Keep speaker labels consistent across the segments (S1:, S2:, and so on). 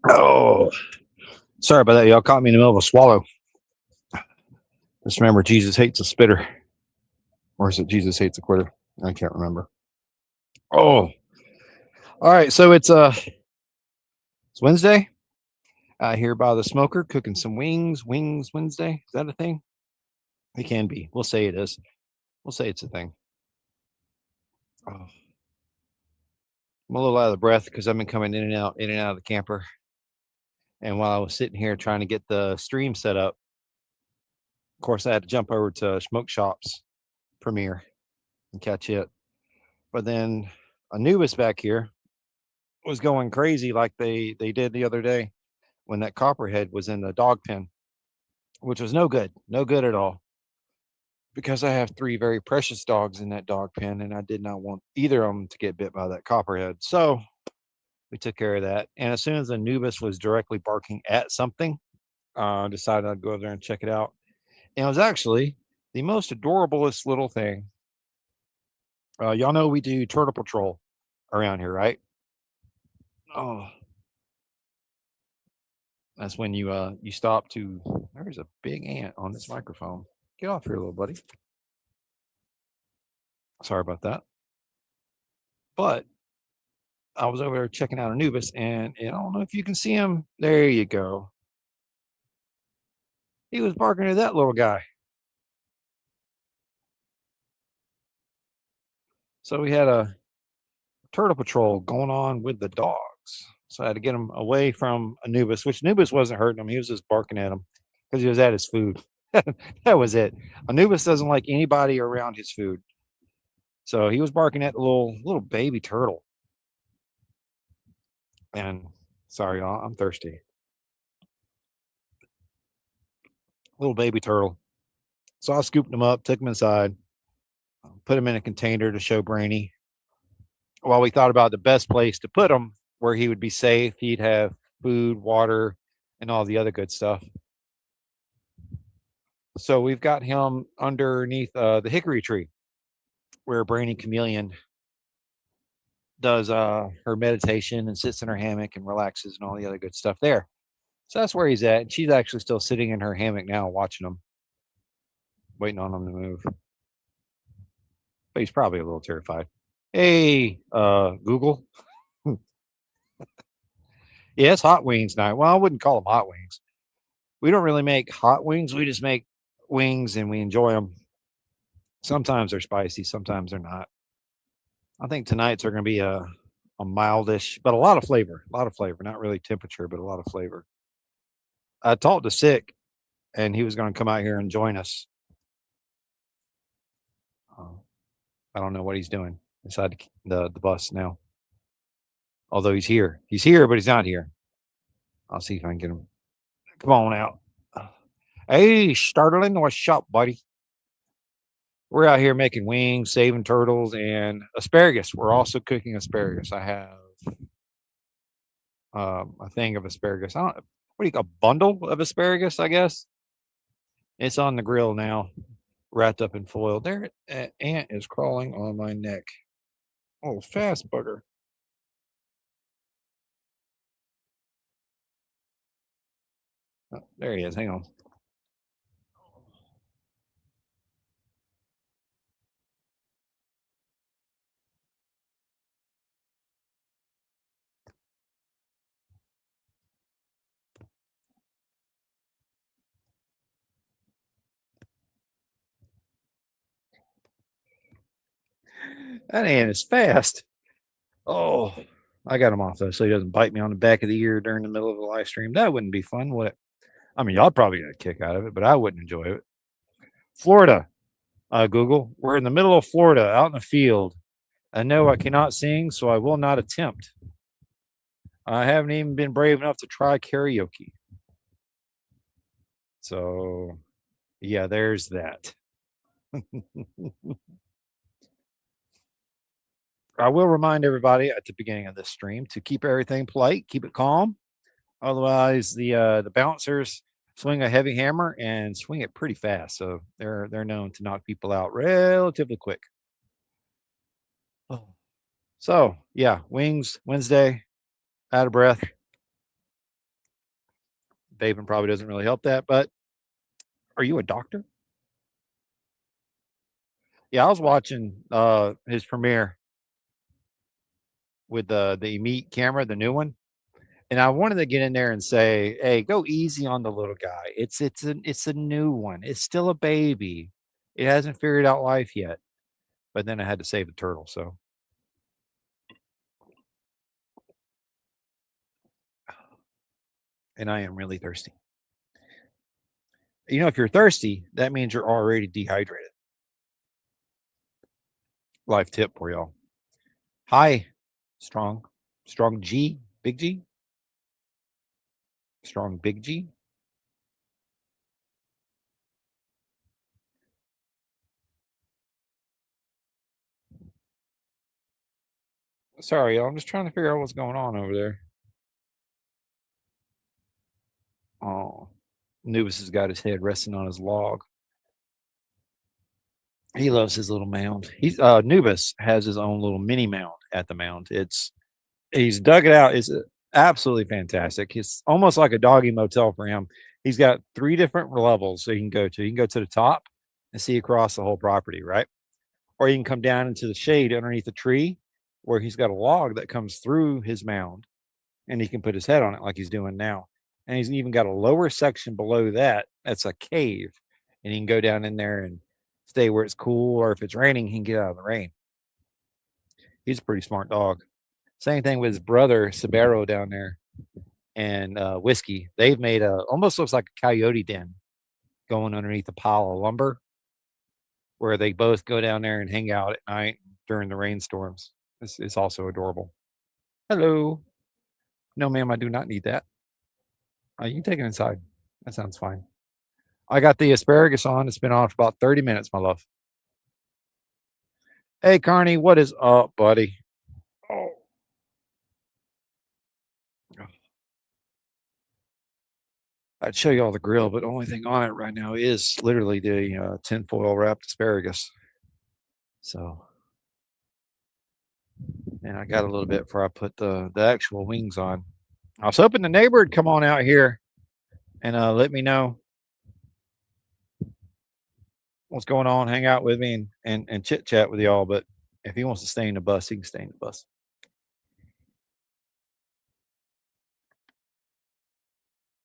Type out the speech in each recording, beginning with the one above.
S1: Oh, sorry about that. Y'all caught me in the middle of a swallow. Just remember, Jesus hates a spitter. Or is it Jesus hates a quitter? I can't remember. Oh, all right. So it's Wednesday. Out here by the smoker, cooking some wings. Wings Wednesday. Is that a thing? It can be. We'll say it is. We'll say it's a thing. Oh, I'm a little out of breath because I've been coming in and out of the camper. And while I was sitting here trying to get the stream set up, of course, I had to jump over to Smoke Shop's premiere and catch it. But then Anubis back here was going crazy like they did the other day when that copperhead was in the dog pen, which was no good, no good at all. Because I have three very precious dogs in that dog pen, and I did not want either of them to get bit by that copperhead. So we took care of that. And as soon as Anubis was directly barking at something, decided I'd go over there and check it out. And it was actually the most adorablest little thing. Y'all know we do turtle patrol around here, right? Oh, that's when you stop to. There's a big ant on this microphone. Get off here, little buddy. Sorry about that. But I was over there checking out Anubis, and I don't know if you can see him. There you go. He was barking at that little guy. So we had a turtle patrol going on with the dogs. So I had to get him away from Anubis, which Anubis wasn't hurting him. He was just barking at him because he was at his food. That was it. Anubis doesn't like anybody around his food. So he was barking at the little baby turtle. And sorry, y'all, I'm thirsty. Little baby turtle. So I scooped him up, took him inside, put him in a container to show Brainy. While we thought about the best place to put him, where he would be safe, he'd have food, water, and all the other good stuff. So we've got him underneath the hickory tree, where Brainy Chameleon does her meditation and sits in her hammock and relaxes and all the other good stuff there. So that's where he's at. And she's actually still sitting in her hammock now, watching him, waiting on him to move. But he's probably a little terrified. Hey, Google. Yeah, it's hot wings night. Well, I wouldn't call them hot wings. We don't really make hot wings. We just make wings and we enjoy them. Sometimes they're spicy, sometimes they're not. I think tonight's are going to be a mildish, but a lot of flavor. A lot of flavor. Not really temperature, but a lot of flavor. I talked to Sick, and he was going to come out here and join us. Uh, I don't know what he's doing inside the bus now. Although he's here, but he's not here. I'll see if I can get him. Come on out. Hey, Startling, what's up, buddy? We're out here making wings, saving turtles, and asparagus. We're also cooking asparagus. I have a thing of asparagus. I don't. What do you call a bundle of asparagus? I guess it's on the grill now, wrapped up in foil. There, an ant is crawling on my neck. Oh, fast bugger! Oh, there he is. Hang on. That ant is fast. Oh, I got him off though, so he doesn't bite me on the back of the ear during the middle of the live stream. That wouldn't be fun, would it? I mean, y'all probably get a kick out of it, but I wouldn't enjoy it. Florida, Google. We're in the middle of Florida, out in the field. I know I cannot sing, so I will not attempt. I haven't even been brave enough to try karaoke. So, yeah, there's that. I will remind everybody at the beginning of this stream to keep everything polite, keep it calm. Otherwise, the bouncers swing a heavy hammer and swing it pretty fast. So they're known to knock people out relatively quick. Oh. So yeah, wings Wednesday, out of breath. Vaping probably doesn't really help that, but are you a doctor? Yeah, I was watching his premiere with the Meet camera, the new one. And I wanted to get in there and say, "Hey, go easy on the little guy. It's a new one. It's still a baby. It hasn't figured out life yet." But then I had to save the turtle, so and I am really thirsty. If you're thirsty, that means you're already dehydrated. Life tip for y'all. Hi, strong, strong G, big G, strong big G. Sorry, y'all. I'm just trying to figure out what's going on over there. Oh, Nubis has got his head resting on his log. He loves his little mound. Nubis has his own little mini mound at the mound. He's dug it out. It's absolutely fantastic. It's almost like a doggy motel for him. He's got 3 different levels so you can go to. You can go to the top and see across the whole property, right? Or you can come down into the shade underneath the tree where he's got a log that comes through his mound and he can put his head on it like he's doing now. And he's even got a lower section below that that's a cave. And he can go down in there and stay where it's cool, or if it's raining, he can get out of the rain. He's a pretty smart dog. Same thing with his brother Sabero down there and Whiskey. They've made a almost looks like a coyote den going underneath a pile of lumber where they both go down there and hang out at night during the rainstorms. It's also adorable. Hello. No, ma'am, I do not need that. You can take it inside. That sounds fine. I got the asparagus on. It's been on for about 30 minutes, my love. Hey, Carney, what is up, buddy? Oh, I'd show you all the grill, but the only thing on it right now is literally the tinfoil wrapped asparagus. So, and I got a little bit before I put the actual wings on. I was hoping the neighbor would come on out here and let me know what's going on, hang out with me, and chit chat with y'all. But if he wants to stay in the bus, he can stay in the bus.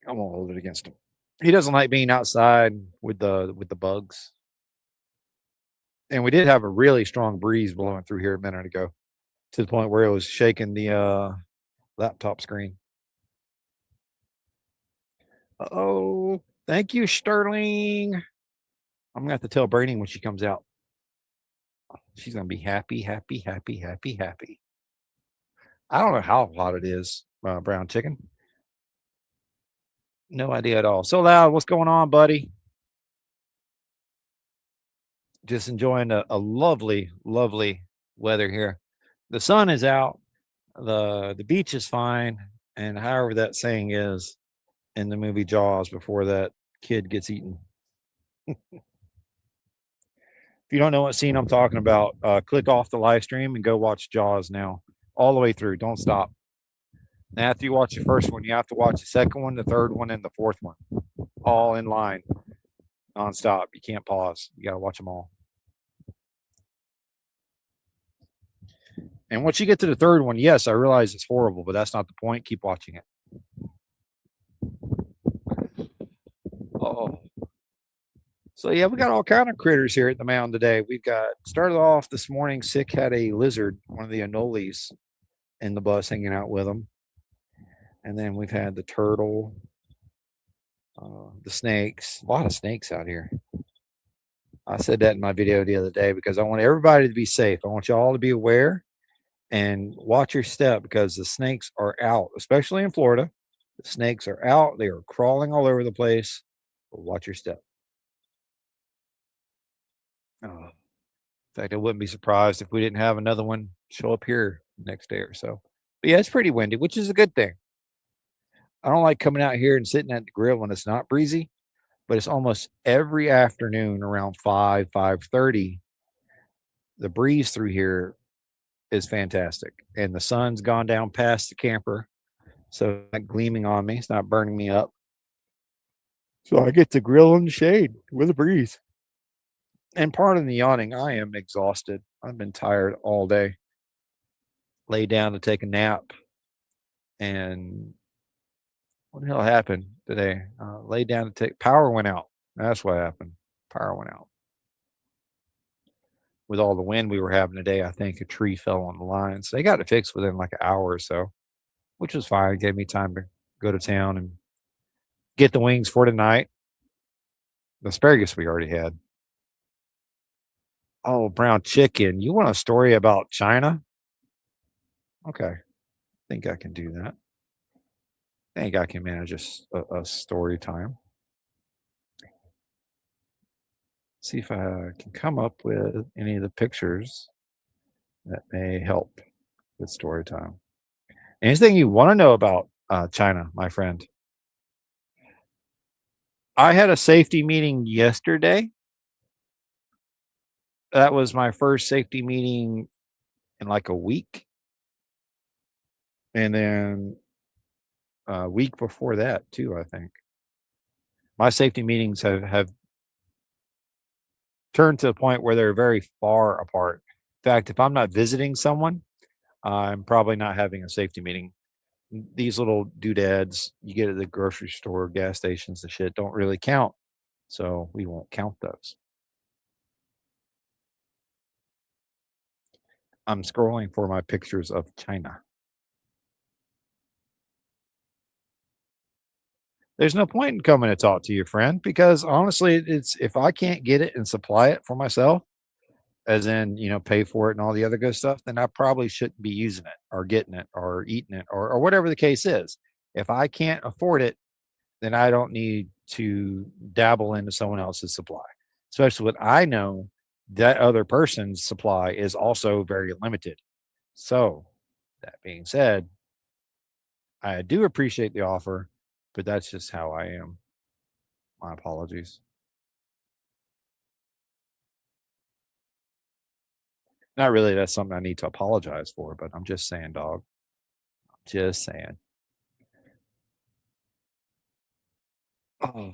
S1: I won't hold it against him. He doesn't like being outside with the bugs. And we did have a really strong breeze blowing through here a minute ago to the point where it was shaking the laptop screen. Oh, thank you, Sterling. I'm gonna have to tell Brady when she comes out. She's gonna be happy, happy, happy, happy, happy. I don't know how hot it is, brown chicken. No idea at all. So loud. What's going on, buddy? Just enjoying a lovely, lovely weather here. The sun is out. The beach is fine. And however that saying is in the movie Jaws before that kid gets eaten. If you don't know what scene I'm talking about, click off the live stream and go watch Jaws now, all the way through. Don't stop. Now, after you watch the first one, you have to watch the second one, the third one, and the fourth one, all in line, nonstop. You can't pause. You got to watch them all. And once you get to the third one, yes, I realize it's horrible, but that's not the point. Keep watching it. Oh, so yeah, we got all kind of critters here at the mound today. We've got started off this morning. Sick had a lizard, one of the anoles, in the bus hanging out with him, and then we've had the turtle, the snakes. A lot of snakes out here. I said that in my video the other day because I want everybody to be safe. I want you all to be aware and watch your step because the snakes are out, especially in Florida. The snakes are out. They are crawling all over the place. Watch your step. In fact, I wouldn't be surprised if we didn't have another one show up here next day or so. But yeah, it's pretty windy, which is a good thing. I don't like coming out here and sitting at the grill when it's not breezy, but it's almost every afternoon around 5:30. The breeze through here is fantastic. And the sun's gone down past the camper. So it's not gleaming on me. It's not burning me up. So I get to grill in the shade with a breeze. And pardon the yawning, I am exhausted. I've been tired all day. Lay down to take a nap. And what the hell happened today? Lay down to take power went out. That's what happened. Power went out. With all the wind we were having today, I think a tree fell on the lines. They got it fixed within like an hour or so, which was fine. It gave me time to go to town and get the wings for tonight. The asparagus we already had. Oh, brown chicken. You want a story about China? Okay. I think I can do that. I think I can manage a story time. See if I can come up with any of the pictures that may help with story time. Anything you want to know about China, my friend? I had a safety meeting yesterday. That was my first safety meeting in like a week. And then a week before that, too, I think. My safety meetings have turned to the point where they're very far apart. In fact, if I'm not visiting someone, I'm probably not having a safety meeting. These little doodads you get at the grocery store, gas stations, and shit don't really count. So we won't count those. I'm scrolling for my pictures of China. There's no point in coming to talk to you, friend, because honestly, it's if I can't get it and supply it for myself, as in, pay for it and all the other good stuff, then I probably shouldn't be using it or getting it or eating it or whatever the case is. If I can't afford it, then I don't need to dabble into someone else's supply, especially when I know that other person's supply is also very limited. So, that being said, I do appreciate the offer, but that's just how I am. My apologies. Not really, that's something I need to apologize for, but I'm just saying, dog. Just saying. Oh,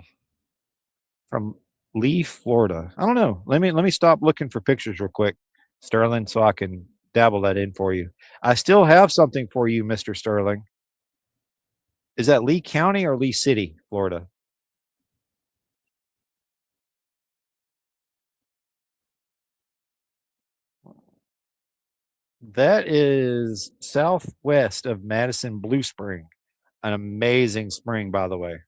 S1: from Lee, Florida. I don't know. Let me stop looking for pictures real quick, Sterling, so I can dabble that in for you. I still have something for you, Mr. Sterling. Is that Lee County or Lee City, Florida? That is southwest of Madison Blue Spring. An amazing spring, by the way.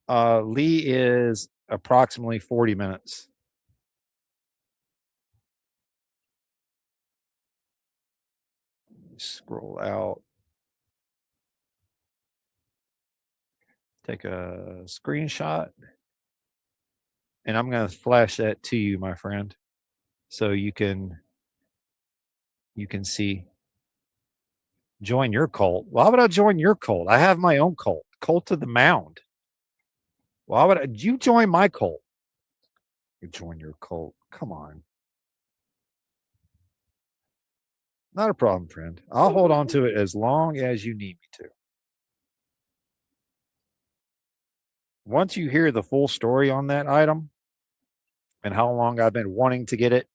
S1: Lee is approximately 40 minutes. Scroll out. Take a screenshot. And I'm going to flash that to you, my friend, so you can see. Join your cult. Why would I join your cult? I have my own cult, Cult of the Mound. Why would you join my cult? You join your cult. Come on. Not a problem, friend. I'll hold on to it as long as you need me to. Once you hear the full story on that item and how long I've been wanting to get it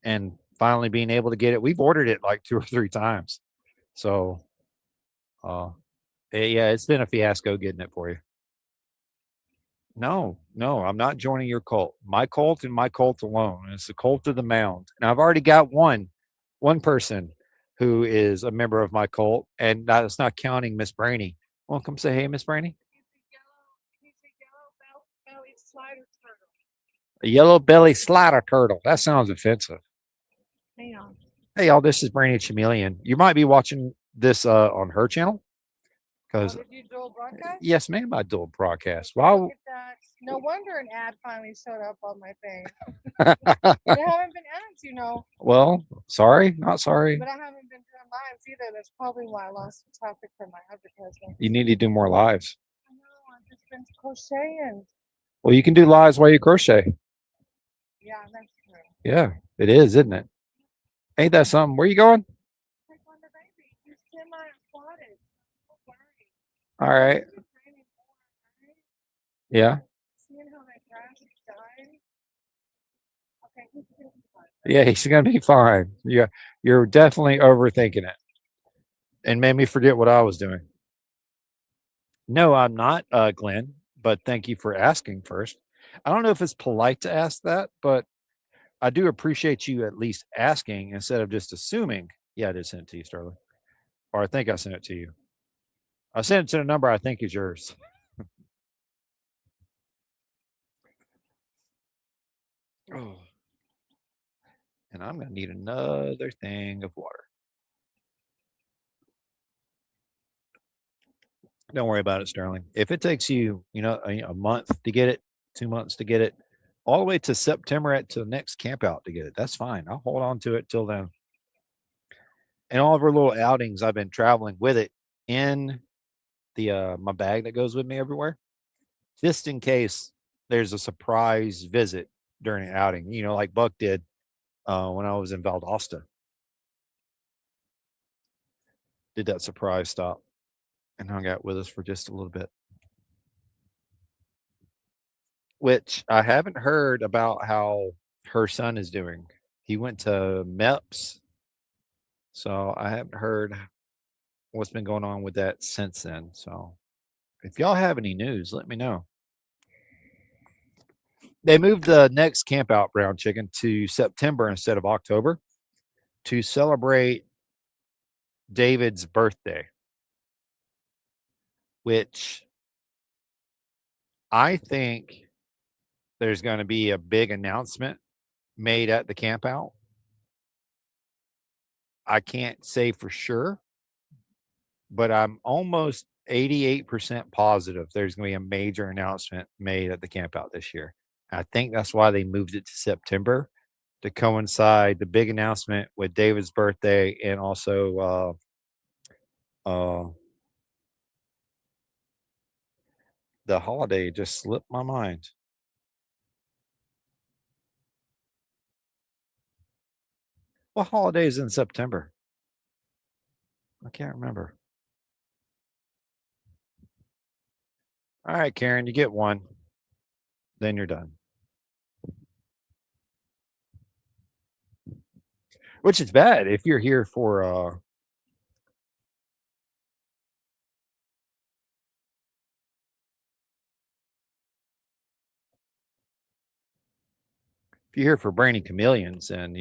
S1: and finally being able to get it, we've ordered it like 2 or 3 times. So, uh, yeah, it's been a fiasco getting it for you. No, no, I'm not joining your cult. My cult and my cult alone. It's the cult of the mound. And I've already got one person who is a member of my cult, and that's not counting Miss Brainy. Well, come say hey, Miss Brainy. A yellow belly slider turtle. That sounds offensive. Hey y'all, this is Brainy Chameleon. You might be watching this on her channel. Because did you dual broadcast? Yes, ma'am, I dual broadcast. Wow. Look at that. No wonder an ad finally showed up on my thing. There haven't been ads. Well, sorry, not sorry. But I haven't been doing lives either. That's probably why I lost the traffic from my advertisement. You need to do more lives. I know, I've just been crocheting. Well, you can do lives while you crochet. Yeah, that's true. Yeah, it is, isn't it? Ain't that something? Where you going? Take on the baby. He's semi-aquatic. All right. Yeah. Yeah, he's gonna be fine. Yeah, you're definitely overthinking it and made me forget what I was doing. No, I'm not, Glenn, but thank you for asking first. I don't know if it's polite to ask that, but I do appreciate you at least asking instead of just assuming. Yeah, I did send it to you, Sterling, or I think I sent it to you. I sent it to the number I think is yours. Oh, and I'm gonna need another thing of water. Don't worry about it, Sterling. If it takes you, a month to get it, 2 months to get it, all the way to September at till next camp out to get it, that's fine. I'll hold on to it till then. And all of our little outings, I've been traveling with it in the my bag that goes with me everywhere, just in case there's a surprise visit during an outing. Like Buck did when I was in Valdosta, did that surprise stop and hung out with us for just a little bit. Which I haven't heard about how her son is doing. He went to MEPS, so I haven't heard what's been going on with that since then. So if y'all have any news, let me know. They moved the next camp out brown chicken to September instead of October to celebrate David's birthday, which I think there's going to be a big announcement made at the camp out. I can't say for sure, but I'm almost 88% positive there's going to be a major announcement made at the camp out this year. I think that's why they moved it to September to coincide the big announcement with David's birthday and also the holiday just slipped my mind. What holiday is in September? I can't remember. All right, Karen, you get one, then you're done. Which is bad if you're here for if you're here for Brainy Chameleons, and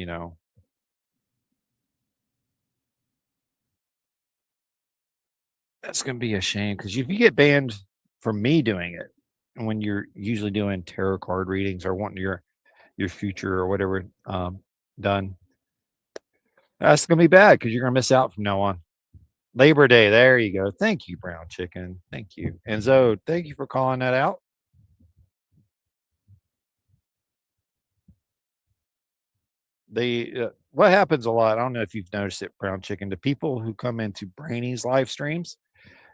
S1: that's gonna be a shame because if you get banned from me doing it, and when you're usually doing tarot card readings or wanting your future or whatever done, that's gonna be bad because you're gonna miss out from now on. Labor Day, there you go. Thank you, Brown Chicken. Thank you. And Zoe, thank you for calling that out. What happens a lot, I don't know if you've noticed it, Brown Chicken, the people who come into Brainy's live streams,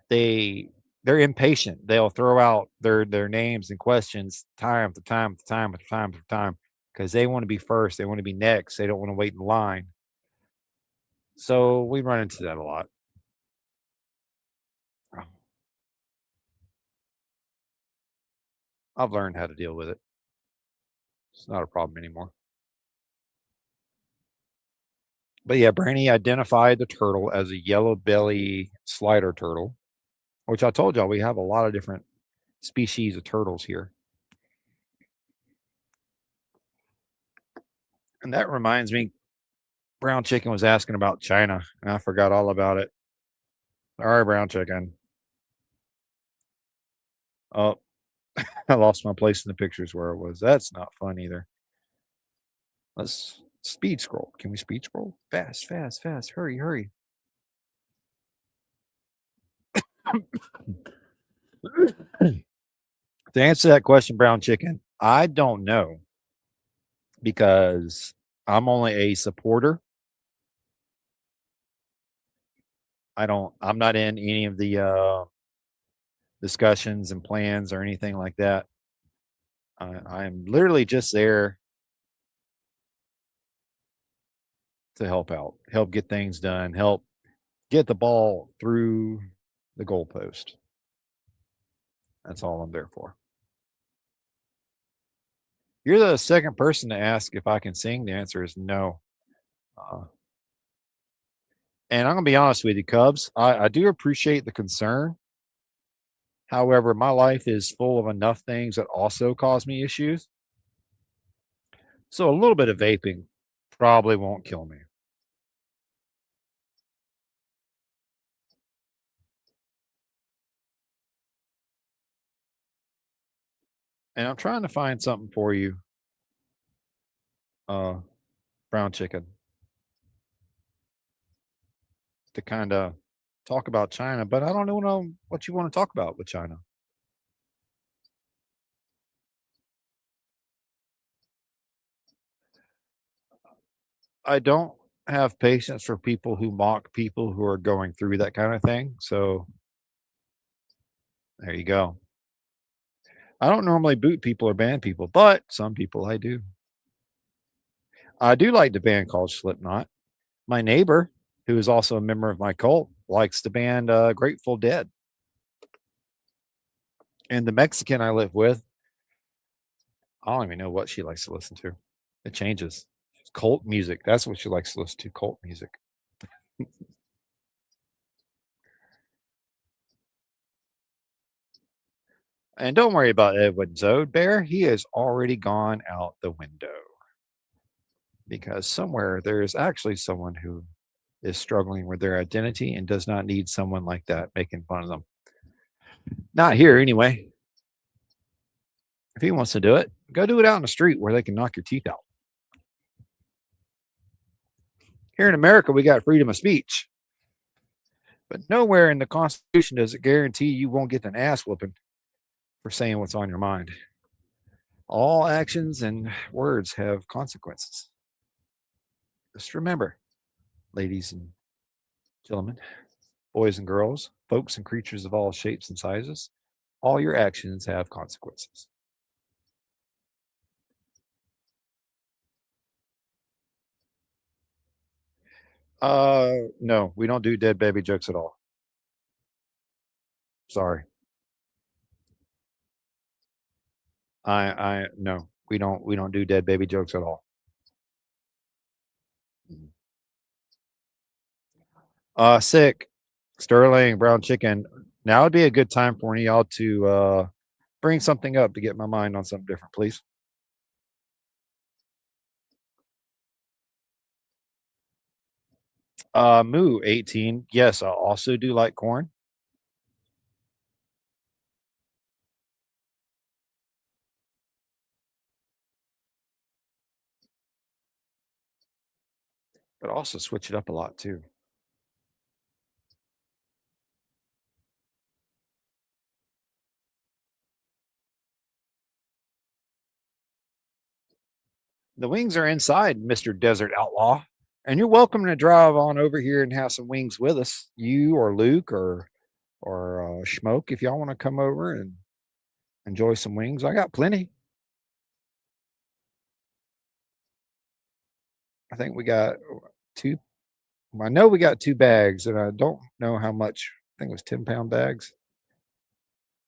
S1: they they're impatient. They'll throw out their names and questions time after time after time after time after time because they want to be first. They want to be next. They don't want to wait in line. So we run into that a lot. Oh, I've learned how to deal with it. It's not a problem anymore. But yeah, Brainy identified the turtle as a yellow belly slider turtle, which I told y'all we have a lot of different species of turtles here. And that reminds me, Brown Chicken was asking about China, and I forgot all about it. All right, Brown Chicken. Oh, I lost my place in the pictures where it was. That's not fun either. Let's speed scroll. Can we speed scroll? Fast, fast, fast. Hurry, hurry. To answer that question, Brown Chicken, I don't know because I'm only a supporter. I'm not in any of the discussions and plans or anything like that. I'm literally just there to help out, help get things done, help get the ball through the goalpost. That's all I'm there for. You're the second person to ask if I can sing. The answer is no. Uh, and I'm gonna be honest with you, Cubs. I do appreciate the concern. However, my life is full of enough things that also cause me issues. So a little bit of vaping probably won't kill me. And I'm trying to find something for you, uh, brown chicken, to kind of talk about China, but I don't know what you want to talk about with China. I don't have patience for people who mock people who are going through that kind of thing. So there you go. I don't normally boot people or ban people, but some people I do. I do like the band called Slipknot. My neighbor, who is also a member of my cult, likes the band Grateful Dead. And the Mexican I live with, I don't even know what she likes to listen to. It changes. Cult music. That's what she likes to listen to. Cult music. And don't worry about Edwin Zode Bear. He has already gone out the window because somewhere there is actually someone who is struggling with their identity and does not need someone like that making fun of them. Not here, anyway. If he wants to do it, go do it out in the street where they can knock your teeth out. Here in America, we got freedom of speech, but nowhere in the Constitution does it guarantee you won't get an ass whooping for saying what's on your mind. All actions and words have consequences. Just remember, ladies and gentlemen, boys and girls, folks and creatures of all shapes and sizes, all your actions have consequences. No, we don't do dead baby jokes at all. Sorry. I no, we don't do dead baby jokes at all. Mhm. Sick, Sterling, brown chicken. Now would be a good time for any of y'all to bring something up to get my mind on something different, please. Moo 18. Yes, I also do like corn, but also switch it up a lot too. The wings are inside, Mr. Desert Outlaw. And you're welcome to drive on over here and have some wings with us. You or Luke or Schmoke, if y'all want to come over and enjoy some wings. I got plenty. I think we got two. I know we got two bags, and I don't know how much. I think it was 10-pound bags.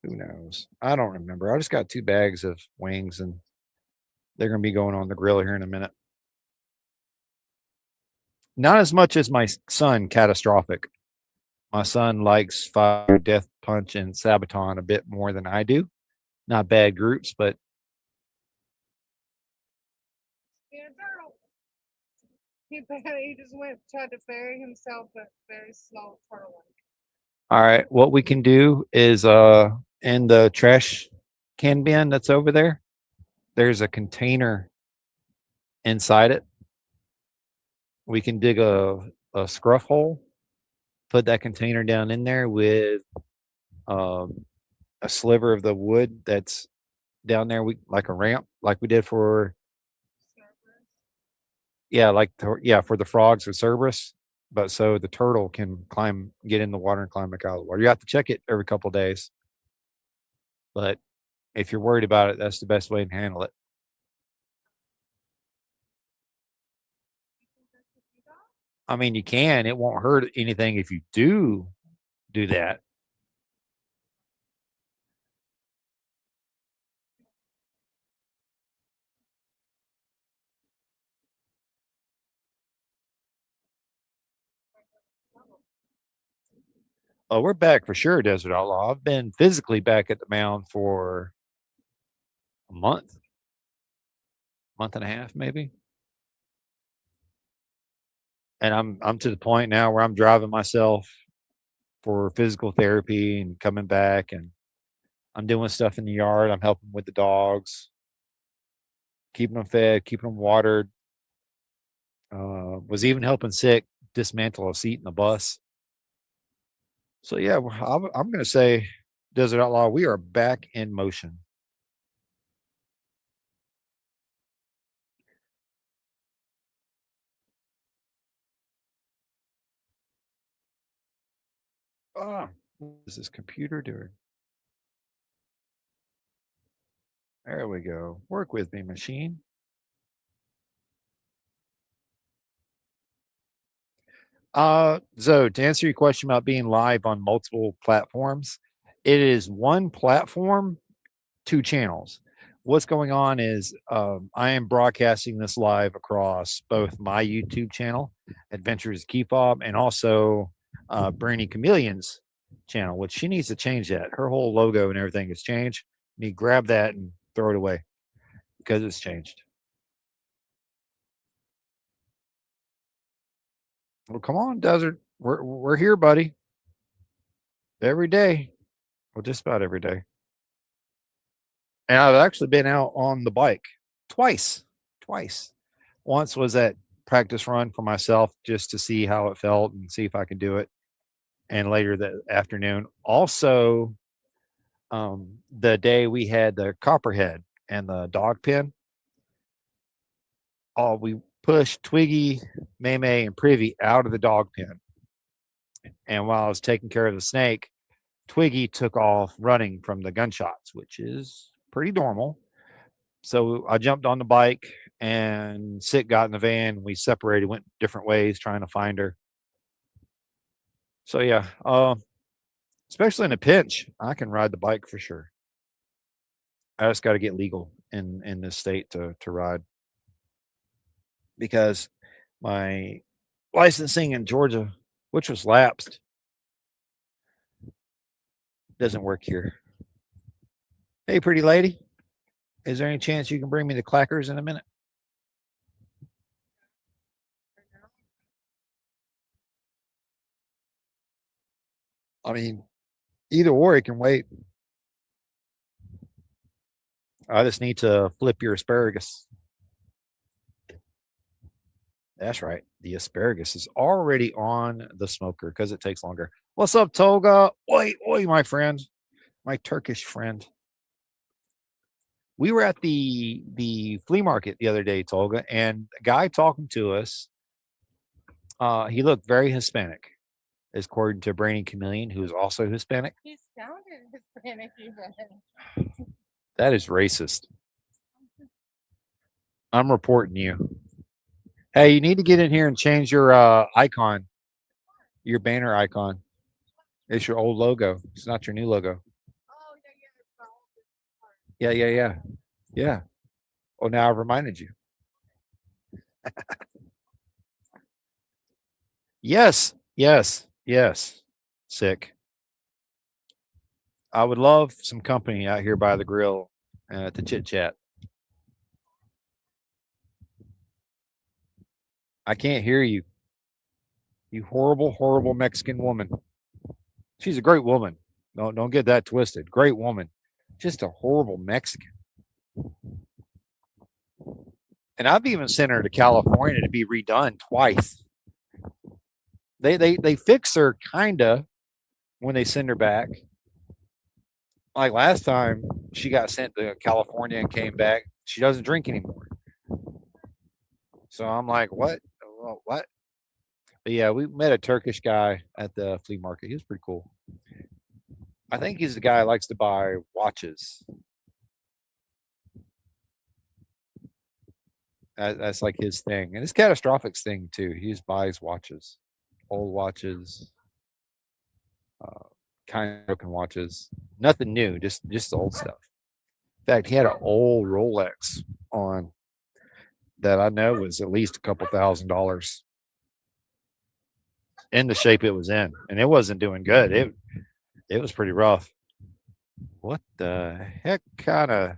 S1: Who knows? I don't remember. I just got two bags of wings, and they're going to be going on the grill here in a minute. Not as much as my son, Catastrophic. My son likes Fire, Death Punch, and Sabaton a bit more than I do. Not bad groups, but
S2: Yeah, turtle. He just went tried to bury himself, but very slow turtle.
S1: all right. What we can do is in the trash can bin that's over there, there's a container inside it. We can dig a scruff hole, put that container down in there with um, a sliver of the wood that's down there, we like a ramp, like we did for yeah, yeah, for the frogs with Cerberus. But so the turtle can climb, get in the water and climb back out of the water. You have to check it every couple of days. But if you're worried about it, that's the best way to handle it. I mean, you can. It won't hurt anything if you do that. Oh, we're back for sure, Desert Outlaw. I've been physically back at the mound for a month and a half, maybe. And I'm to the point now where I'm driving myself for physical therapy and coming back, and I'm doing stuff in the yard. I'm helping with the dogs, keeping them fed, keeping them watered. Was even helping sick dismantle a seat in the bus. So yeah, I'm going to say, Desert Outlaw, we are back in motion. Ah, what is this computer doing? There we go. Work with me, machine. So to answer your question about being live on multiple platforms, it is one platform, two channels. What's going on is I am broadcasting this live across both my YouTube channel, Adventures Key Fob, and also Brainy Chameleon's channel, which she needs to change that. Her whole logo and everything has changed. You need to grab that and throw it away because it's changed. Well, come on, Desert. We're here, buddy. Every day. Well, just about every day. And I've actually been out on the bike twice. Twice. Once was that practice run for myself just to see how it felt and see if I could do it. And later that afternoon, also the day we had the copperhead and the dog pen. Oh, we pushed Twiggy, May May, and Privy out of the dog pen. And while I was taking care of the snake, Twiggy took off running from the gunshots, which is pretty normal. So I jumped on the bike and Sick got in the van. We separated, went different ways trying to find her. So yeah, especially in a pinch, I can ride the bike for sure. I just got to get legal in this state to ride because my licensing in Georgia, which was lapsed, doesn't work here. Hey, pretty lady, is there any chance you can bring me the clackers in a minute? I mean, either or, it can wait. I just need to flip your asparagus. That's right. The asparagus is already on the smoker because it takes longer. What's up, Toga? Oi, oi, my friend, my Turkish friend. We were at the flea market the other day, Tolga, and a guy talking to us. He looked very Hispanic, according to Brainy Chameleon, who is also Hispanic.
S2: He sounded Hispanic even.
S1: That is racist. I'm reporting you. Hey, you need to get in here and change your icon, your banner icon. It's your old logo. It's not your new logo.
S2: Oh, yeah, yeah. It's the oldest part.
S1: Yeah, yeah, yeah, yeah. Oh, now I've reminded you. Yes, yes, yes. Sick. I would love some company out here by the grill to chit chat. I can't hear you. You horrible, horrible Mexican woman. She's a great woman. Don't get that twisted. Great woman. Just a horrible Mexican. And I've even sent her to California to be redone twice. They fix her kinda when they send her back. Like last time, she got sent to California and came back. She doesn't drink anymore. So I'm like, what? What? But yeah, we met a Turkish guy at the flea market. He was pretty cool. I think he's the guy who likes to buy watches. That's like his thing, and it's catastrophic thing too. He just buys watches, old watches, kind of broken watches, nothing new, just old stuff. In fact, he had an old Rolex on that I know was at least a couple $1,000. in the shape it was in, and it wasn't doing good. It was pretty rough. What the heck kind of?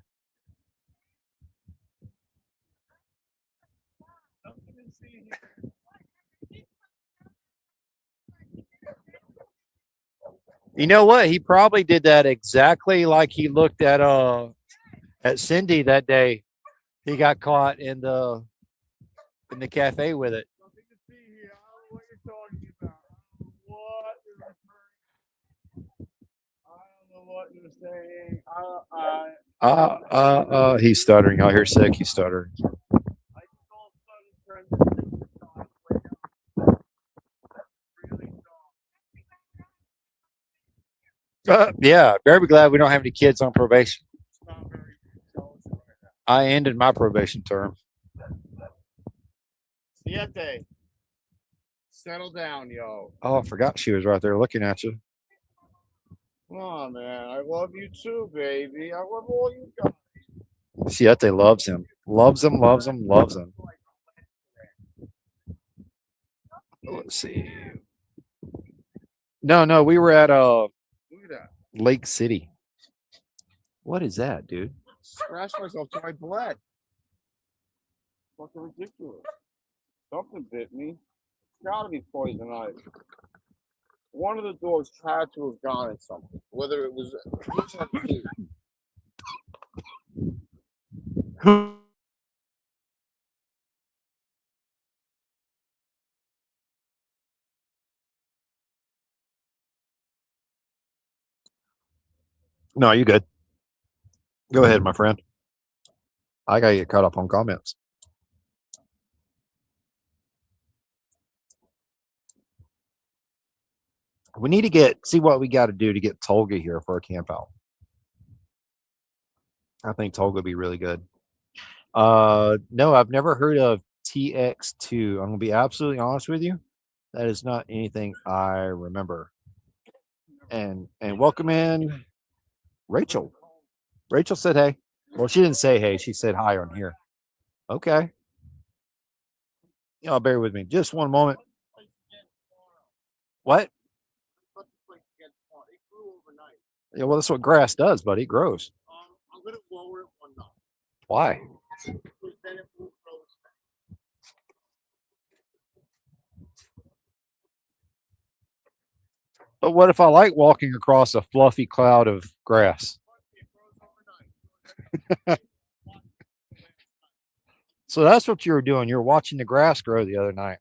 S1: You know what? He probably did that exactly like he looked at Cindy that day. He got caught in the cafe with it.
S3: Nothing to see here. I don't know what you're talking about. I don't know what you're saying.
S1: He's stuttering. I hear sick. He's stuttering.
S3: I saw some friends really
S1: Yeah, very glad we don't have any kids on probation.
S3: it's not very intelligent right now.
S1: I ended my probation term.
S3: Siete. Settle down, yo.
S1: Oh, I forgot she was right there looking at you.
S3: Come on, man. I love you too, baby. I love all you guys.
S1: Siete loves him. Loves him, loves him, loves him. Let's see. No, we were at
S3: Look at that.
S1: Lake City. What is that, dude?
S3: Scratched myself till I bled. Fucking ridiculous. Something bit me. It's gotta be poison ivy. One of the dogs had to have gotten something. Whether it was
S1: No, you good. Go ahead, my friend. I gotta get caught up on comments. We need to see what we got to do to get Tolga here for a camp out. I think Tolga would be really good. No, I've never heard of TX2. I'm gonna be absolutely honest with you. That is not anything I remember. And welcome in Rachel. Rachel said hey. Well, she didn't say hey. She said hi on here. Okay. Y'all bear with me just one moment. What? Yeah, well, that's what grass does, buddy. It grows.
S3: I'm gonna lower it one notch.
S1: Why?
S3: Because then it will grow as fast.
S1: But what if I like walking across a fluffy cloud of grass?
S3: It grows overnight.
S1: So that's what you were doing. You were watching the grass grow the other night.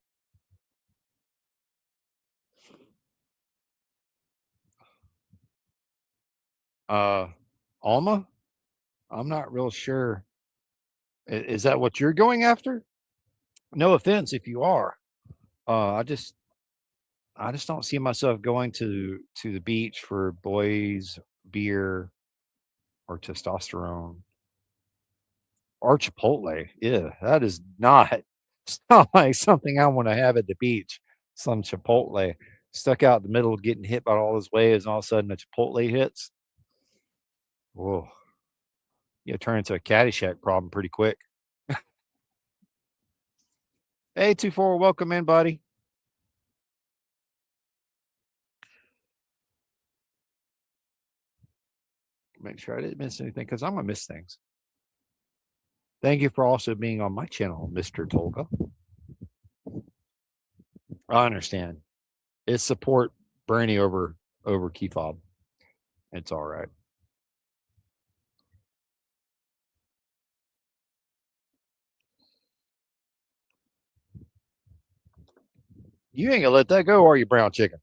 S1: Alma? I'm not real sure. Is that what you're going after? No offense if you are. I just don't see myself going to the beach for boys, beer, or testosterone or Chipotle. Yeah, that is not. It's not like something I want to have at the beach. Some Chipotle stuck out in the middle, getting hit by all those waves, and all of a sudden a Chipotle hits. Whoa, you turn into a Caddyshack problem pretty quick. Hey, 24, welcome in, buddy. Make sure I didn't miss anything because I'm gonna miss things. Thank you for also being on my channel, Mr. Tolga. I understand. It's support Bernie over key fob. It's all right. You ain't gonna let that go, are you, brown chicken?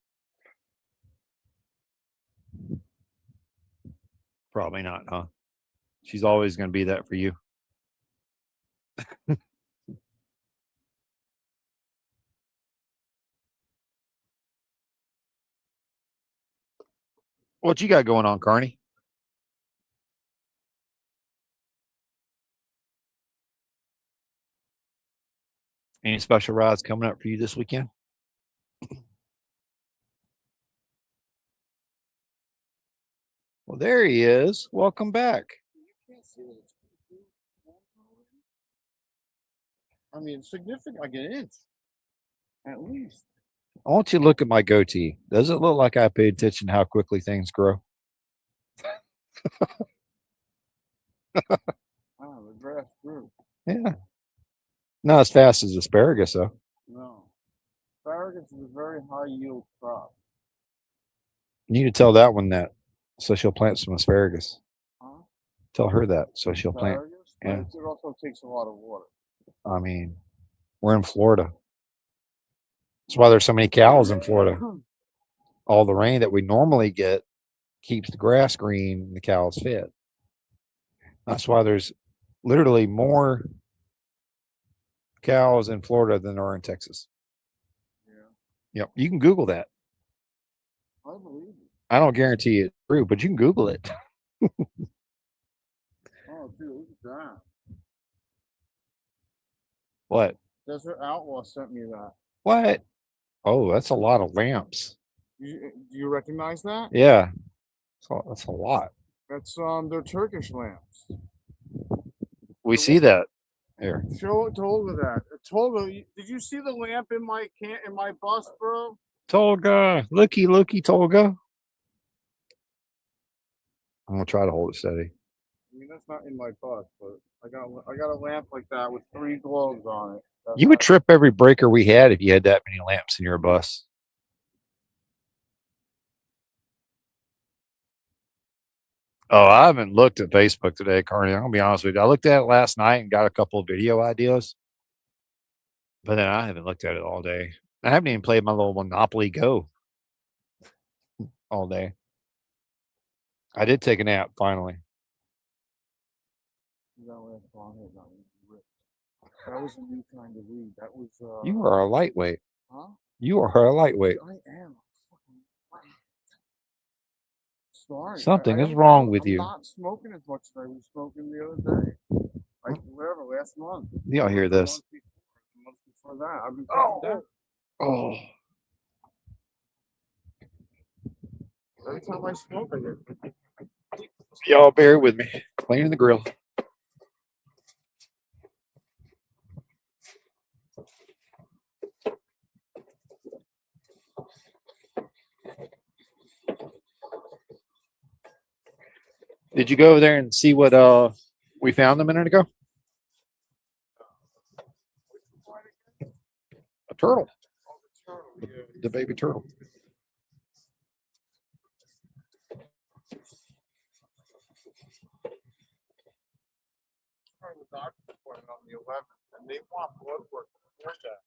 S1: Probably not, huh? She's always gonna be that for you. What you got going on, Carney? Any special rides coming up for you this weekend? Well, there he is. Welcome back.
S3: I mean, significant, like an inch, at least.
S1: I want you to look at my goatee. Does it look like I paid attention to how quickly things grow?
S3: Oh, the grass grew.
S1: Yeah. Not as fast as asparagus, though.
S3: No. Asparagus is a very high yield crop.
S1: You need to tell that one that, so she'll plant some asparagus.
S3: Huh?
S1: Tell her that, so she'll plant.
S3: Asparagus?
S1: Yeah.
S3: But it also takes a lot of water.
S1: I mean, we're in Florida. That's why there's so many cows in Florida. All the rain that we normally get keeps the grass green and the cows fed. That's why there's literally more cows in Florida than there are in Texas.
S3: Yeah.
S1: Yep. You can Google that.
S3: I believe it.
S1: I don't guarantee it's true, but you can Google it.
S3: Oh, dude, look at that.
S1: What?
S3: Desert Outlaw sent me that.
S1: What? Oh, that's a lot of lamps.
S3: Do you recognize that?
S1: Yeah. That's a lot.
S3: That's they're Turkish lamps.
S1: We see that here.
S3: Show it Tolga that. Tolga, did you see the lamp in my bus, bro?
S1: Tolga. Looky, Tolga. I'm gonna try to hold it steady.
S3: I mean, that's not in my bus, but I got a lamp like that with 3 globes on it.
S1: You would trip every breaker we had if you had that many lamps in your bus. Oh, I haven't looked at Facebook today, Carney. I'm gonna be honest with you. I looked at it last night and got a couple of video ideas, but then I haven't looked at it all day. I haven't even played my little Monopoly Go all day. I did take a nap finally.
S3: That was a new kind of weed. That was
S1: You are a lightweight.
S3: huh?
S1: You are a lightweight.
S3: I am. Sorry.
S1: Something is wrong with
S3: I'm
S1: you.
S3: not smoking as much as I was smoking the other day. Like whatever, last month.
S1: Y'all hear this?
S3: The month before that. I've been cutting down.
S1: Oh.
S3: Every time I smoke, I get.
S1: Y'all bear with me. Cleaning the grill. Did you go over there and see what we found a minute ago? A turtle. The baby turtle.
S3: The doctor's appointment on the 11th, and they want blood work before that.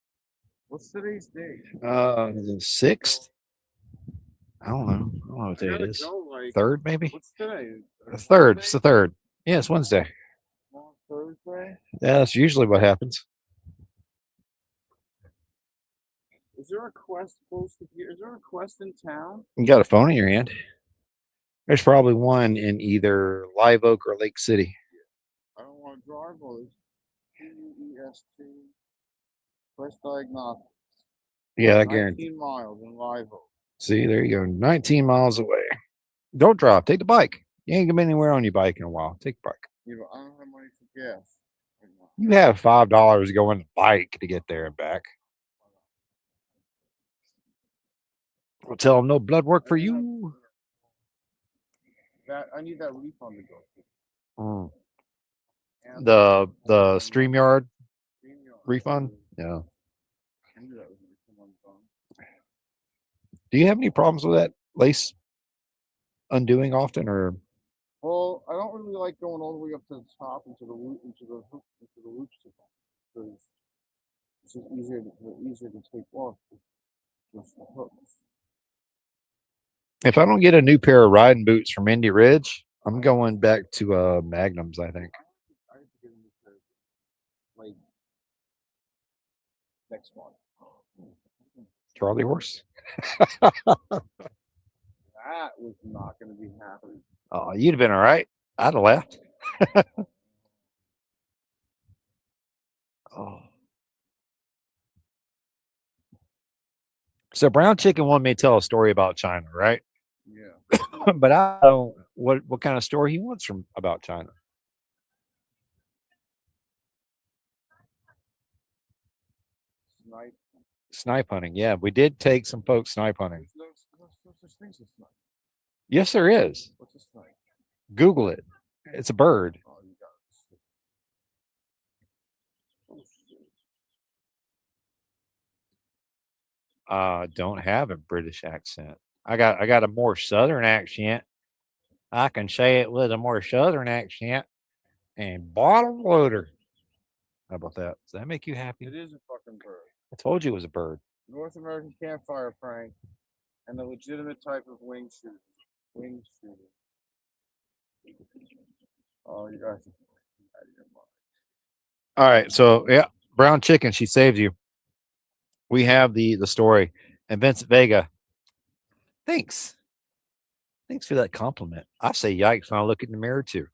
S3: What's today's date?
S1: The 6th. I don't know. I don't know what day it is. Third, maybe.
S3: What's today?
S1: The third. It's the third. Yeah, it's Wednesday.
S3: Thursday.
S1: Yeah, that's usually what happens.
S3: Is there a quest close to here? Is there a quest in town?
S1: You got a phone in your hand. There's probably one in either Live Oak or Lake City.
S3: I don't want to drive those. QEST. Quest Diagnostics.
S1: Yeah, I guarantee.
S3: 19 miles in Live Oak.
S1: See, there you go. 19 miles away. Don't drive. Take the bike. You ain't gonna be anywhere on your bike in a while. Take the bike.
S3: Yeah, but I don't have money for gas. Right now.
S1: You have $5 to go on the bike to get there and back. We'll tell them no blood work for you.
S3: That I need that refund to go.
S1: Mm.
S3: And
S1: The StreamYard refund. Yeah.
S3: I knew that was gonna come on the phone.
S1: Do you have any problems with that lace undoing often, or?
S3: Well, I don't really like going all the way up to the top into the loops because it's just easier to take off just the hooks.
S1: If I don't get a new pair of riding boots from Indy Ridge, I'm going back to Magnums, I think.
S3: I have to get a new pair like next month.
S1: Charlie horse.
S3: That was not going to be happening.
S1: Oh, you'd have been all right. I'd have left. Oh. So Brown Chicken wanted me to tell a story about China, right?
S3: Yeah.
S1: But I don't what kind of story he wants from about China.
S3: Snipe.
S1: Snipe hunting. Yeah, we did take some folks snipe hunting.
S3: There's no such thing as a snipe.
S1: Yes, there is.
S3: What's a snipe?
S1: Google it. It's a bird.
S3: Oh, you got it. Oh, shit.
S1: Don't have a British accent. I got a more southern accent. I can say it with a more southern accent. And bottom loader. How about that? Does that make you happy?
S3: It is a fucking bird.
S1: I told you it was a bird.
S3: North American campfire prank and a legitimate type of wing shooting. Wing shooting. Oh, you guys are out of your mind.
S1: All right, so yeah, brown chicken. She saved you. We have the story, and Vincent Vega. Thanks for that compliment. I say yikes when I look in the mirror too.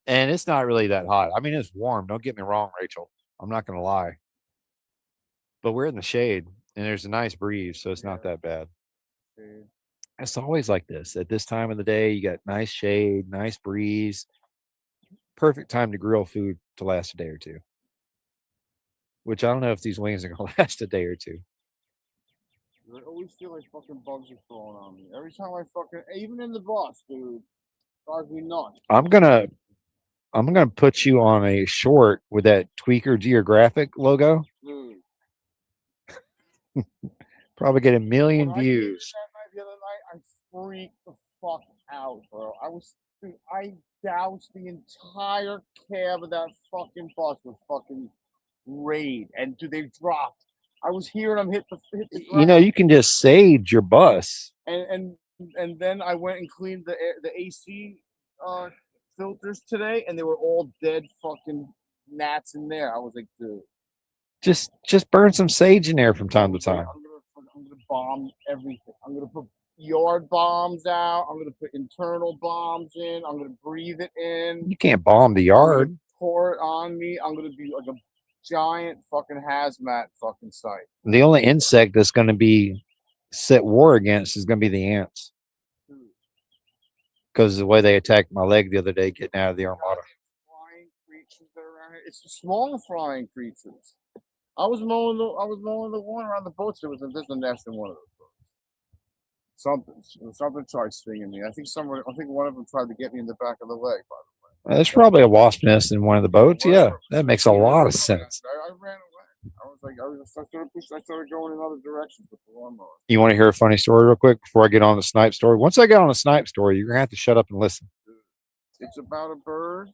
S1: And it's not really that hot. I mean, it's warm. Don't get me wrong, Rachel. I'm not gonna lie. But we're in the shade, and there's a nice breeze, so it's not
S3: Yeah.
S1: that bad.
S3: Dude.
S1: It's always like this. At this time of the day, you got nice shade, nice breeze. Perfect time to grill food to last a day or two. Which I don't know if these wings are gonna last a day or two.
S3: I always feel like fucking bugs are crawling on me. Every time I fucking, even in the bus, dude, drives me nuts.
S1: I'm gonna put you on a short with that Tweaker Geographic logo.
S3: Dude.
S1: Probably get a million
S3: When I did it
S1: views.
S3: that night, the other night, I freaked the fuck out, bro. Dude, I doused the entire cab of that fucking bus with fucking Raid, and dude, they dropped. I was hearing them hit the
S1: You know, you can just sage your bus.
S3: and then I went and cleaned the AC filters today, and they were all dead fucking gnats in there. I was like, dude,
S1: Just burn some sage in there from time to time.
S3: I'm gonna bomb everything. I'm gonna put yard bombs out. I'm gonna put internal bombs in. I'm gonna breathe it in.
S1: You can't bomb the
S3: I'm gonna
S1: yard.
S3: pour it on me. I'm gonna be like a giant fucking hazmat fucking site.
S1: The only insect that's going to be set war against is going to be the ants, because the way they attacked my leg the other day getting out of the Armada.
S3: Flying creatures that are around here. It's the small flying creatures. I was mowing the one around the boats. There's a nest in one of those boats. Something tried stinging me. I think one of them tried to get me in the back of the leg. By the way,
S1: There's probably a wasp nest in one of the boats. Yeah,
S3: Whatever.
S1: that makes a lot of sense.
S3: I ran away. I started going in other directions with the lawnmower.
S1: You want to hear a funny story real quick before I get on the snipe story? Once I get on the snipe story, you're going to have to shut up and listen.
S3: It's about a bird.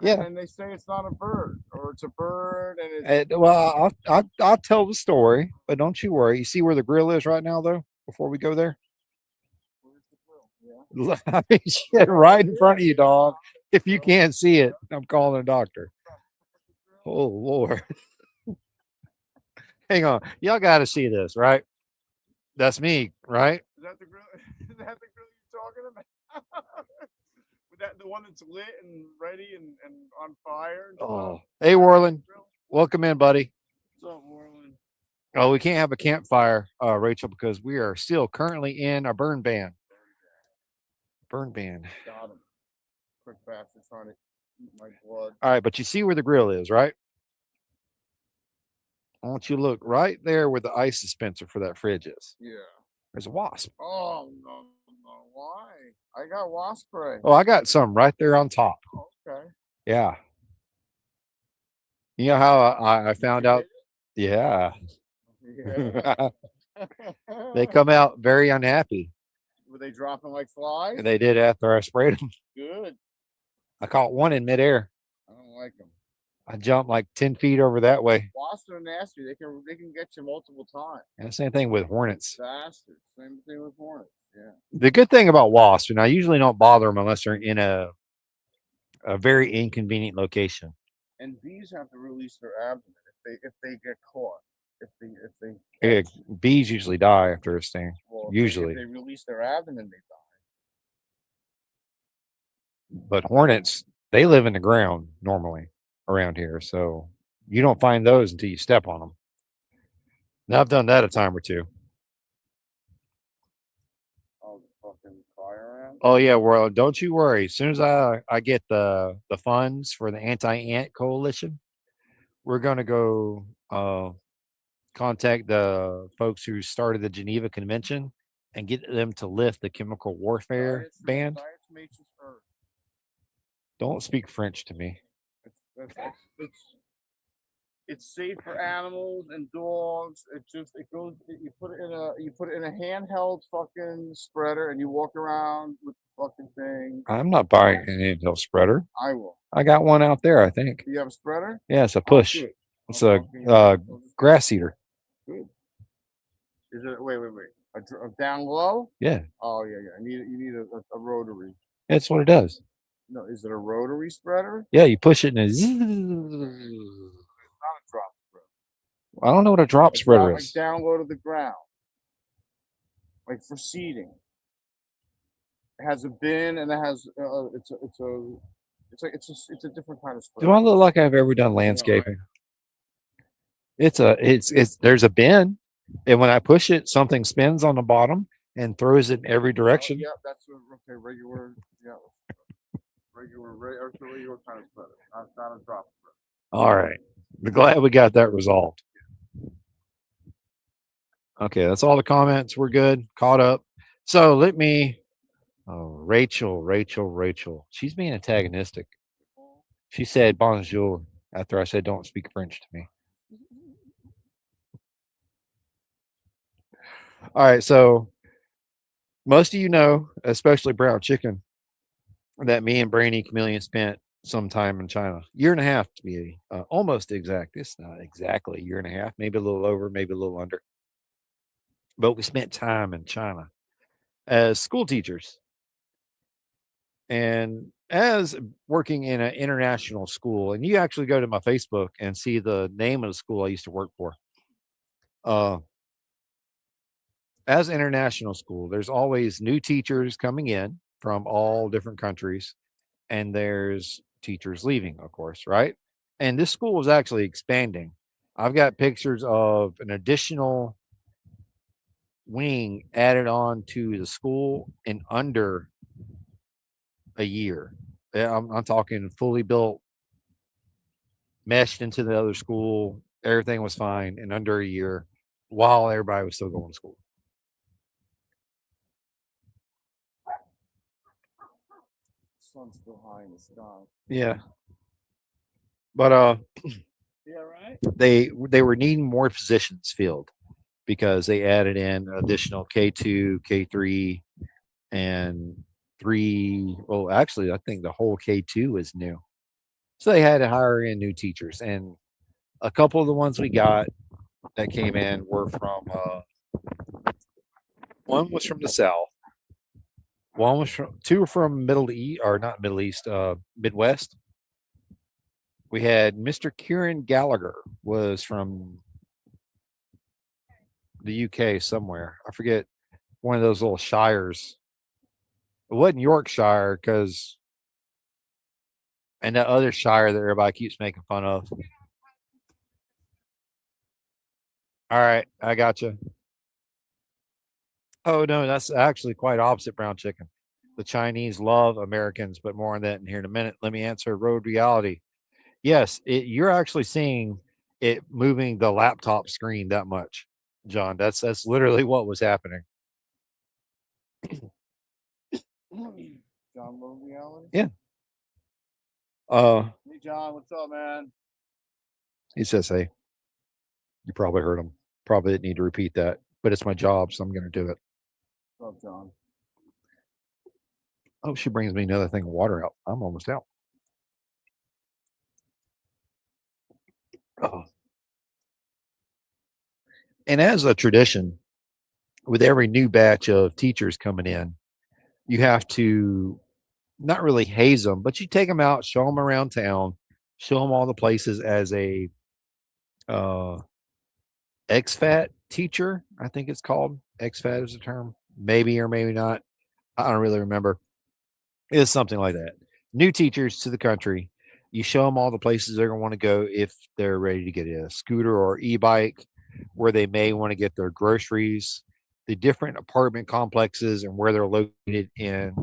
S1: Yeah.
S3: And they say it's not a bird, or it's a bird, and it's
S1: Well, I'll tell the story, but don't you worry. You see where the grill is right now, though, before we go there?
S3: yeah.
S1: I mean, shit, right in front of you, dog. If you can't see it, I'm calling a doctor. Oh, Lord. Hang on. Y'all got to see this, right? That's me, right?
S3: Is that the grill? Is that the grill you're talking about? With that, the one that's lit and ready and on fire. And
S1: Oh,
S3: stuff?
S1: hey, Warland. Welcome in, buddy.
S3: What's up, Warland?
S1: Oh, we can't have a campfire, Rachel, because we are still currently in a burn ban. Burn ban.
S3: Got him. Quick bastard trying to eat my blood.
S1: All right, but you see where the grill is, right? I want you to look right there where the ice dispenser for that fridge is.
S3: Yeah.
S1: There's a wasp.
S3: Oh no! Why? I got wasp spray.
S1: Oh, I got some right there on top.
S3: Okay.
S1: Yeah. You know how I found out? Yeah.
S3: Yeah.
S1: They come out very unhappy.
S3: Were they dropping like flies?
S1: And they did after I sprayed them.
S3: Good.
S1: I caught one in midair.
S3: I don't like them.
S1: I jumped like 10 feet over that way.
S3: Wasps are nasty. They can get you multiple times.
S1: And the same thing with hornets.
S3: Bastards. Same thing with hornets. Yeah.
S1: The good thing about wasps, and I usually don't bother them unless they're in a very inconvenient location.
S3: And bees have to release their abdomen if they get caught. If they
S1: Yeah, bees usually die after a sting.
S3: well,
S1: usually.
S3: if they release their abdomen, they die.
S1: But hornets, they live in the ground normally around here. So you don't find those until you step on them. Now, I've done that a time or two.
S3: Oh, the fucking fire ant.
S1: Oh, yeah. Well, don't you worry. As soon as I get the funds for the anti-ant coalition, we're going to go contact the folks who started the Geneva Convention and get them to lift the chemical warfare ban.
S3: Diets Nature's Earth.
S1: Don't speak French to me.
S3: It's safe for animals and dogs. It goes. You put it in a handheld fucking spreader, and you walk around with the fucking thing.
S1: I'm not buying an handheld spreader.
S3: I will.
S1: I got one out there, I think.
S3: You have a spreader?
S1: Yeah, it's a push.
S3: Good.
S1: It's a grass eater.
S3: Good. Is it? Wait. A down low?
S1: Yeah,
S3: Oh yeah. You need a rotary.
S1: that's what it does.
S3: No, is it a rotary spreader?
S1: Yeah, you push it and it.
S3: Not a drop spreader.
S1: I don't know what a drop spreader
S3: Like
S1: is.
S3: down low to the ground, like for seeding. It has a bin and it has it's a different kind of spreader.
S1: Do I look like I've ever done landscaping? It's there's a bin, and when I push it, something spins on the bottom and throws it in every direction.
S3: Yeah, that's regular. Yeah, regular kind of spreader. Not a drop spreader.
S1: All right, I'm glad we got that resolved. Okay, that's all the comments. We're good, caught up. So let me. Oh, Rachel. She's being antagonistic. She said bonjour after I said don't speak French to me. All right, so most of you know, especially Brown Chicken, that me and Brainy Chameleon spent some time in China. Year and a half to be almost exact. It's not exactly a year and a half, maybe a little over, maybe a little under. But we spent time in China as school teachers. And as working in an international school, and you actually go to my Facebook and see the name of the school I used to work for. As international school, there's always new teachers coming in from all different countries, and there's teachers leaving, of course, right? And this school is actually expanding. I've got pictures of an additional wing added on to the school in under a year. Yeah, I'm talking fully built, meshed into the other school. Everything was fine in under a year while everybody was still going to school.
S3: Sun's still high in the sky.
S1: Yeah. But
S3: Yeah, right.
S1: they were needing more positions filled because they added in additional K2, K3, and 3. Well, actually, I think the whole K2 is new. So they had to hire in new teachers. And a couple of the ones we got that came in were from one was from the South. One was from two were from Middle East, or not Middle East, Midwest. We had Mr. Kieran Gallagher was from the UK somewhere. I forget, one of those little shires. It wasn't Yorkshire because, and that other shire that everybody keeps making fun of. All right, I got you. Oh no, that's actually quite opposite brown chicken. The Chinese love Americans, but more on that in here in a minute. Let me answer road reality. Yes, you're actually seeing it moving the laptop screen that much, John. That's literally what was happening.
S3: John Road Reality.
S1: Yeah.
S3: Hey John, what's up, man?
S1: He says, "Hey, you probably heard him. Probably didn't need to repeat that, but it's my job, so I'm going to do it."
S3: What's up, John?
S1: Oh, she brings me another thing of water out. I'm almost out. Oh. And as a tradition, with every new batch of teachers coming in, you have to not really haze them, but you take them out, show them around town, show them all the places as a expat teacher. I think it's called expat is the term, maybe or maybe not. I don't really remember. It's something like that. New teachers to the country. You show them all the places they're going to want to go if they're ready to get a scooter or e-bike, where they may want to get their groceries, the different apartment complexes and where they're located in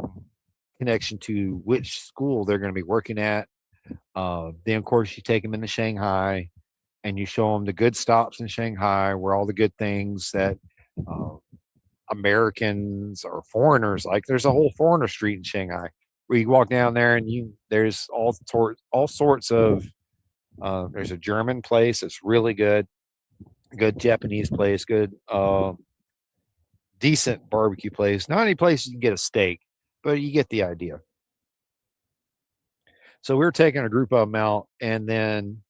S1: connection to which school they're going to be working at. Then, of course, you take them into Shanghai and you show them the good stops in Shanghai, where all the good things that uh, Americans or foreigners like. There's a whole foreigner street in Shanghai where you walk down there and there's all sorts of. There's a German place that's really good, good Japanese place, good decent barbecue place. Not any place you can get a steak, but you get the idea. So we were taking a group of them out, and then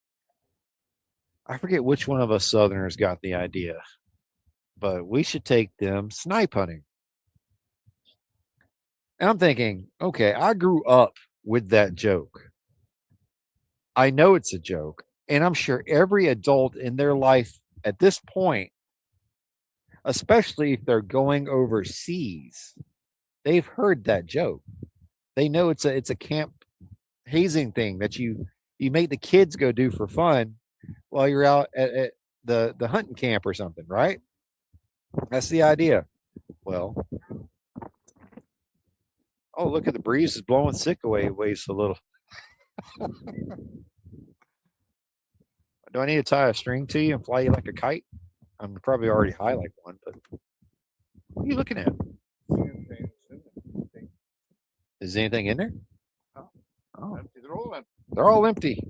S1: I forget which one of us Southerners got the idea, but we should take them snipe hunting. And I'm thinking, okay, I grew up with that joke. I know it's a joke. And I'm sure every adult in their life at this point, especially if they're going overseas, they've heard that joke. They know it's a camp hazing thing that you make the kids go do for fun while you're out at the hunting camp or something, right? That's the idea. Well, oh, look at the breeze is blowing sick away ways a little. Do I need to tie a string to you and fly you like a kite? I'm probably already high like one, but what are you looking at? Is anything in there? Oh,
S3: Empty. They're all empty.
S1: they're all empty.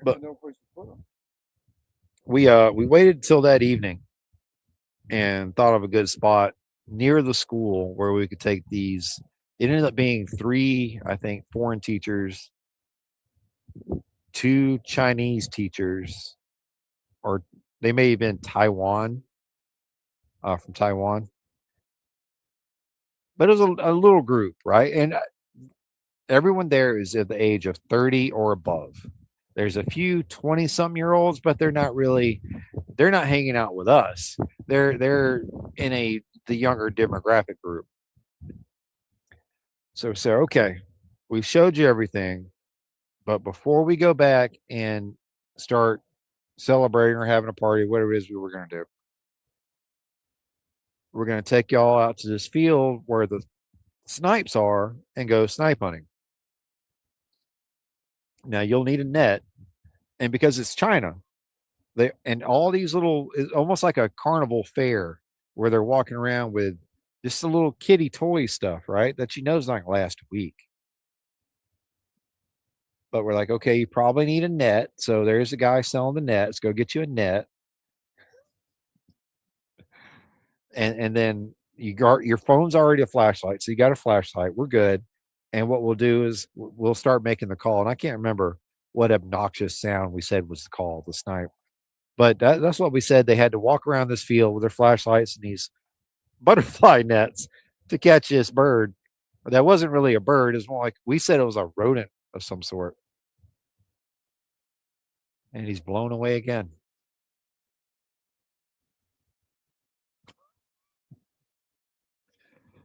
S1: But-
S3: no place to put them.
S1: We waited till that evening and thought of a good spot near the school where we could take these. It ended up being three, I think, foreign teachers, two Chinese teachers, or they may have been Taiwan, from Taiwan. But it was a little group, right? And everyone there is at the age of 30 or above. There's a few 20-some-year-olds, but they're not hanging out with us. They're in the younger demographic group. So okay, we've showed you everything, but before we go back and start celebrating or having a party, whatever it is we were going to do, we're going to take y'all out to this field where the snipes are and go snipe hunting. Now you'll need a net, and because it's China, and all these it's almost like a carnival fair where they're walking around with just a little kitty toy stuff, right? That you know is not going to last a week. But we're like, okay, you probably need a net. So there's a guy selling the net. Let's go get you a net. And then you got your phone's already a flashlight. So you got a flashlight. We're good. And what we'll do is we'll start making the call. And I can't remember what obnoxious sound we said was the call, the snipe. But that's what we said. They had to walk around this field with their flashlights and these butterfly nets to catch this bird. But that wasn't really a bird. It's more like we said it was a rodent of some sort. And he's blown away again.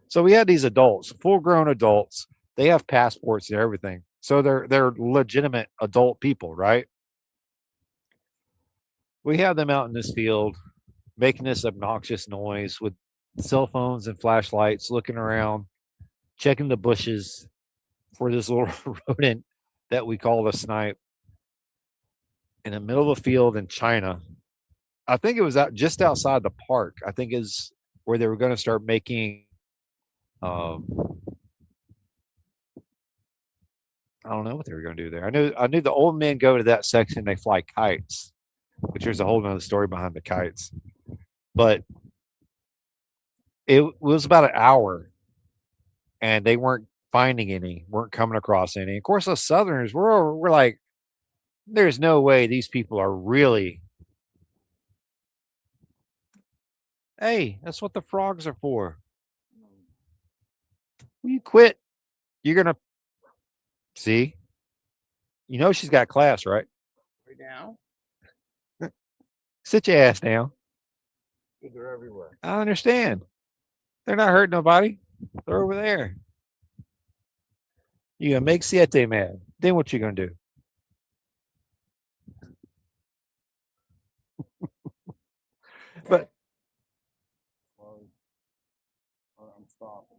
S1: So we had these adults, full-grown adults. They have passports and everything. So they're legitimate adult people, right? We have them out in this field making this obnoxious noise with cell phones and flashlights, looking around, checking the bushes for this little rodent that we call the snipe in the middle of a field in China. I think it was out just outside the park. I think is where they were going to start making. I don't know what they were going to do there. I knew the old men go to that section. They fly kites, which there's a whole nother story behind the kites. But it was about an hour, and they weren't finding any, weren't coming across any. Of course, us Southerners, we're like, there's no way these people are really. Hey, that's what the frogs are for. Will you quit? You're gonna see. You know she's got class, right?
S3: Right now,
S1: Sit your ass down.
S3: they're everywhere.
S1: I understand. They're not hurting nobody. They're over there. You gonna make Siete mad. Then what you gonna do? But
S3: I'm stopping.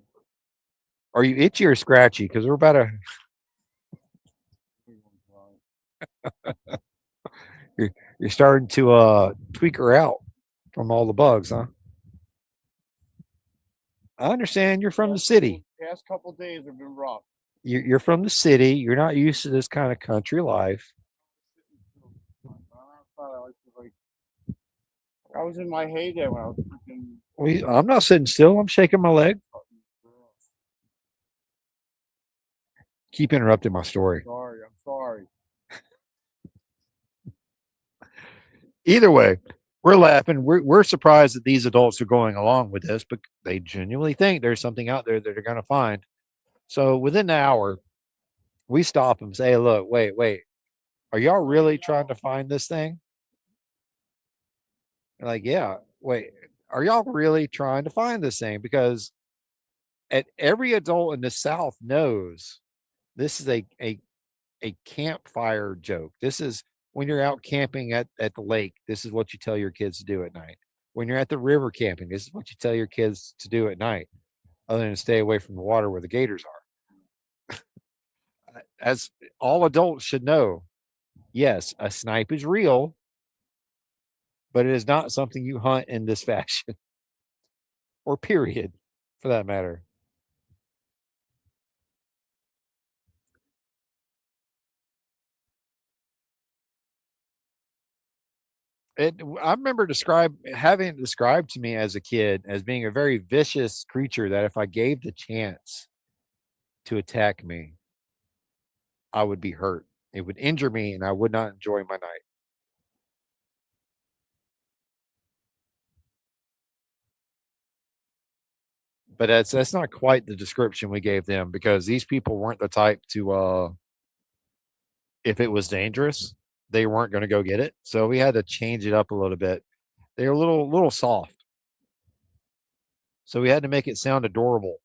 S1: are you itchy or scratchy? Because we're about to. You're starting to tweak her out from all the bugs, huh? I understand you're from the city.
S3: Past couple days have been rough.
S1: You're from the city. You're not used to this kind of country life.
S3: I was in my heyday when I was freaking.
S1: I'm not sitting still. I'm shaking my leg. Keep interrupting my story.
S3: Sorry, I'm sorry.
S1: Either way, we're laughing. We're surprised that these adults are going along with this, but they genuinely think there's something out there that they're going to find. So within an hour, we stop them and say, hey, look, wait. Are y'all really trying to find this thing? They're like, yeah, wait. Are y'all really trying to find this thing? Because every adult in the South knows this is a campfire joke. This is when you're out camping at the lake. This is what you tell your kids to do at night. When you're at the river camping, this is what you tell your kids to do at night, other than stay away from the water where the gators are. As all adults should know, yes, a snipe is real, but it is not something you hunt in this fashion or period for that matter. I remember having it described to me as a kid as being a very vicious creature that if I gave the chance to attack me, I would be hurt. It would injure me and I would not enjoy my night. But that's not quite the description we gave them because these people weren't the type to if it was dangerous, they weren't going to go get it. So we had to change it up a little bit. They were a little soft. So we had to make it sound adorable.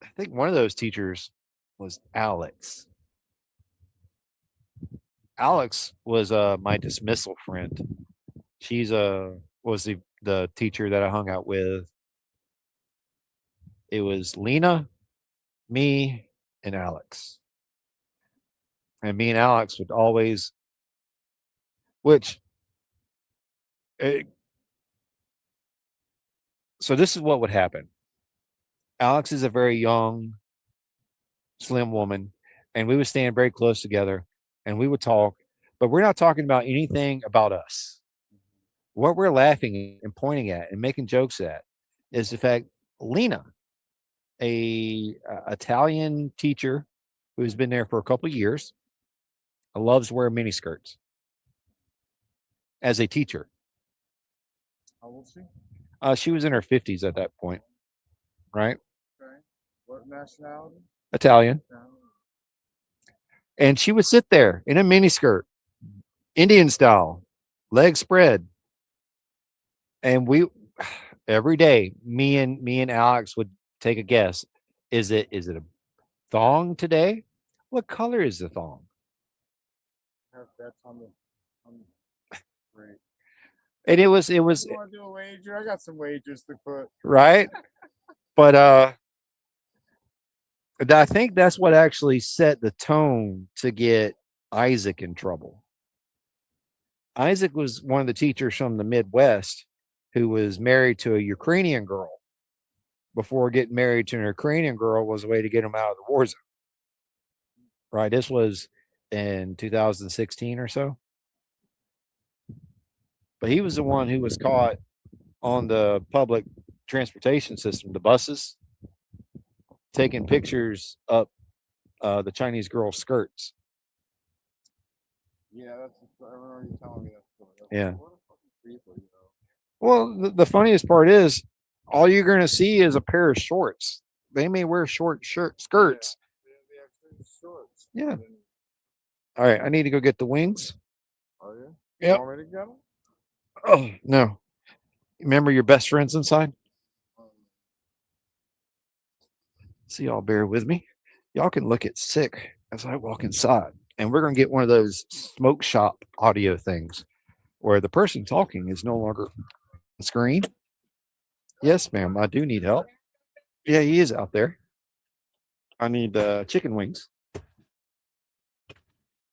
S1: I think one of those teachers was Alex. Alex was my dismissal friend. She's was the teacher that I hung out with. It was Lena, me, and Alex. And me and Alex would always, which, eh, so this is what would happen. Alex is a very young, slim woman, and we would stand very close together and we would talk, but we're not talking about anything about us. What we're laughing and pointing at and making jokes at is the fact Lena, a Italian teacher who's been there for a couple of years, loves wearing miniskirts as a teacher.
S3: How old is she?
S1: She was in her 50s at that point, right?
S3: Okay. What nationality?
S1: Italian. And she would sit there in a miniskirt, Indian style, legs spread. And we every day, me and Alex would take a guess. Is it a thong today? What color is the thong?
S3: That's on the great.
S1: And it was
S3: You want to do a wager? I got some wagers to put.
S1: right. But I think that's what actually set the tone to get Isaac in trouble. Isaac was one of the teachers from the Midwest who was married to a Ukrainian girl. Before getting married to an Ukrainian girl was a way to get him out of the war zone. Right. This was in 2016 or so. But he was the one who was caught on the public transportation system, the buses, taking pictures up the Chinese girl's skirts.
S3: Yeah, I remember you telling me that story.
S1: Yeah.
S3: What a fucking creeper, you know.
S1: Well, the funniest part is all you're going to see is a pair of shorts. They may wear short skirts.
S3: They have shorts.
S1: Yeah. All right. I need to go get the wings.
S3: Are you?
S1: Yep.
S3: You already got them?
S1: Oh, no. Remember your best friends inside? So y'all bear with me. Y'all can look at sick as I walk inside. And we're going to get one of those smoke shop audio things where the person talking is no longer on the screen. Yes, ma'am. I do need help. Yeah, he is out there. I need chicken wings.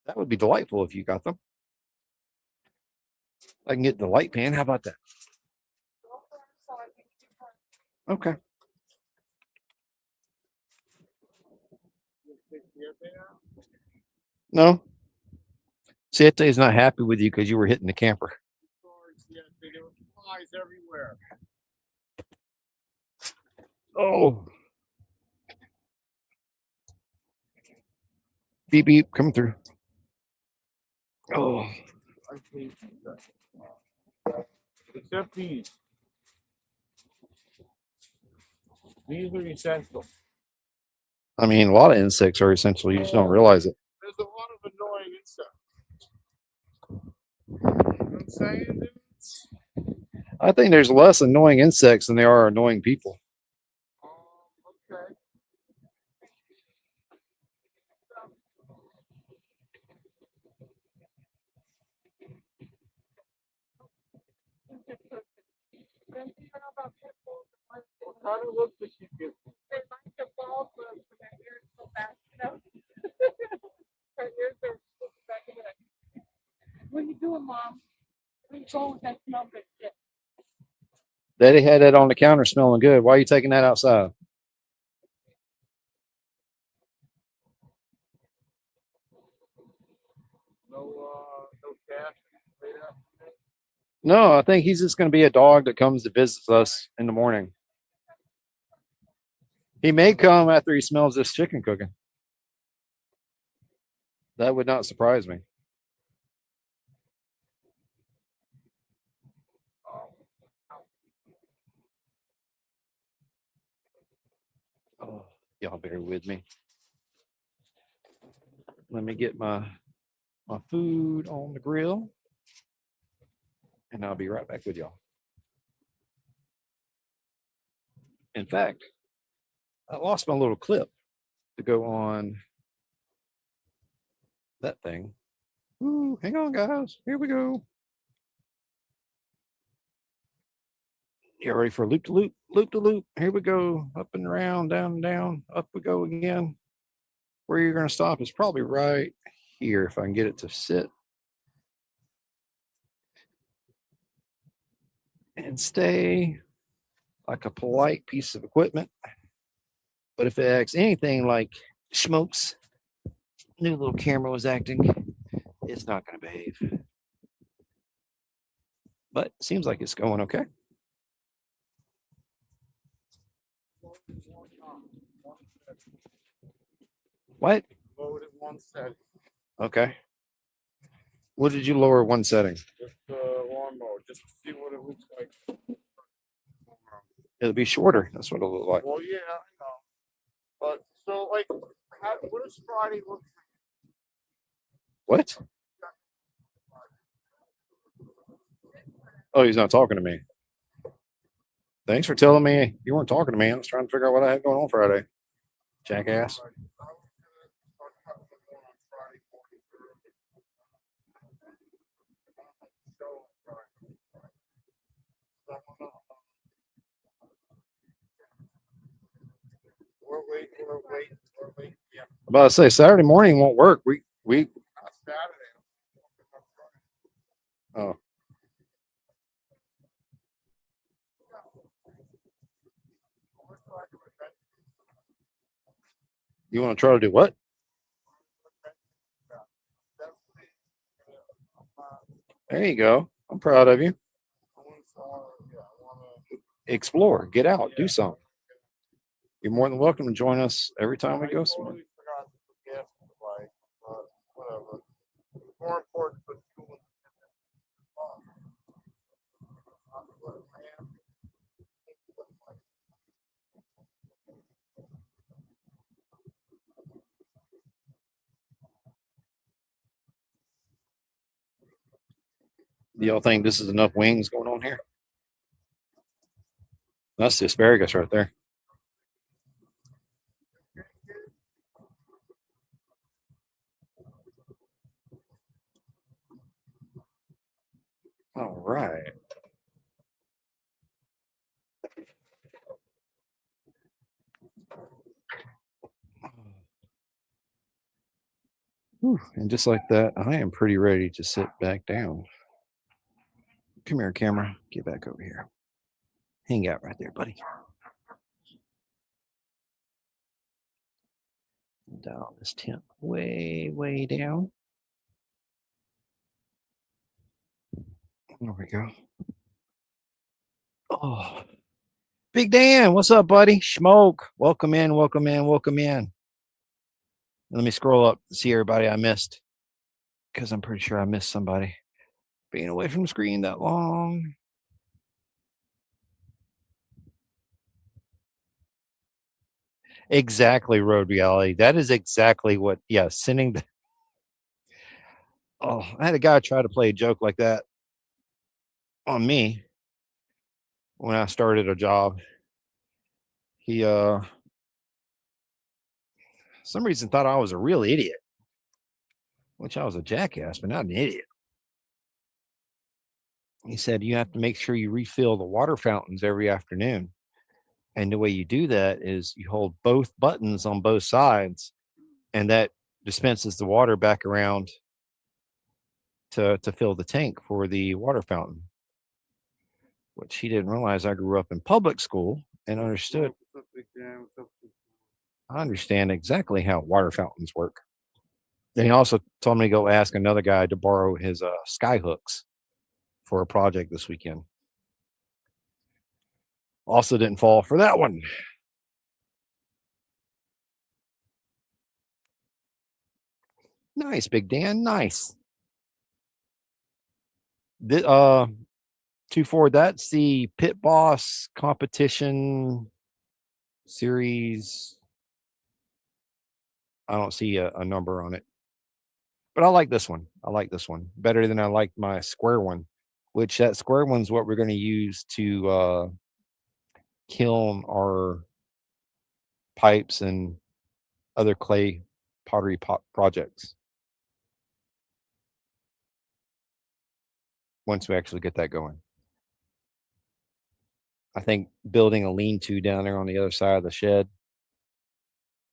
S1: That would be delightful if you got them. I can get the light pan. How about that? Okay. No. Siete is not happy with you because you were hitting the camper.
S3: Yeah, there were flies everywhere.
S1: Oh. Beep beep, coming through. Oh.
S3: I hate that. Except these. These are essential.
S1: I mean, a lot of insects are essential. You just don't realize it.
S3: There's a lot of annoying insects. You know what I'm saying?
S1: I think there's less annoying insects than there are annoying people.
S3: Okay. What kind of look does she give?
S2: They like the ball but their ears so back, Her ears are back in it. What are you doing, Mom? We go with that smell good shit.
S1: Daddy had that on the counter smelling good. Why are you taking that outside?
S3: No cash.
S1: No, I think he's just going to be a dog that comes to visit us in the morning. He may come after he smells this chicken cooking. That would not surprise me. Oh, y'all bear with me. Let me get my food on the grill, and I'll be right back with y'all. In fact, I lost my little clip to go on that thing. Ooh, hang on, guys. Here we go. Get ready for loop to loop, loop to loop. Here we go. Up and around, down and down. Up we go again. Where you're going to stop is probably right here if I can get it to sit. And stay like a polite piece of equipment. But if it acts anything like Smokes' new little camera was acting, it's not going to behave. But it seems like it's going okay. What?
S3: Lowered it one setting.
S1: Okay. What did you lower one setting?
S3: Just lawnmower, just to see what it looks like.
S1: It'll be shorter. That's what it'll look like.
S3: Well, yeah, I know. But so, like, what does Friday look like?
S1: What? Oh, he's not talking to me. Thanks for telling me you weren't talking to me. I was trying to figure out what I had going on Friday. Jackass.
S3: We're waiting. Yeah,
S1: I'm about to say Saturday morning won't work. We
S3: Saturday.
S1: oh. You want to try to do what? There you go. I'm proud of you. Explore, get out, do something. You're more than welcome to join us every time we go somewhere.
S3: Whatever. More important, but
S1: Do y'all think this is enough wings going on here? That's the asparagus right there. All right. Whew, and just like that, I am pretty ready to sit back down. Come here, camera. Get back over here. Hang out right there, buddy. Dial this tent way, way down. There we go. Oh, Big Dan, what's up, buddy? Smoke. Welcome in, welcome in, welcome in. Let me scroll up and see everybody I missed because I'm pretty sure I missed somebody. Being away from the screen that long. Exactly, Road Reality. That is exactly what, yeah, sending the. Oh, I had a guy try to play a joke like that on me when I started a job. He, some reason thought I was a real idiot, which I was a jackass, but not an idiot. He said, you have to make sure you refill the water fountains every afternoon. And the way you do that is you hold both buttons on both sides, and that dispenses the water back around to fill the tank for the water fountain. Which he didn't realize I grew up in public school and understood. I understand exactly how water fountains work. Then he also told me to go ask another guy to borrow his sky hooks for a project this weekend. Also didn't fall for that one. Nice, Big Dan. Nice. To forward, that's the Pit Boss competition series. I don't see a number on it, but I like this one. I like this one better than I liked my square one, which that square one's what we're going to use to kiln our pipes and other clay pottery projects. Once we actually get that going, I think building a lean-to down there on the other side of the shed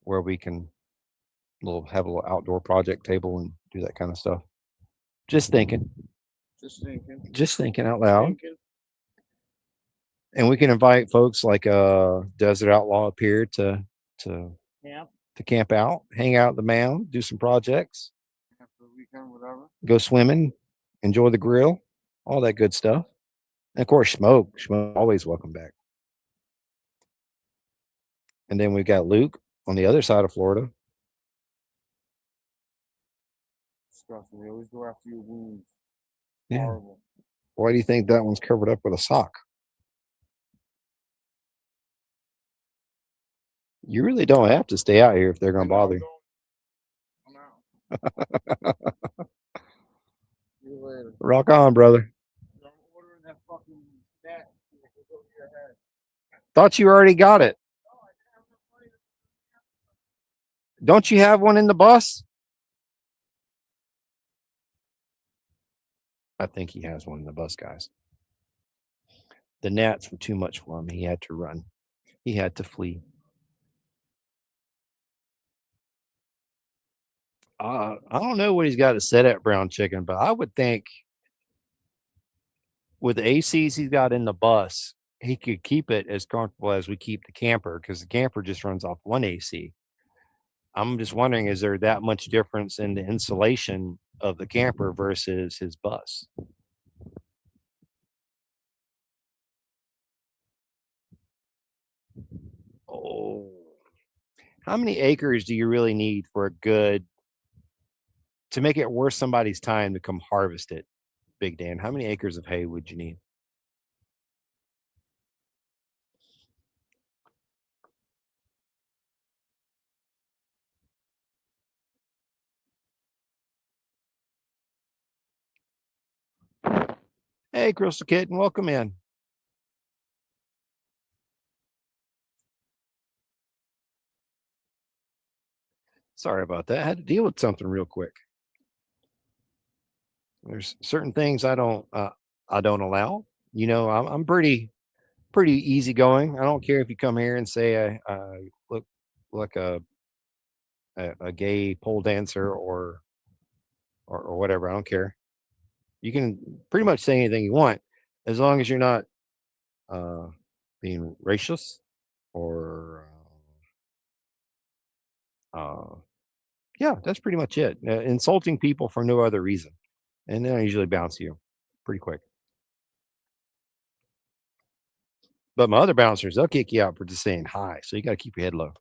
S1: where we can have a little outdoor project table and do that kind of stuff. Just thinking. Just thinking out loud. And we can invite folks like Desert Outlaw up here to camp out, hang out at the mound, do some projects.
S3: After the weekend, whatever.
S1: Go swimming, enjoy the grill, all that good stuff. And of course, Smoke always welcome back. And then we've got Luke on the other side of Florida.
S3: Disgusting. They always go after your wounds.
S1: Yeah.
S3: Horrible.
S1: Why do you think that one's covered up with a sock? You really don't have to stay out here if they're going to bother you.
S3: I'm out. See you later.
S1: Rock on, brother.
S3: I'm ordering that fucking net that goes over your head.
S1: Thought you already got it. Don't you have one in the bus? I think he has one in the bus, guys. The gnats were too much for him. He had to run. He had to flee. I don't know what he's got to set at Brown Chicken, but I would think with the ACs he's got in the bus, he could keep it as comfortable as we keep the camper because the camper just runs off one AC. I'm just wondering, is there that much difference in the insulation of the camper versus his bus? Oh, how many acres do you really need for a good to make it worth somebody's time to come harvest it, Big Dan? How many acres of hay would you need? Hey, Crystal Kitten, welcome in. Sorry about that. I had to deal with something real quick. There's certain things I don't allow. You know, I'm pretty easygoing. I don't care if you come here and say I look like a gay pole dancer or or whatever. I don't care. You can pretty much say anything you want as long as you're not being racist or yeah, that's pretty much it. Insulting people for no other reason, and then I usually bounce you pretty quick. But my other bouncers, they'll kick you out for just saying hi. So you got to keep your head low.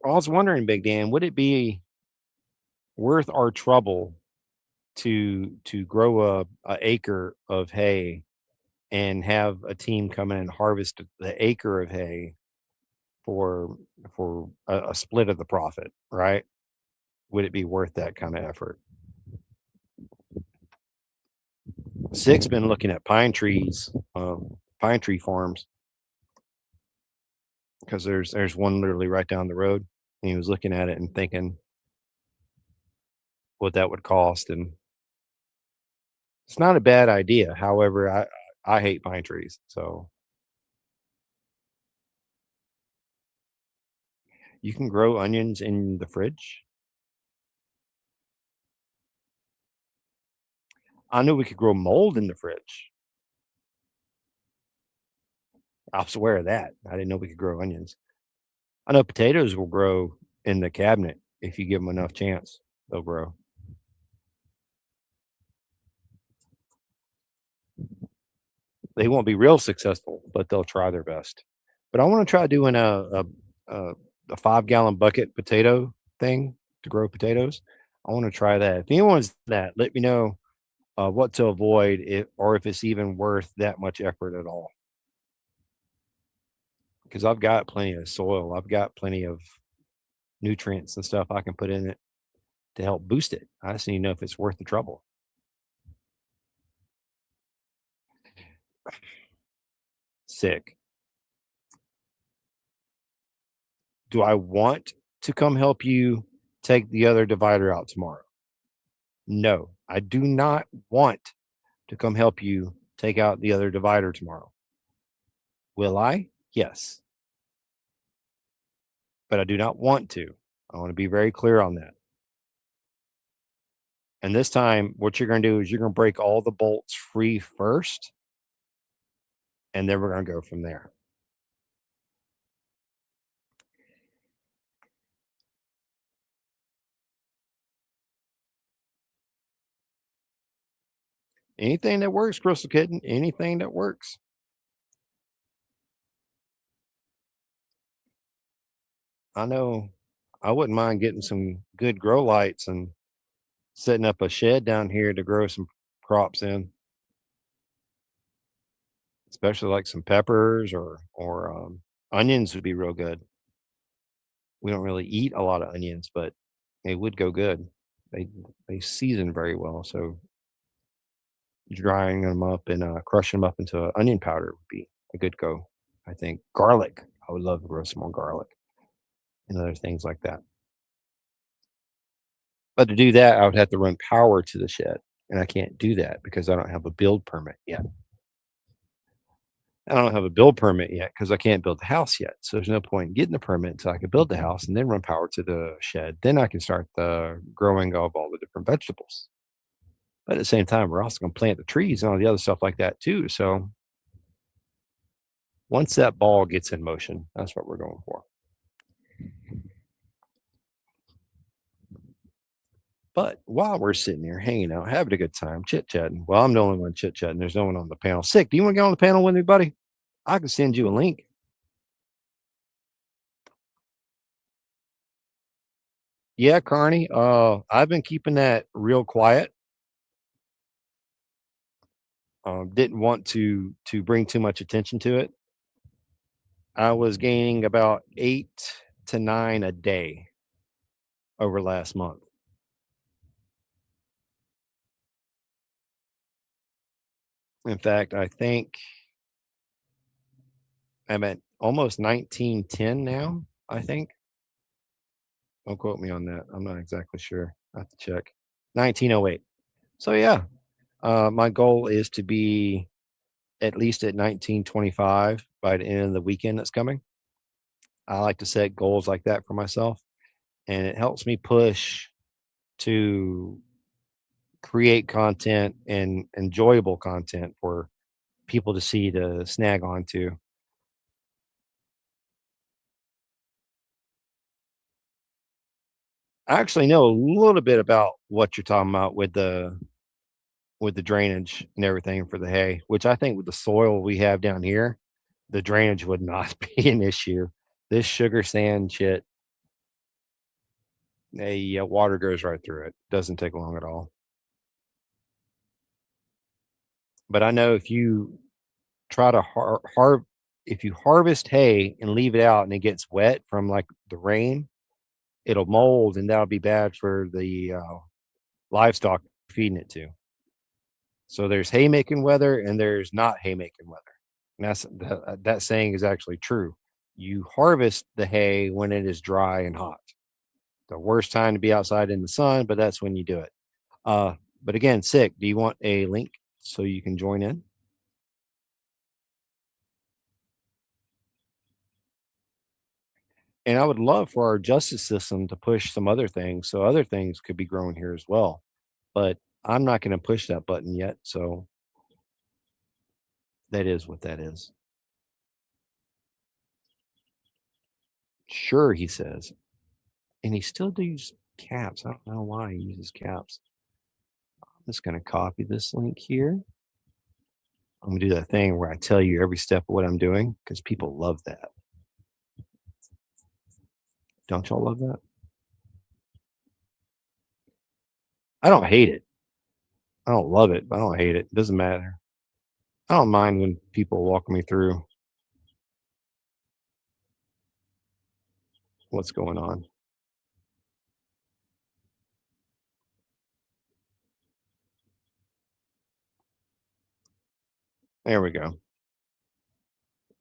S1: I was wondering, Big Dan, would it be worth our trouble to grow a acre of hay and have a team come in and harvest the acre of hay for a split of the profit, right? Would it be worth that kind of effort? Sick's been looking at pine tree farms because there's one literally right down the road. And he was looking at it and thinking what that would cost, and it's not a bad idea. However, I hate pine trees, so you can grow onions in the fridge. I knew we could grow mold in the fridge. I was aware of that. I didn't know we could grow onions. I know potatoes will grow in the cabinet if you give them enough chance. They'll grow. They won't be real successful, but they'll try their best. But I want to try doing a, a 5 gallon bucket potato thing to grow potatoes. I want to try that. If anyone's that, let me know what to avoid, or if it's even worth that much effort at all. Because I've got plenty of soil, I've got plenty of nutrients and stuff I can put in it to help boost it. I just need to know if it's worth the trouble. Sick. Do I want to come help you take the other divider out tomorrow? No, I do not want to come help you take out the other divider tomorrow. Will I? Yes, but I do not want to. I want to be very clear on that. And this time, what you're going to do is you're going to break all the bolts free first, and then we're going to go from there. Anything that works, Crystal Kitten, anything that works. I know I wouldn't mind getting some good grow lights and setting up a shed down here to grow some crops in, especially like some peppers or onions would be real good. We don't really eat a lot of onions, but they would go good. They they season very well, so drying them up and crushing them up into onion powder would be a good go. I think garlic. I would love to grow some more garlic and other things like that. But to do that, I would have to run power to the shed, and I can't do that because I don't have a build permit yet. I don't have a build permit yet because I can't build the house yet. So there's no point in getting the permit until I can build the house and then run power to the shed. Then I can start the growing of all the different vegetables. But at the same time, we're also going to plant the trees and all the other stuff like that too. So once that ball gets in motion, that's what we're going for. But while we're sitting here hanging out, having a good time, chit chatting. Well, I'm the only one chit chatting. There's no one on the panel. Sick. Do you want to get on the panel with me, buddy? I can send you a link. Yeah, Carney. I've been keeping that real quiet. Didn't want to bring too much attention to it. I was gaining about 8 to 9 a day over last month. In fact, I think I'm at almost 1910 now. I think. Don't quote me on that. I'm not exactly sure. I have to check. 1908. So yeah, my goal is to be at least at 1925 by the end of the weekend that's coming. I like to set goals like that for myself, and it helps me push to create content and enjoyable content for people to see to snag onto. I actually know a little bit about what you're talking about with the drainage and everything for the hay, which I think with the soil we have down here, the drainage would not be an issue. This sugar sand shit, water goes right through it. Doesn't take long at all. But I know if you try to if you harvest hay and leave it out and it gets wet from like the rain, it'll mold and that'll be bad for the livestock feeding it to. So there's haymaking weather and there's not haymaking weather. And that saying is actually true. You harvest the hay when it is dry and hot. The worst time to be outside in the sun, but that's when you do it. But again, sick. Do you want a link so you can join in? And I would love for our justice system to push some other things so other things could be grown here as well. But I'm not going to push that button yet. So that is what that is. Sure, he says. And he still does caps. I don't know why he uses caps. I'm just going to copy this link here. I'm going to do that thing where I tell you every step of what I'm doing because people love that. Don't y'all love that? I don't hate it. I don't love it, but I don't hate it. It doesn't matter. I don't mind when people walk me through what's going on. There we go.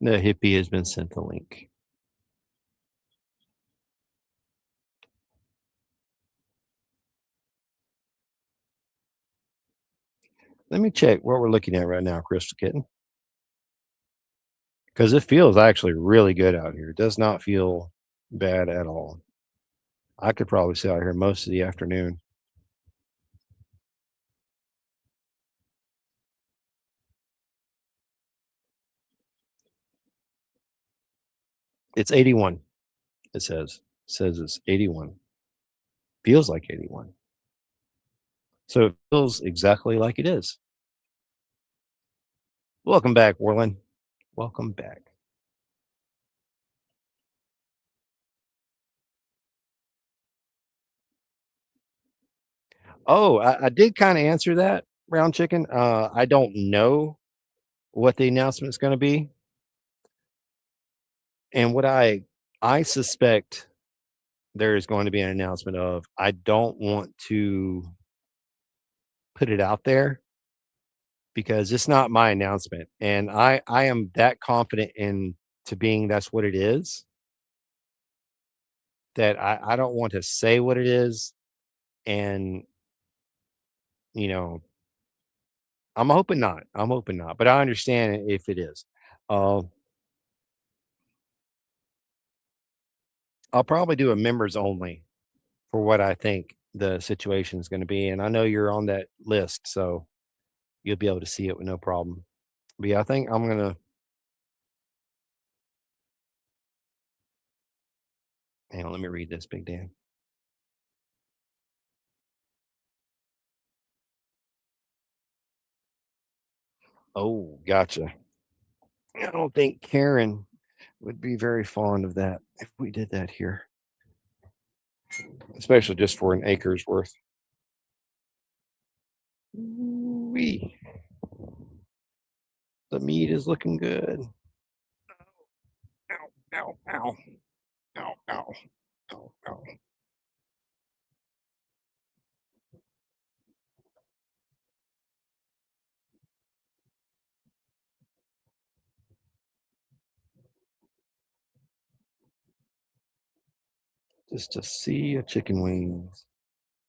S1: The hippie has been sent the link. Let me check what we're looking at right now, Crystal Kitten. Because it feels actually really good out here. It does not feel bad at all. I could probably sit out here most of the afternoon. It's 81. It says it's 81. Feels like 81. So it feels exactly like it is. Welcome back, Warland. Welcome back. Oh, I did kind of answer that, Brown Chicken. I don't know what the announcement is going to be, and what I suspect there is going to be an announcement of. I don't want to put it out there because it's not my announcement, and I am that confident in to being that's what it is that I don't want to say what it is, and you know I'm hoping not. I'm hoping not, but I understand if it is. Uh, I'll probably do a members only for what I think the situation is going to be, and I know you're on that list, so you'll be able to see it with no problem. But yeah, I think I'm gonna. Hang on, let me read this, Big Dan. Oh, gotcha. I don't think Karen would be very fond of that if we did that here, especially just for an acre's worth. Wee. The meat is looking good. Ow, ow, ow, ow, ow, ow, ow. Just to see a chicken wings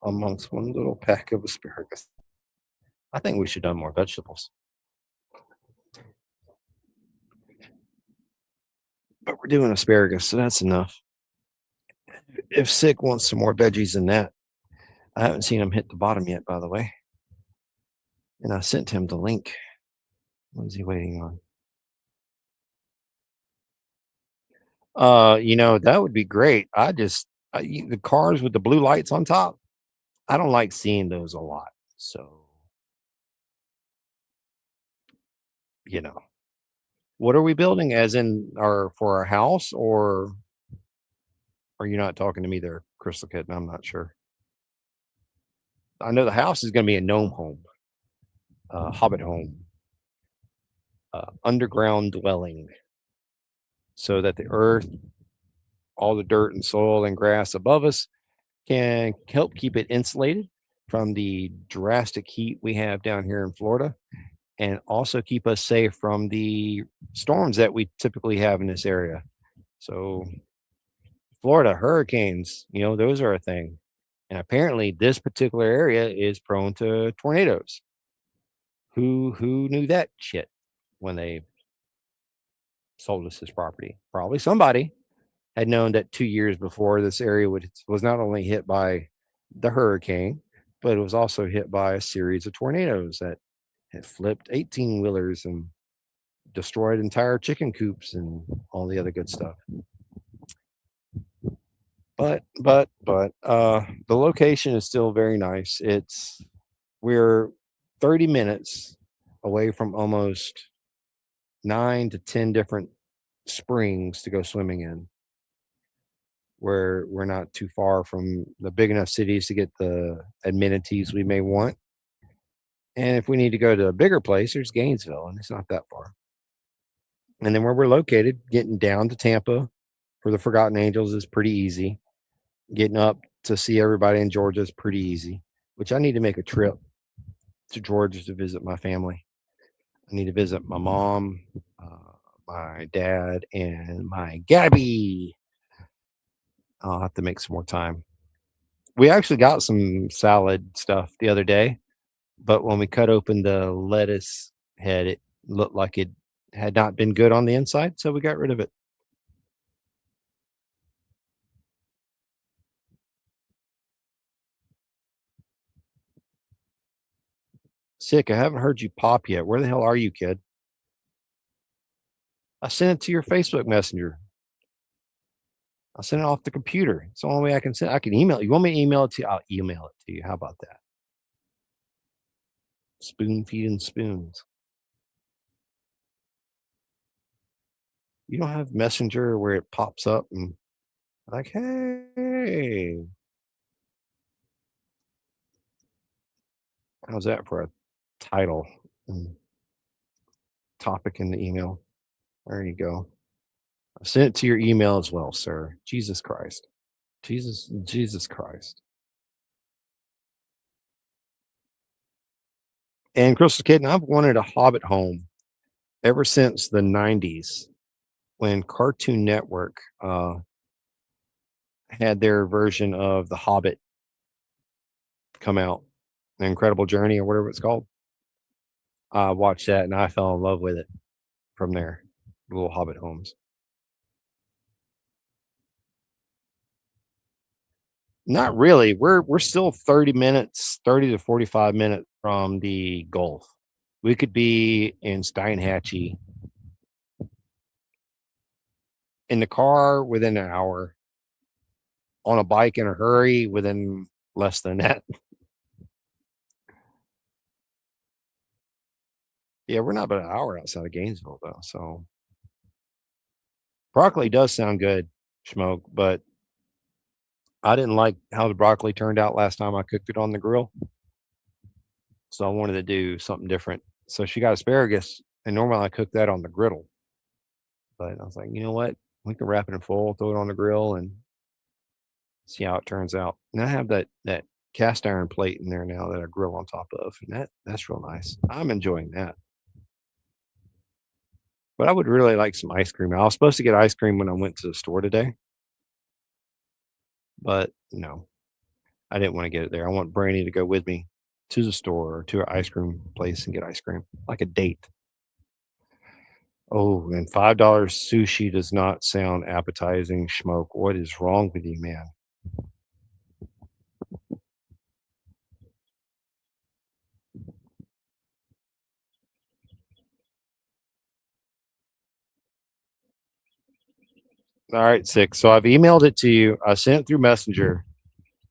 S1: amongst one little pack of asparagus. I think we should have done more vegetables. but we're doing asparagus, so that's enough. If Sick wants some more veggies than that, I haven't seen him hit the bottom yet, by the way. And I sent him the link. What is he waiting on? That would be great. The cars with the blue lights on top, I don't like seeing those a lot. So, you know, what are we building as in for our house, or are you not talking to me there, Crystal Kitten? I'm not sure. I know the house is going to be a gnome home, hobbit home, underground dwelling, so that the earth, all the dirt and soil and grass above us can help keep it insulated from the drastic heat we have down here in Florida, and also keep us safe from the storms that we typically have in this area. So, Florida hurricanes, those are a thing. And apparently this particular area is prone to tornadoes. Who knew that shit when they sold us this property? Probably somebody had known that 2 years before this area was not only hit by the hurricane, but it was also hit by a series of tornadoes that had flipped 18 wheelers and destroyed entire chicken coops and all the other good stuff. But the location is still very nice. We're 30 minutes away from almost 9 to 10 different springs to go swimming in. Where we're not too far from the big enough cities to get the amenities we may want. And if we need to go to a bigger place, there's Gainesville, and it's not that far. And then where we're located, getting down to Tampa for the Forgotten Angels is pretty easy. Getting up to see everybody in Georgia is pretty easy, which I need to make a trip to Georgia to visit my family. I need to visit my mom, my dad, and my Gabby. I'll have to make some more time. We actually got some salad stuff the other day, but when we cut open the lettuce head, it looked like it had not been good on the inside, so we got rid of it. Sick, I haven't heard you pop yet. Where the hell are you, kid? I sent it to your Facebook Messenger. I sent it off the computer. It's the only way I can send. I can email it. You want me to email it to you? I'll email it to you. How about that? Spoon feeding spoons. You don't have Messenger where it pops up and like, hey, how's that for a title and topic in the email? There you go. I sent it to your email as well, sir. Jesus Christ. Jesus Christ. And Crystal Kitten, I've wanted a Hobbit home ever since the 90s when Cartoon Network had their version of The Hobbit come out, The Incredible Journey or whatever it's called. I watched that and I fell in love with it from there. Little Hobbit homes. Not really. We're still 30 minutes, 30 to 45 minutes from the Gulf. We could be in Steinhatchee in the car within an hour, on a bike in a hurry within less than that. Yeah, we're not but an hour outside of Gainesville though. So broccoli does sound good, Smoke, but I didn't like how the broccoli turned out last time I cooked it on the grill. So I wanted to do something different. So she got asparagus, and normally I cook that on the griddle. But I was like, you know what? We can wrap it in foil, throw it on the grill, and see how it turns out. And I have that cast iron plate in there now that I grill on top of, and that's real nice. I'm enjoying that. But I would really like some ice cream. I was supposed to get ice cream when I went to the store today, but no, I didn't want to get it there. I want Brandy to go with me to the store or to an ice cream place and get ice cream, like a date. Oh, and $5 sushi does not sound appetizing, Schmoke. What is wrong with you, man? All right, 6. So I've emailed it to you. I sent it through Messenger,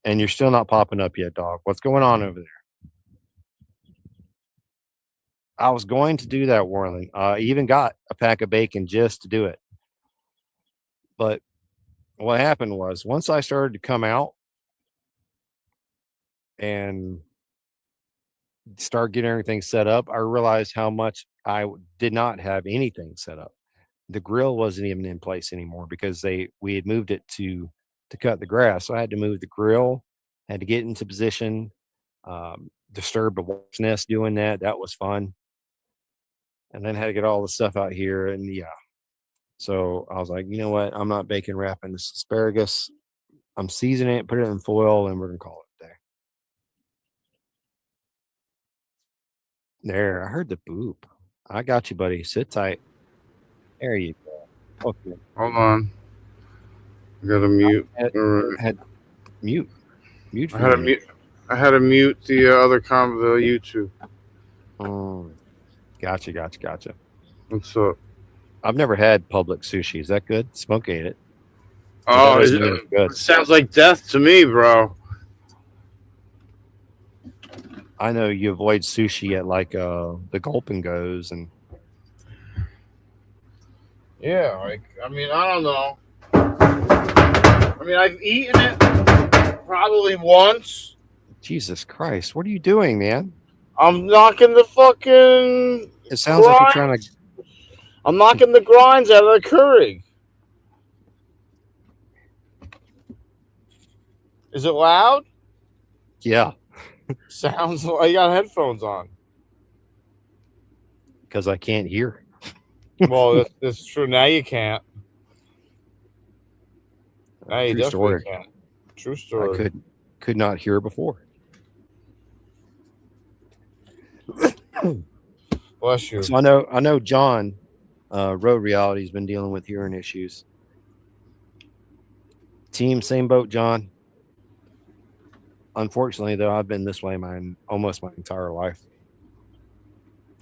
S1: and you're still not popping up yet, dog. What's going on over there? I was going to do that, Warling. I even got a pack of bacon just to do it. But what happened was once I started to come out and start getting everything set up, I realized how much did not have anything set up. The grill wasn't even in place anymore because we had moved it to cut the grass. So I had to move the grill, had to get into position, disturb a wasp nest doing that. That was fun. And then had to get all the stuff out here. And yeah. So I was like, you know what? I'm not bacon wrapping this asparagus. I'm seasoning it, put it in foil, and we're gonna call it a day. There, I heard the boop. I got you, buddy. Sit tight. There you go. Okay.
S3: Hold on. I got to mute.
S1: Had,
S3: All right.
S1: had mute
S3: I
S1: for
S3: had to
S1: me.
S3: mute. I had to mute the other the YouTube.
S1: Oh, gotcha.
S3: What's up?
S1: I've never had public sushi. Is that good? Smoke ate it. But that
S3: Oh,
S1: doesn't mean it's good.
S3: it sounds like death to me, bro.
S1: I know you avoid sushi at like the Gulp and Goes, and
S3: Yeah, like I mean, I don't know. I mean, I've eaten it probably once.
S1: Jesus Christ, what are you doing, man?
S3: I'm knocking the fucking.
S1: It sounds like you're trying to.
S3: I'm knocking the grinds out of the Keurig. Is it loud?
S1: Yeah,
S3: Sounds like you got headphones on.
S1: because I can't hear.
S3: Well, that's true. Now you can't. Now you
S1: True
S3: definitely
S1: story.
S3: can't. True story.
S1: I could not hear before.
S3: Bless you.
S1: So I know John, Road Reality has been dealing with hearing issues. Team, same boat, John. Unfortunately, though, I've been this way almost my entire life.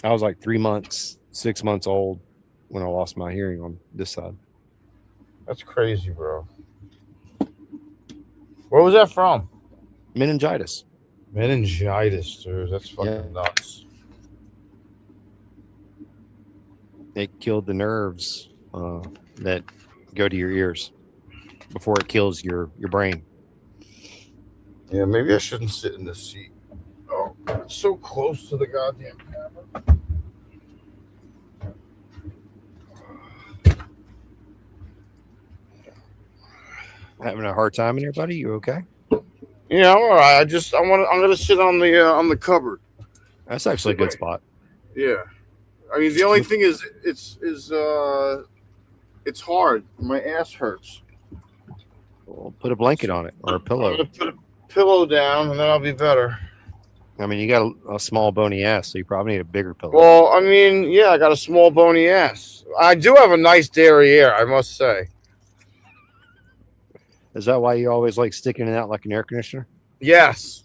S1: I was like 6 months old when I lost my hearing on this side.
S3: That's crazy, bro. Where was that from?
S1: Meningitis.
S3: Meningitis, dude. That's fucking
S1: Yeah.
S3: nuts.
S1: It killed the nerves that go to your ears before it kills your brain.
S3: Yeah, maybe I shouldn't sit in this seat. Oh, it's so close to the goddamn camera.
S1: Having a hard time in here, buddy? You okay?
S3: Yeah, I'm all right. I'm gonna sit on the cupboard.
S1: That's actually a good spot.
S3: Yeah. I mean, the only thing is, it's hard. My ass hurts.
S1: Well, put a blanket on it or a
S3: I'm
S1: pillow.
S3: gonna put a pillow down, and then I'll be better.
S1: I mean, you got a small bony ass, so you probably need a bigger pillow.
S3: Well, I mean, yeah, I got a small bony ass. I do have a nice derriere, I must say.
S1: Is that why you always like sticking it out like an air conditioner?
S3: Yes.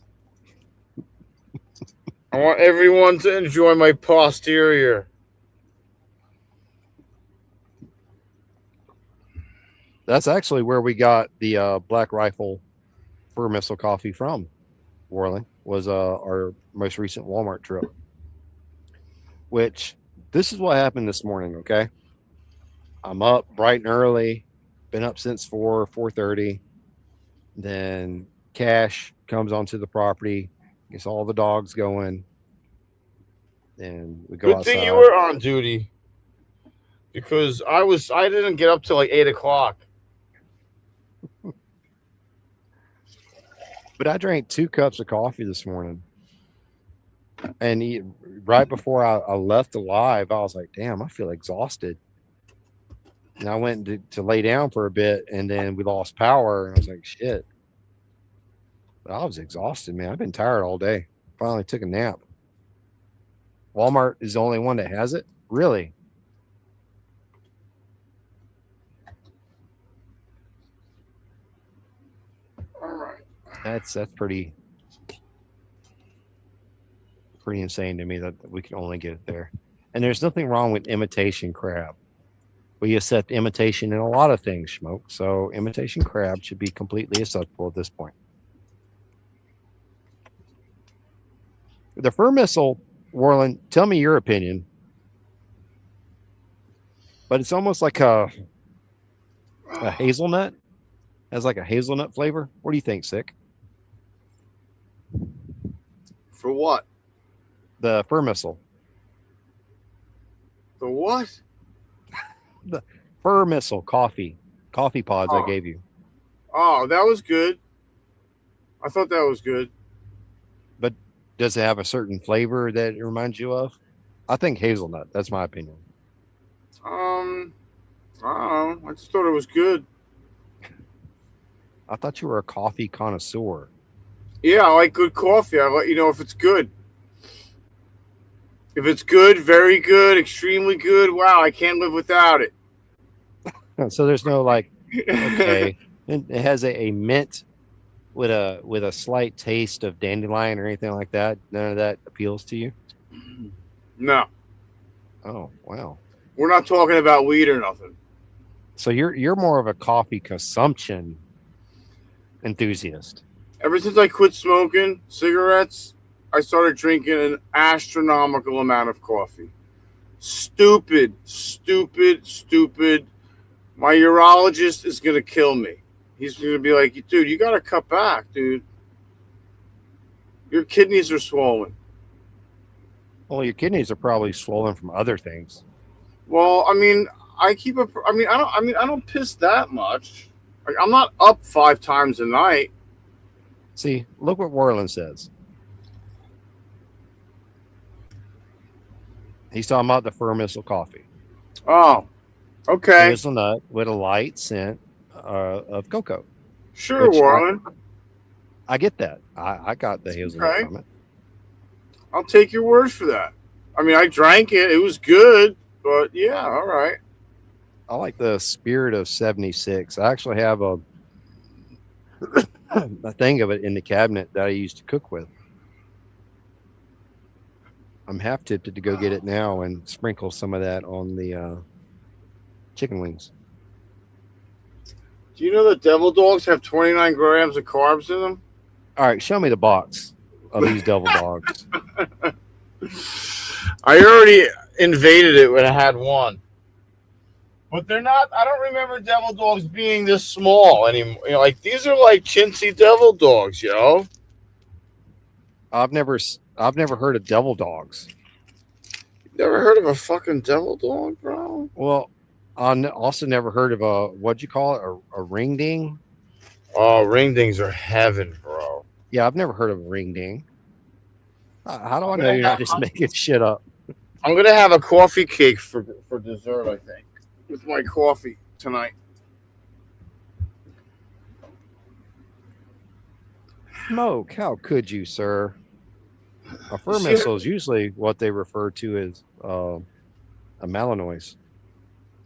S3: I want everyone to enjoy my posterior.
S1: That's actually where we got the Black Rifle Fur Missile coffee from. Warling was our most recent Walmart trip. Which this is what happened this morning. Okay, I'm up bright and early. Been up since 4:30. Then Cash comes onto the property, gets all the dogs going. Then we go
S3: Good
S1: outside.
S3: thing you were on duty, because I didn't get up till like 8:00.
S1: But I drank 2 cups of coffee this morning. And right before I left alive, I was like, damn, I feel exhausted. And I went to lay down for a bit, and then we lost power. And I was like, shit. But I was exhausted, man. I've been tired all day. Finally took a nap. Walmart is the only one that has it? Really? That's pretty insane to me that we can only get it there. And there's nothing wrong with imitation crab. We accept imitation in a lot of things, Smoke. So imitation crab should be completely acceptable at this point. The fur missile, Warland, tell me your opinion. But it's almost like a hazelnut. Has like a hazelnut flavor. What do you think, Sick?
S3: For what?
S1: The fur missile.
S3: The what?
S1: The fur missile coffee pods I
S3: Oh.
S1: gave you.
S3: Oh, that was good. I thought that was good.
S1: But does it have a certain flavor that it reminds you of? I think hazelnut. That's my opinion.
S3: I don't know. I just thought it was good.
S1: I thought you were a coffee connoisseur.
S3: Yeah, I like good coffee. I let you know if it's good. If it's good, very good, extremely good, wow, I can't live without it.
S1: So there's no like, okay, it has a mint with a slight taste of dandelion or anything like that. None of that appeals to you.
S3: No,
S1: Oh wow.
S3: we're not talking about weed or nothing.
S1: So you're more of a coffee consumption enthusiast.
S3: Ever since I quit smoking cigarettes, I started drinking an astronomical amount of coffee. Stupid, stupid, stupid. My urologist is going to kill me. He's going to be like, dude, you got to cut back, dude. Your kidneys are swollen.
S1: Well, your kidneys are probably swollen from other things.
S3: Well, I mean, I don't piss that much. Like, I'm not up 5 times a night.
S1: See, look what Warland says. He's talking about the fur missile coffee.
S3: Oh, okay.
S1: Hazelnut with a light scent of cocoa.
S3: Sure,
S1: which
S3: Warren.
S1: I get that. I got the hazelnut
S3: Okay.
S1: from it.
S3: I'll take your word for that. I mean, I drank it. It was good, but yeah, all right.
S1: I like the spirit of 76. I actually have a thing of it in the cabinet that I used to cook with. I'm half tempted to go get it now and sprinkle some of that on the chicken wings.
S3: Do you know that devil dogs have 29 grams of carbs in them?
S1: All right, show me the box of these devil dogs.
S3: I already invaded it when I had one. But they're not, I don't remember devil dogs being this small anymore. You know, like, these are like chintzy devil dogs, yo.
S1: I've never heard of devil dogs.
S3: Never heard of a fucking devil dog, bro?
S1: Well, I also never heard of what'd you call it? A ring ding?
S3: Oh, ring dings are heaven, bro.
S1: Yeah, I've never heard of a ring ding. How do I know you're not just making shit up?
S3: I'm going to have a coffee cake for dessert, I think, with my coffee tonight.
S1: Smoke, how could you, sir? A fur
S3: See-
S1: missile is usually what they refer to as a Malinois,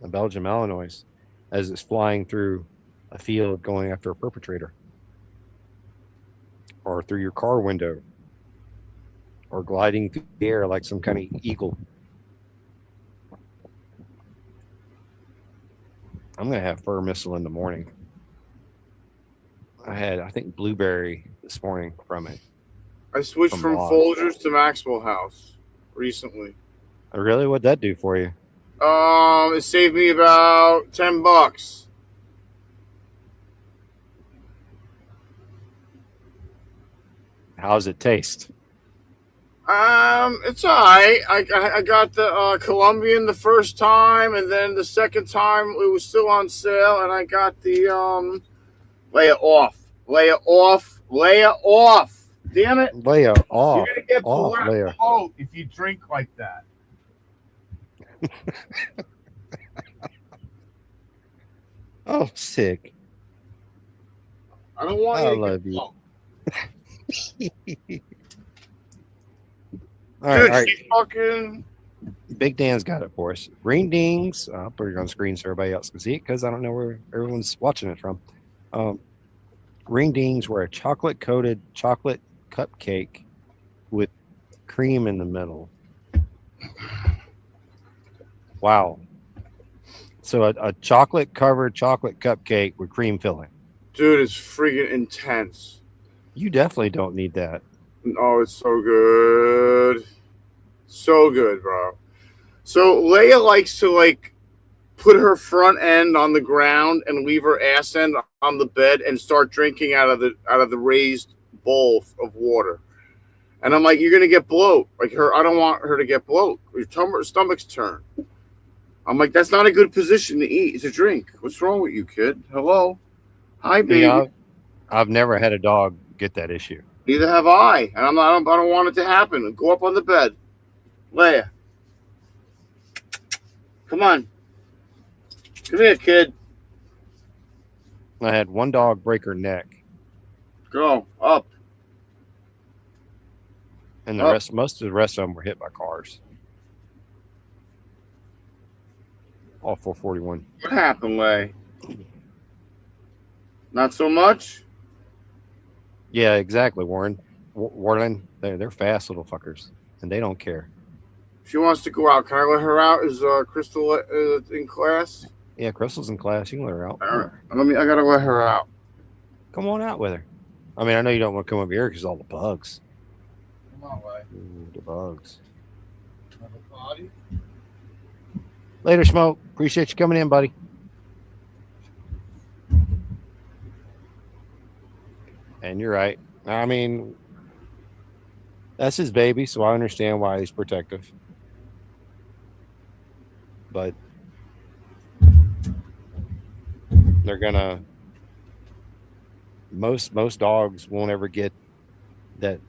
S1: a Belgian Malinois, as it's flying through a field going after a perpetrator, or through your car window, or gliding through the air like some kind of eagle. I'm gonna have fur missile in the morning. I think, blueberry this morning from it.
S3: I switched from
S1: Lost.
S3: Folgers to Maxwell House recently.
S1: Really, what'd that do for you?
S3: It saved me about $10.
S1: How's it taste?
S3: It's alright. I got the Colombian the first time, and then the second time it was still on sale, and I got the lay it off. Damn it!
S1: Lay it off.
S3: You're gonna get
S1: off,
S3: pulled
S1: Leia.
S3: out the boat if you drink like that.
S1: Oh, sick.
S3: I don't want
S1: I
S3: you to
S1: love
S3: get
S1: you.
S3: pulled.
S1: All right,
S3: Dude,
S1: all right.
S3: she fucking.
S1: Big Dan's got it for us. Ring dings. I'll put it on screen so everybody else can see it because I don't know where everyone's watching it from. Ring dings were a chocolate coated chocolate cupcake with cream in the middle. Wow. So a chocolate covered chocolate cupcake with cream filling.
S3: Dude, it's freaking intense.
S1: You definitely don't need that.
S3: Oh, it's so good. So good, bro. So Leia likes to like put her front end on the ground and leave her ass end on the bed and start drinking out of the raised bowl of water. And I'm like, you're gonna get bloat. Like her, I don't want her to get bloat. Her stomach's turn. I'm like, that's not a good position to eat. It's a drink. What's wrong with you, kid? Hello, hi, baby.
S1: You know, I've never had a dog get that issue.
S3: Neither have I, and I don't want it to happen. Go up on the bed, Leia. Come on, come here, kid.
S1: I had one dog break her neck,
S3: Go up.
S1: and
S3: Up.
S1: most of the rest of them were hit by cars. All 441.
S3: What happened, Leia? Not so much.
S1: Yeah, exactly, Warren. Warren, they're fast little fuckers, and they don't care.
S3: She wants to go out. Can I let her out? Is Crystal in class?
S1: Yeah, Crystal's in class. You can let her out.
S3: All right. I gotta let her out.
S1: Come on out with her. I mean, I know you don't want to come over here because all the bugs.
S3: Come on, Leia.
S1: Ooh, the bugs.
S3: Have a potty?
S1: Later, Smoke. Appreciate you coming in, buddy. And you're right. I mean, that's his baby, so I understand why he's protective. But they're gonna most dogs won't ever get that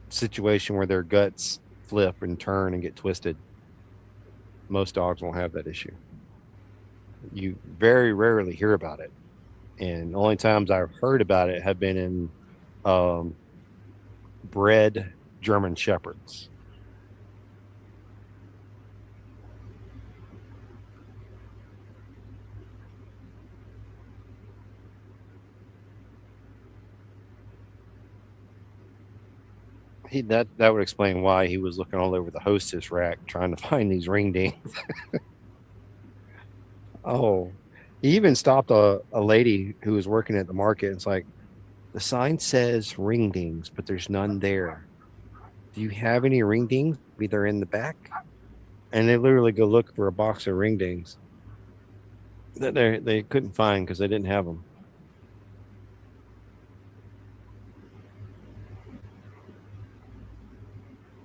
S1: situation where their guts flip and turn and get twisted. Most dogs won't have that issue. You very rarely hear about it. And the only times I've heard about it have been in bred German Shepherds. That would explain why he was looking all over the hostess rack trying to find these ring dings. Oh, he even stopped a lady who was working at the market. It's like, the sign says ring dings, but there's none there. Do you have any ring dings? They're in the back. And they literally go look for a box of ring dings that they couldn't find because they didn't have them.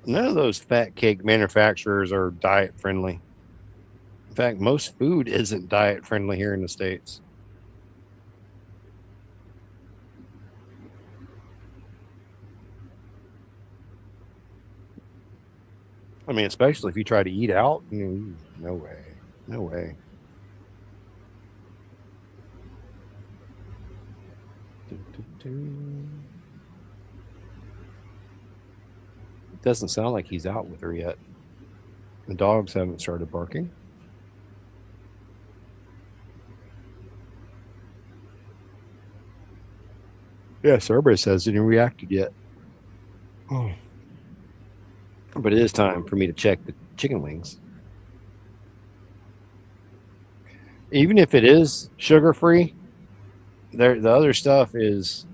S1: None of those fat cake manufacturers are diet friendly. In fact, most food isn't diet friendly here in the States. I mean, especially if you try to eat out, no way. No way. It doesn't sound like he's out with her yet. The dogs haven't started barking. Yeah, Cerberus hasn't even reacted yet. Oh. But it is time for me to check the chicken wings. Even if it is sugar-free, the other stuff is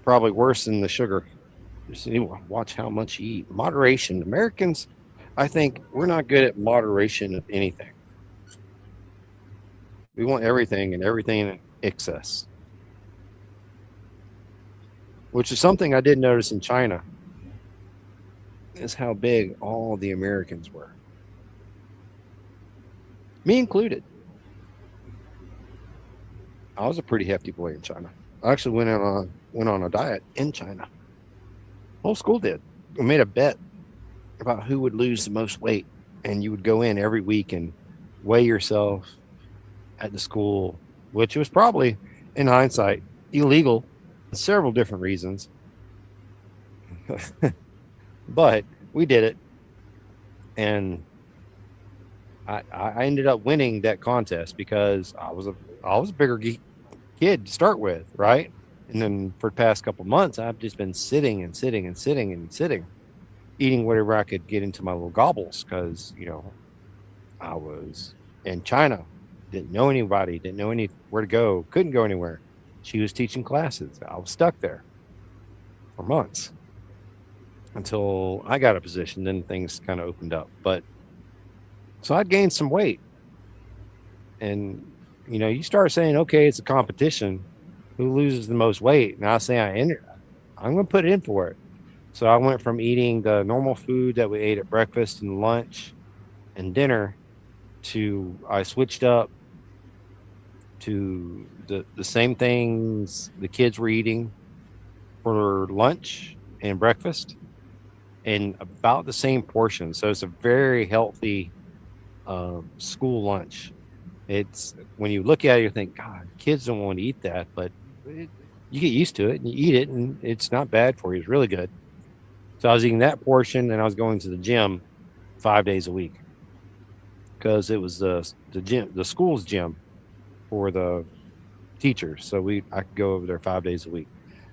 S1: probably worse than the sugar. Just watch how much you eat. Moderation. Americans, I think, we're not good at moderation of anything. We want everything and everything in excess, which is something I did notice in China, is how big all the Americans were. Me included. I was a pretty hefty boy in China. I actually went on a diet in China. Whole school did. We made a bet about who would lose the most weight, and you would go in every week and weigh yourself at the school, which was probably, in hindsight, illegal for several different reasons. But we did it, and I ended up winning that contest because I was a bigger kid to start with, right? And then for the past couple months, I've just been sitting and sitting and sitting and sitting, eating whatever I could get into my little gobbles because I was in China, didn't know anybody, didn't know where to go, couldn't go anywhere. She was teaching classes. I was stuck there for months until I got a position. Then things kind of opened up. But so I'd gained some weight. And, you start saying, okay, it's a competition. Who loses the most weight? And I say, I'm going to put in for it. So I went from eating the normal food that we ate at breakfast and lunch and dinner to I switched up to the same things the kids were eating for lunch and breakfast and about the same portion. So it's a very healthy school lunch. It's when you look at it, you think, God, kids don't want to eat that, but you get used to it and you eat it, and it's not bad for you. It's really good. So I was eating that portion, and I was going to the gym 5 days a week because it was the school's gym for the teachers. So I could go over there 5 days a week.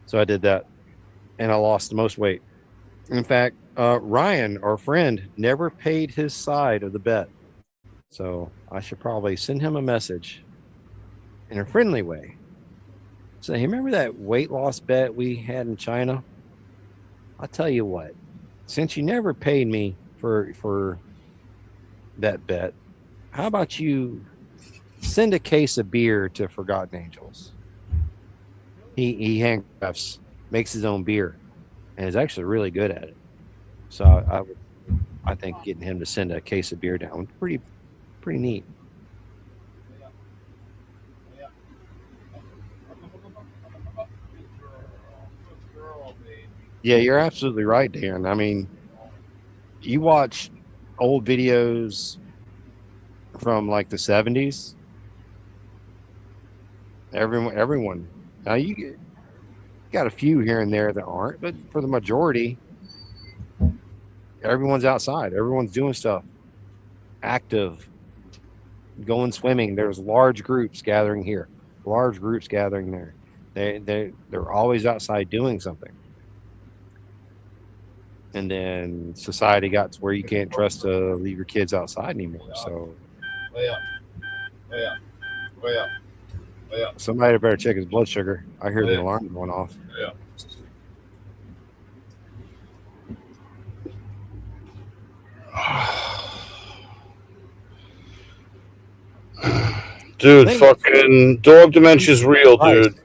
S1: So I did that, and I lost the most weight. In fact, Ryan, our friend, never paid his side of the bet. So I should probably send him a message in a friendly way. Say, hey, remember that weight loss bet we had in China? I'll tell you what, since you never paid me for that bet, how about you send a case of beer to Forgotten Angels? He handcrafts, makes his own beer, and is actually really good at it. So I think getting him to send a case of beer down pretty neat. Yeah, you're absolutely right, Dan. I mean, you watch old videos from like the 70s. Everyone. Now you got a few here and there that aren't, but for the majority, everyone's outside. Everyone's doing stuff, active, going swimming. There's large groups gathering here, large groups gathering there. They're always outside doing something. And then society got to where you can't trust to leave your kids outside anymore. So somebody better check his blood sugar. I hear the alarm going off.
S3: Dude, fucking dog dementia's real, dude.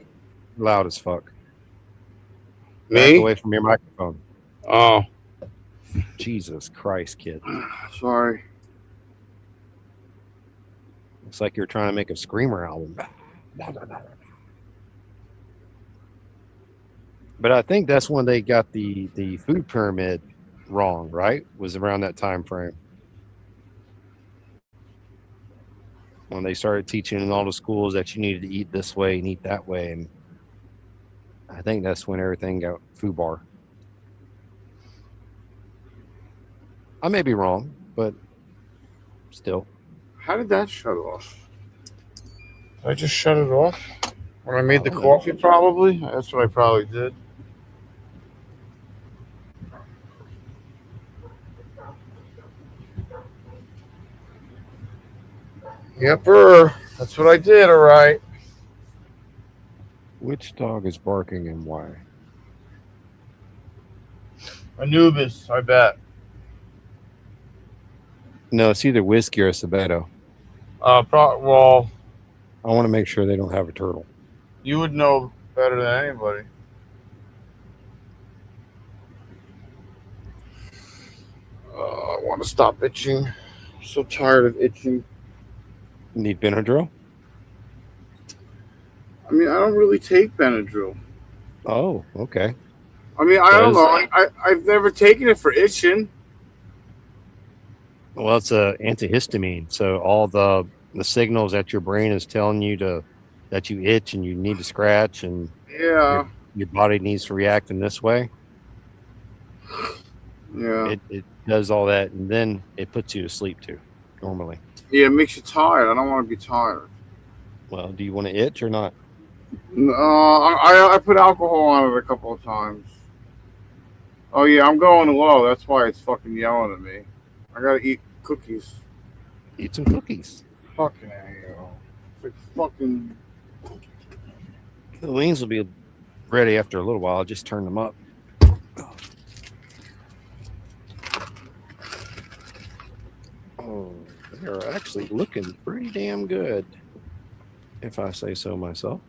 S1: Loud as fuck.
S3: Me?
S1: Back away from your microphone.
S3: Oh.
S1: Jesus Christ, kid.
S3: Sorry.
S1: It's like you're trying to make a screamer album. But I think that's when they got the food pyramid wrong, right? Was around that time frame. When they started teaching in all the schools that you needed to eat this way and eat that way. And I think that's when everything got FUBAR. I may be wrong, but still.
S3: How did that shut off? Did I just shut it off? When I made the coffee, probably? That's what I probably did. Yepper. That's what I did, all right.
S1: Which dog is barking and why?
S3: Anubis, I bet.
S1: No, it's either Whiskey or Sabeto.
S3: Well,
S1: I want to make sure they don't have a turtle.
S3: You would know better than anybody. I want to stop itching. I'm so tired of itching.
S1: Need Benadryl?
S3: I mean, I don't really take Benadryl.
S1: Oh, okay.
S3: I mean, I don't know. I've never taken it for itching.
S1: Well, it's a antihistamine, so all the signals that your brain is telling you that you itch and you need to scratch and
S3: your
S1: body needs to react in this way.
S3: Yeah,
S1: it does all that, and then it puts you to sleep too. Normally,
S3: Yeah, it makes you tired. I don't want to be tired.
S1: Well, do you want to itch or not?
S3: I put alcohol on it a couple of times. Oh yeah, I'm going low. That's why it's fucking yelling at me. I gotta eat cookies.
S1: Eat some cookies.
S3: Fucking hell. It's like fucking.
S1: The wings will be ready after a little while. I'll just turn them up. Oh, they're actually looking pretty damn good, if I say so myself.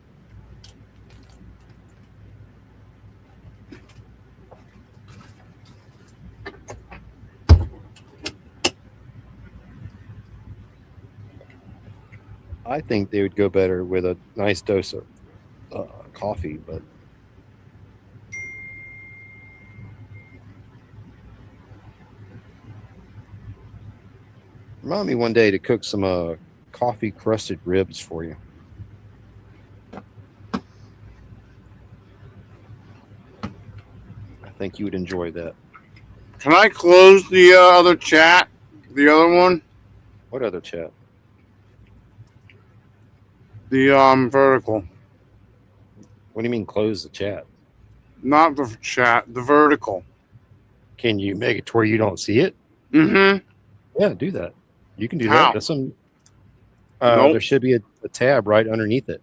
S1: I think they would go better with a nice dose of coffee, but remind me one day to cook some coffee crusted ribs for you. I think you would enjoy that.
S3: Can I close the other chat? The other one?
S1: What other chat?
S3: The vertical.
S1: What do you mean close the chat?
S3: Not the chat, the vertical.
S1: Can you make it to where you don't see it?
S3: Mm-hmm.
S1: Yeah, do that. You can do
S3: How?
S1: that. That's some.
S3: Nope.
S1: There should be a tab right underneath it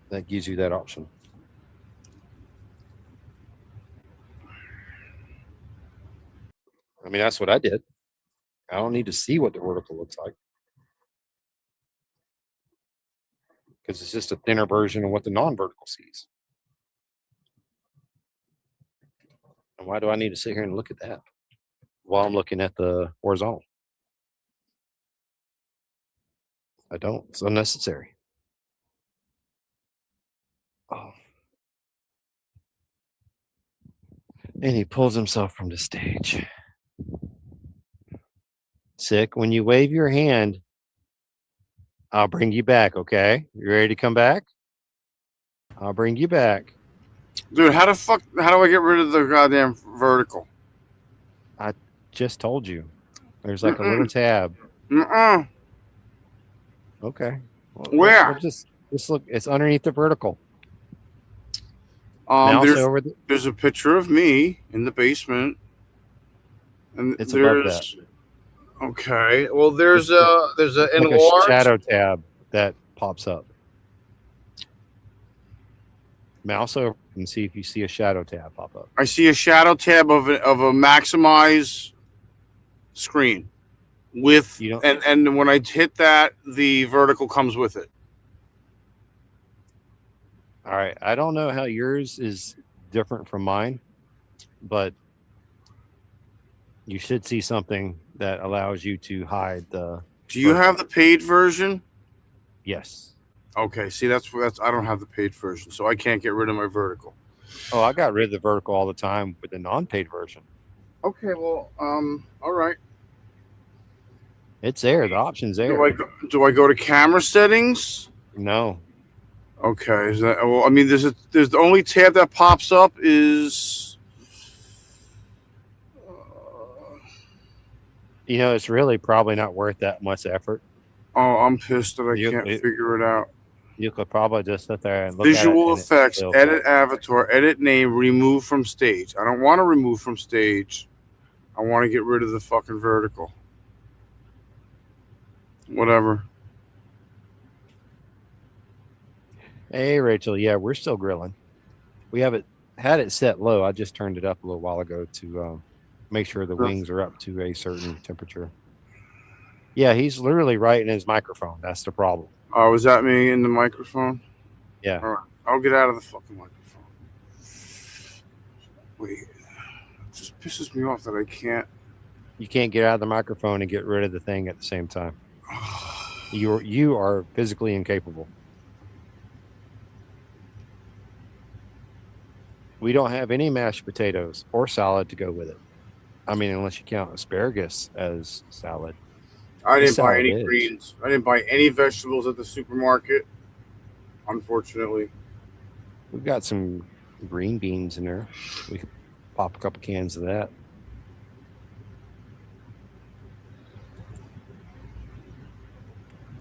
S1: that gives you that option. I mean, that's what I did. I don't need to see what the vertical looks like because it's just a thinner version of what the non-vertical sees. And why do I need to sit here and look at that while I'm looking at the horizontal? I don't. It's unnecessary. Oh. And he pulls himself from the stage. Sick. When you wave your hand, I'll bring you back, okay? You ready to come back? I'll bring you back.
S3: Dude, how do I get rid of the goddamn vertical?
S1: I just told you. There's like a little tab.
S3: Mm-mm.
S1: Okay. Well,
S3: Where?
S1: we'll just look. It's underneath the vertical. Mouse over the.
S3: There's a picture of me in the basement. And
S1: It's above that.
S3: Okay. Well, there's
S1: It's
S3: an
S1: like a
S3: enlarged
S1: shadow tab that pops up. Mouse over and see if you see a shadow tab pop up.
S3: I see a shadow tab of a maximize screen with and when I hit that, the vertical comes with it.
S1: All right. I don't know how yours is different from mine, but you should see something that allows you to hide the.
S3: Do you have the paid version?
S1: Yes.
S3: Okay. See, that's I don't have the paid version, so I can't get rid of my vertical.
S1: Oh, I got rid of the vertical all the time with the non-paid version.
S3: Okay. Well, all right.
S1: It's there. The option's there.
S3: Do I go to camera settings?
S1: No.
S3: Okay. Is that, well, I mean, there's the only tab that pops up is.
S1: You know, it's really probably not worth that much effort.
S3: Oh, I'm pissed that I can't figure it out.
S1: You could probably just sit there and look
S3: Visual
S1: at it.
S3: effects, edit avatar, edit name, remove from stage. I don't want to remove from stage. I want to get rid of the fucking vertical. Whatever.
S1: Hey, Rachel. Yeah, we're still grilling. We haven't had it set low. I just turned it up a little while ago to make sure the wings are up to a certain temperature. Yeah, he's literally right in his microphone. That's the problem.
S3: Oh, was that me in the microphone?
S1: Yeah.
S3: All right. I'll get out of the fucking microphone. Wait. It just pisses me off that I can't.
S1: You can't get out of the microphone and get rid of the thing at the same time. You are physically incapable. We don't have any mashed potatoes or salad to go with it. I mean, unless you count asparagus as salad.
S3: I didn't buy any greens. I didn't buy any vegetables at the supermarket, unfortunately.
S1: We've got some green beans in there. We could pop a couple cans of that.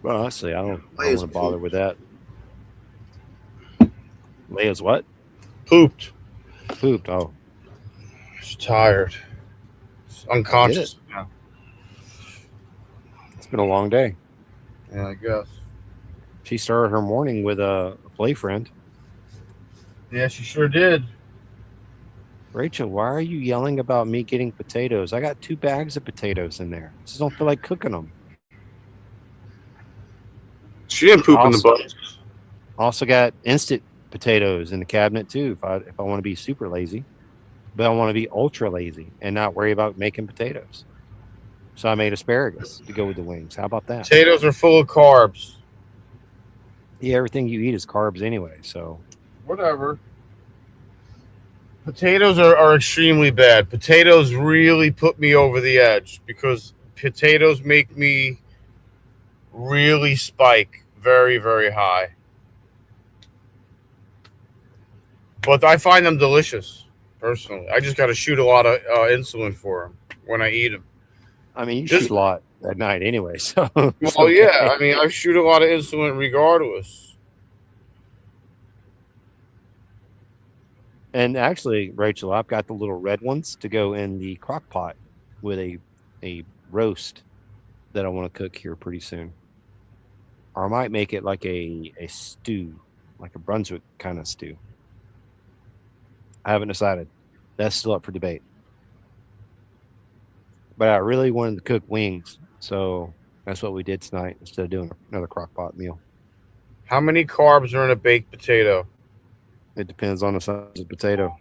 S1: Well, honestly, I don't
S4: Leia's
S1: want to bother
S4: pooped.
S1: with that. Leia's what?
S4: Pooped.
S1: Pooped. Oh,
S4: She's tired. She's
S1: I get it.
S4: unconscious. Yeah.
S1: It's been a long day.
S4: Yeah, I guess.
S1: She started her morning with a play friend.
S4: Yeah, she sure did.
S1: Rachel, why are you yelling about me getting potatoes? I got 2 bags of potatoes in there. Just don't feel like cooking them.
S4: She didn't poop in the
S1: Also,
S4: bucket.
S1: also got instant potatoes in the cabinet too. If I want to be super lazy, but I want to be ultra lazy and not worry about making potatoes. So I made asparagus to go with the wings. How about that?
S4: Potatoes are full of carbs.
S1: Yeah, everything you eat is carbs anyway. So
S4: Whatever. Potatoes are extremely bad. Potatoes really put me over the edge because potatoes make me really spike very, very high. But I find them delicious, personally. I just got to shoot a lot of insulin for them when I eat them.
S1: I mean, you
S4: Just
S1: shoot a lot at night anyway, so it's
S4: well, yeah.
S1: okay.
S4: I mean, I shoot a lot of insulin regardless.
S1: And actually, Rachel, I've got the little red ones to go in the crock pot with a roast that I want to cook here pretty soon. Or I might make it like a stew, like a Brunswick kind of stew. I haven't decided. That's still up for debate. But I really wanted to cook wings, so that's what we did tonight instead of doing another crock pot meal.
S4: How many carbs are in a baked potato?
S1: It depends on the size of the potato.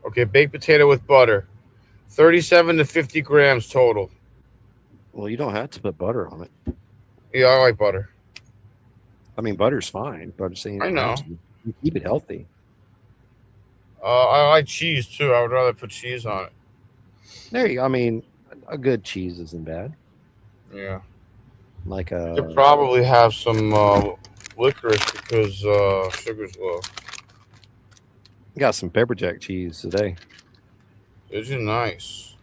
S4: Okay, baked potato with butter. 37 to 50 grams total.
S1: Well, you don't have to put butter on it.
S4: Yeah, I like butter.
S1: I mean, butter's fine, but I'm saying you
S4: I
S1: don't have
S4: know.
S1: to. You keep it healthy.
S4: I like cheese too. I would rather put cheese on it.
S1: There you go. I mean, a good cheese isn't bad.
S4: Yeah.
S1: Like
S4: You could probably have some licorice because sugar's low.
S1: got some pepper jack cheese today.
S4: Those are nice.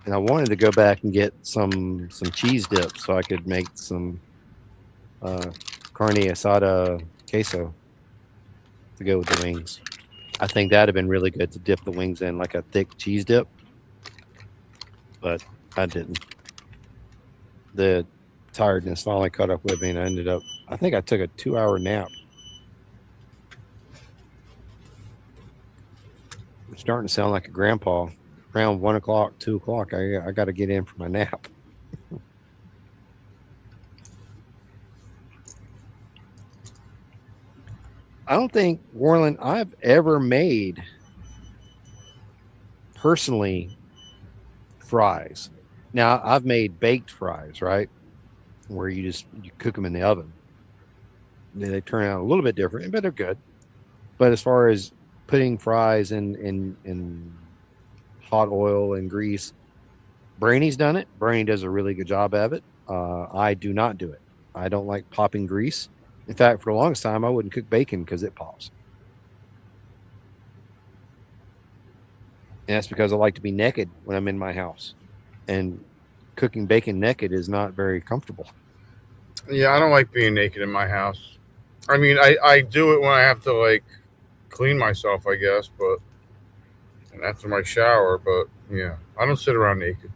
S1: And I wanted to go back and get some cheese dip so I could make some carne asada queso to go with the wings. I think that'd have been really good to dip the wings in like a thick cheese dip, but I didn't. The tiredness finally caught up with me, and I think I took a 2-hour nap. I'm starting to sound like a grandpa. Around 1 o'clock, 2 o'clock, I got to get in for my nap. I don't think, Warland, I've ever made personally fries. Now, I've made baked fries, right? Where you cook them in the oven. They turn out a little bit different, but they're good. But as far as putting fries in hot oil and grease, Brainy's done it. Brainy does a really good job of it. I do not do it. I don't like popping grease. In fact, for the longest time, I wouldn't cook bacon because it pops. And that's because I like to be naked when I'm in my house. And cooking bacon naked is not very comfortable.
S4: Yeah, I don't like being naked in my house. I mean, I do it when I have to like clean myself, I guess, but and after my shower. But yeah, I don't sit around naked.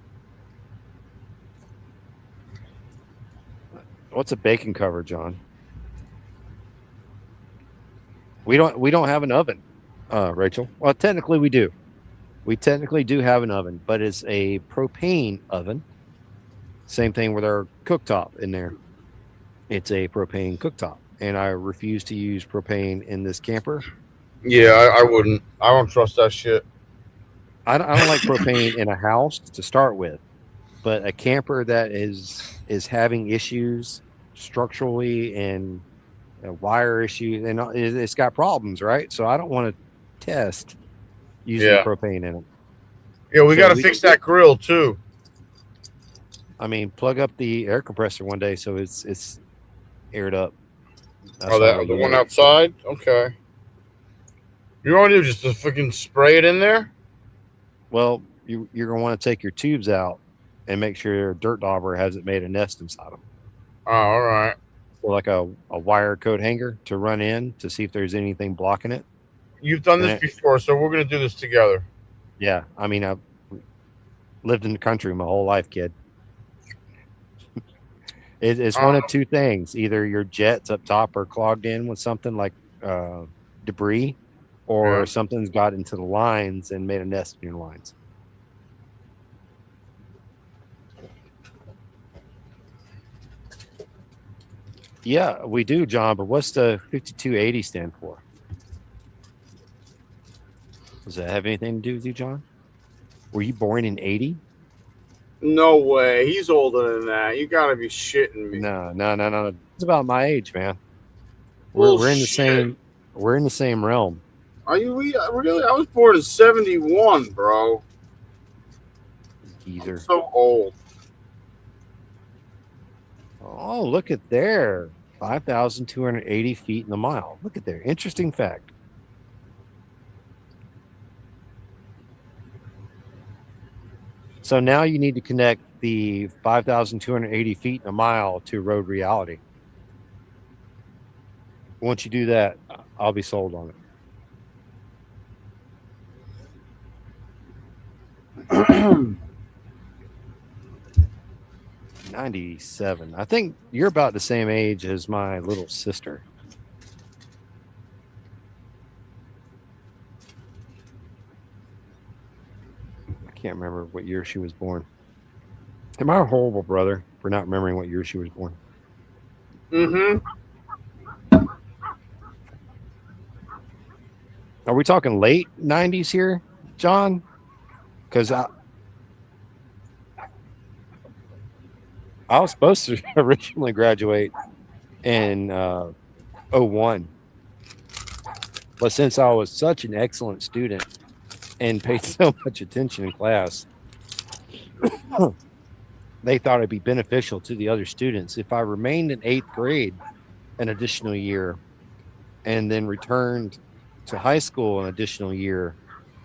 S1: What's a bacon cover, John? We don't have an oven, Rachel. Well, technically we do. We technically do have an oven, but it's a propane oven. Same thing with our cooktop in there. It's a propane cooktop, and I refuse to use propane in this camper.
S4: Yeah, I wouldn't. I don't trust that shit.
S1: I don't like propane in a house to start with, but a camper that is having issues structurally and wire issues, and it's got problems, right? So I don't want to test using
S4: Yeah.
S1: propane in it.
S4: Yeah, we
S1: So
S4: got to fix that grill too.
S1: I mean, plug up the air compressor one day so it's aired up. That's
S4: Oh,
S1: all
S4: that
S1: we
S4: the
S1: do.
S4: one outside. Okay. You want to do just to fucking spray it in there?
S1: Well, you're gonna want to take your tubes out and make sure your dirt dauber hasn't made a nest inside them.
S4: Oh, all right.
S1: So like a wire coat hanger to run in to see if there's anything blocking it.
S4: You've done
S1: And
S4: this
S1: it-
S4: before, so we're gonna do this together.
S1: Yeah, I mean, I've lived in the country my whole life, kid. It's one of two things: either your jets up top are clogged in with something like debris, or
S4: Yeah.
S1: something's got into the lines and made a nest in your lines. Yeah, we do, John. But what's the 5280 stand for? Does that have anything to do with you, John? Were you born in 80?
S4: No way. He's older than that. You gotta be shitting me.
S1: No. It's about my age, man. We're in the
S4: Bullshit.
S1: same. We're in the same realm.
S4: Are you really? I was born in 71, bro. I'm
S1: Geezer.
S4: so old.
S1: Oh, look at there. 5,280 feet in a mile. Look at there. Interesting fact. So now you need to connect the 5,280 feet in a mile to road reality. Once you do that, I'll be sold on it. 97. I think you're about the same age as my little sister. I can't remember what year she was born. Am I a horrible brother for not remembering what year she was born?
S4: Mm-hmm.
S1: Are we talking late 90s here, John? Because I was supposed to originally graduate in 01. But since I was such an excellent student and paid so much attention in class, they thought it'd be beneficial to the other students if I remained in 8th grade an additional year and then returned to high school an additional year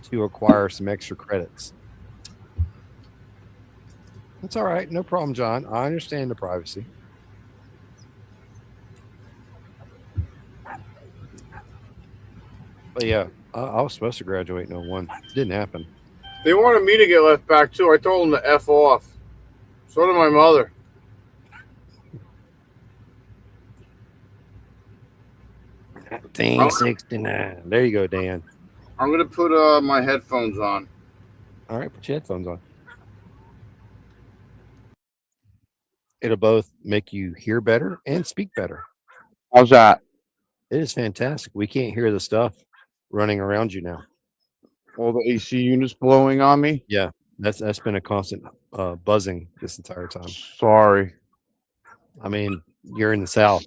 S1: to acquire some extra credits. It's all right. No problem, John. I understand the privacy. But yeah, I was supposed to graduate in 01. Didn't happen.
S4: They wanted me to get left back too. I told them to F off. So did my mother.
S1: Dang, 69. There you go, Dan.
S4: I'm gonna put my headphones on.
S1: All right, put your headphones on. It'll both make you hear better and speak better.
S3: How's that?
S1: It is fantastic. We can't hear the stuff running around you now.
S3: All the AC units blowing on me?
S1: Yeah, that's been a constant buzzing this entire time.
S3: Sorry.
S1: I mean, you're in the South.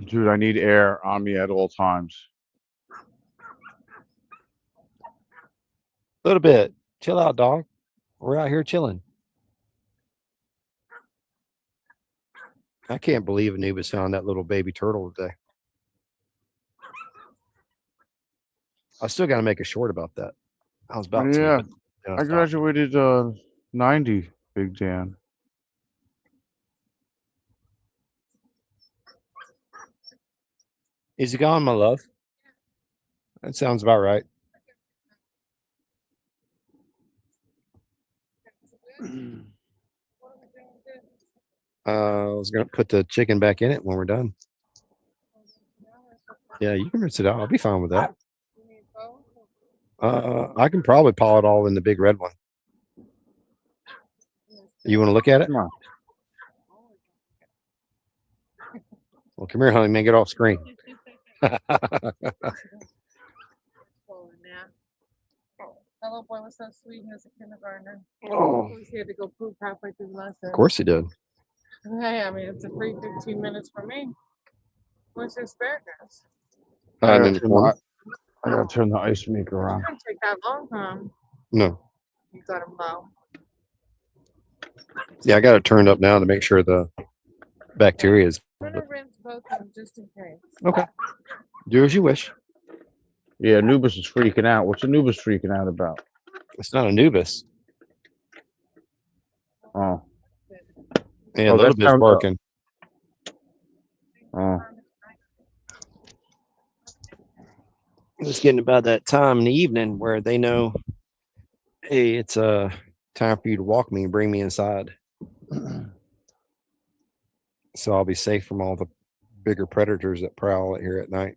S3: Dude, I need air on me at all times.
S1: A little bit. Chill out, dog. We're out here chilling. I can't believe Anubis found that little baby turtle today. I still got to make a short about that. I was about
S3: Yeah,
S1: to. But,
S3: I graduated 90, Big Dan.
S1: Is he gone, my love? That sounds about right. I was going to put the chicken back in it when we're done. Yeah, you can rinse it out. I'll be fine with that. I can probably pile it all in the big red one. You want to look at it?
S3: Come on.
S1: Well, come here, honey. Man, get off screen.
S2: That little boy was so sweet. He was a kindergartner.
S1: Oh,
S2: He had to go poop halfway through the lesson.
S1: of course he did.
S2: Hey, I mean, it's a free 15 minutes for me. Where's the asparagus?
S3: I
S1: And in the corner?
S3: gotta turn the ice maker
S2: It
S3: on.
S2: didn't take that long, huh?
S1: No.
S2: You got him low.
S1: Yeah, I got it turned up now to make sure the bacteria is.
S2: I'm gonna rinse both of them just in case.
S1: Okay. Do as you wish.
S3: Yeah, Anubis is freaking out. What's Anubis freaking out about?
S1: It's not Anubis.
S3: Oh,
S1: Yeah,
S3: Oh,
S1: a little
S3: that
S1: bit's
S3: sounds-
S1: barking.
S3: oh.
S1: It's getting about that time in the evening where they know, hey, it's time for you to walk me and bring me inside, so I'll be safe from all the bigger predators that prowl here at night.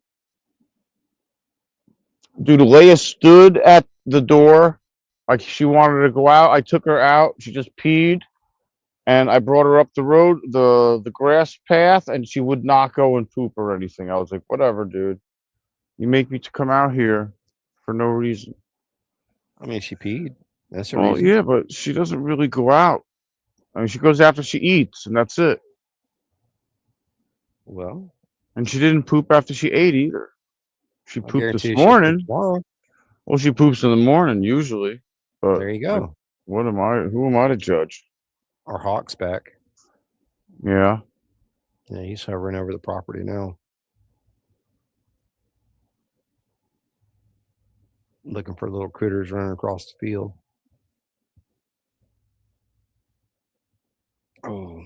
S3: Dude, Leia stood at the door like she wanted to go out. I took her out. She just peed, and I brought her up the road, the grass path, and she would not go and poop or anything. I was like, whatever, dude. You make me to come out here for no reason.
S1: I mean, she peed. That's her
S3: Well,
S1: reason.
S3: yeah, but she doesn't really go out. I mean, she goes after she eats, and that's it.
S1: Well,
S3: And she didn't poop after she ate either. She
S1: I
S3: pooped this
S1: guarantee you she'll poop
S3: morning.
S1: tomorrow.
S3: Well, she poops in the morning usually. But
S1: There you
S3: like,
S1: go.
S3: what am I? Who am I to judge?
S1: Our hawk's back.
S3: Yeah.
S1: Yeah, he's hovering over the property now, looking for little critters running across the field. Oh,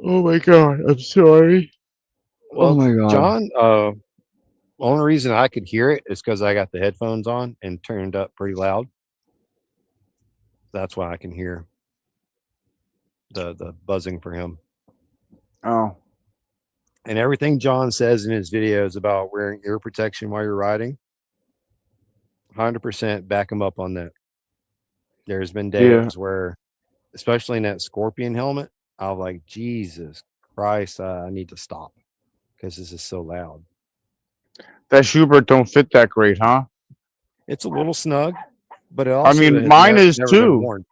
S3: Oh my God, I'm sorry.
S1: well,
S3: Oh my God.
S1: John. Only reason I could hear it is because I got the headphones on and turned up pretty loud. That's why I can hear the buzzing for him.
S3: Oh.
S1: And everything John says in his videos about wearing ear protection while you're riding, 100% back him up on that. There's been days where, especially in that Scorpion helmet, I was like, Jesus Christ, I need to stop because this is so loud.
S3: That Schubert don't fit that great, huh?
S1: It's a little snug, but it
S3: I
S1: also
S3: mean,
S1: has
S3: mine is
S1: never been
S3: too.
S1: worn.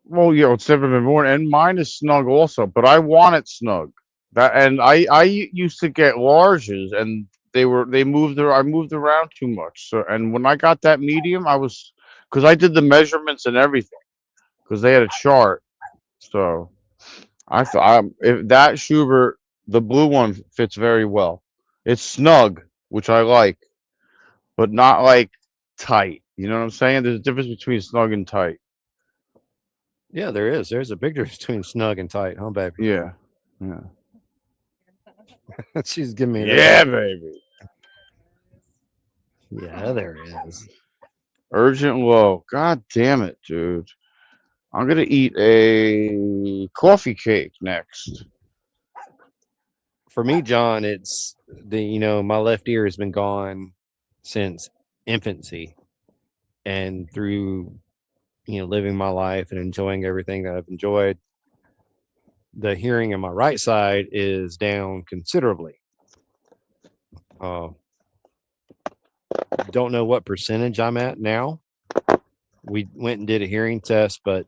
S3: Well, yeah, it's never been worn, and mine is snug also. But I want it snug. That, and I used to get larges, and they moved. I moved around too much. So, and when I got that medium, because I did the measurements and everything, because they had a chart. So I thought if that Schubert, the blue one, fits very well. It's snug, which I like, but not like tight. You know what I'm saying? There's a difference between snug and tight.
S1: Yeah, there is. There's a big difference between snug and tight, huh, baby?
S3: Yeah. Yeah.
S1: She's giving me
S3: Yeah,
S1: that.
S3: baby.
S1: Yeah, there is.
S3: Urgent low. God damn it, dude. I'm gonna eat a coffee cake next.
S1: For me, John, it's my left ear has been gone since infancy, and through living my life and enjoying everything that I've enjoyed, the hearing in my right side is down considerably. Don't know what percentage I'm at now. We went and did a hearing test, but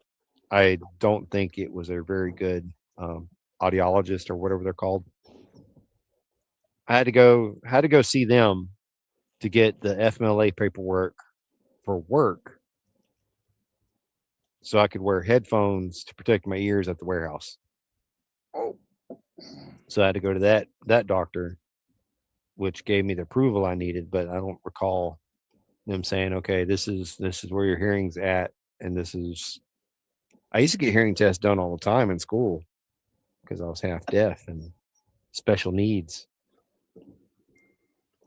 S1: I don't think it was a very good audiologist or whatever they're called. I had to go see them to get the FMLA paperwork for work, so I could wear headphones to protect my ears at the warehouse.
S3: Oh.
S1: So I had to go to that doctor, which gave me the approval I needed, but I don't recall them saying, okay, this is where your hearing's at, and this is. I used to get hearing tests done all the time in school because I was half deaf and special needs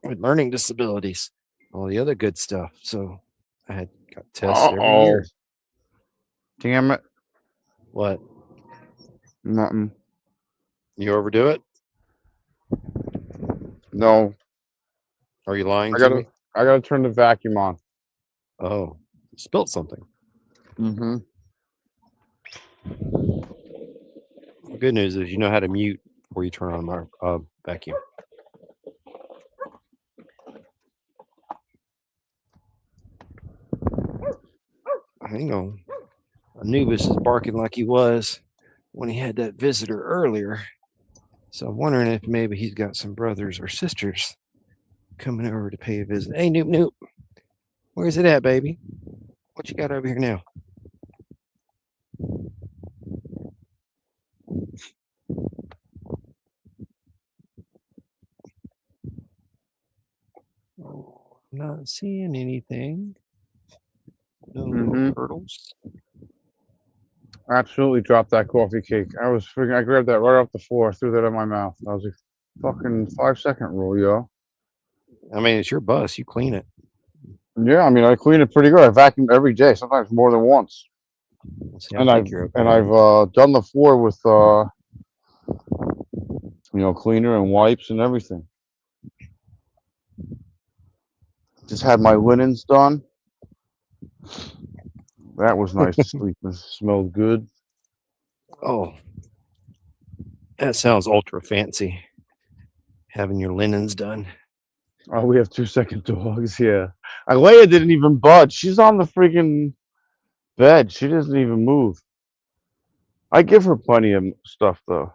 S1: with learning disabilities, all the other good stuff. So I had got tests every year.
S3: Damn it.
S1: What?
S3: Nothing.
S1: You overdo it?
S3: No.
S1: Are you lying
S3: I
S1: to me?
S3: gotta turn the vacuum on.
S1: Oh, you spilled something.
S3: Mm-hmm.
S1: The good news is you know how to mute before you turn on my vacuum. Hang on. Anubis is barking like he was when he had that visitor earlier. So I'm wondering if maybe he's got some brothers or sisters coming over to pay a visit. Hey, Noop Noop. Where's it at, baby? What you got over here now? Not seeing anything. No
S3: Mhm.
S1: little turtles.
S3: Absolutely dropped that coffee cake. I grabbed that right off the floor, threw that in my mouth. That was a fucking 5-second rule, yo.
S1: I mean, it's your bus. You clean it.
S3: Yeah, I mean, I clean it pretty good. I vacuum every day, sometimes more than once.
S1: See, I
S3: And
S1: think you're okay.
S3: I've done the floor with cleaner and wipes and everything. Just had my linens done. That was nice to sleep in. Smelled good.
S1: Oh, that sounds ultra fancy. Having your linens done.
S3: Oh, we have 2-second dogs. Yeah, Alea didn't even budge. She's on the freaking bed. She doesn't even move. I give her plenty of stuff though,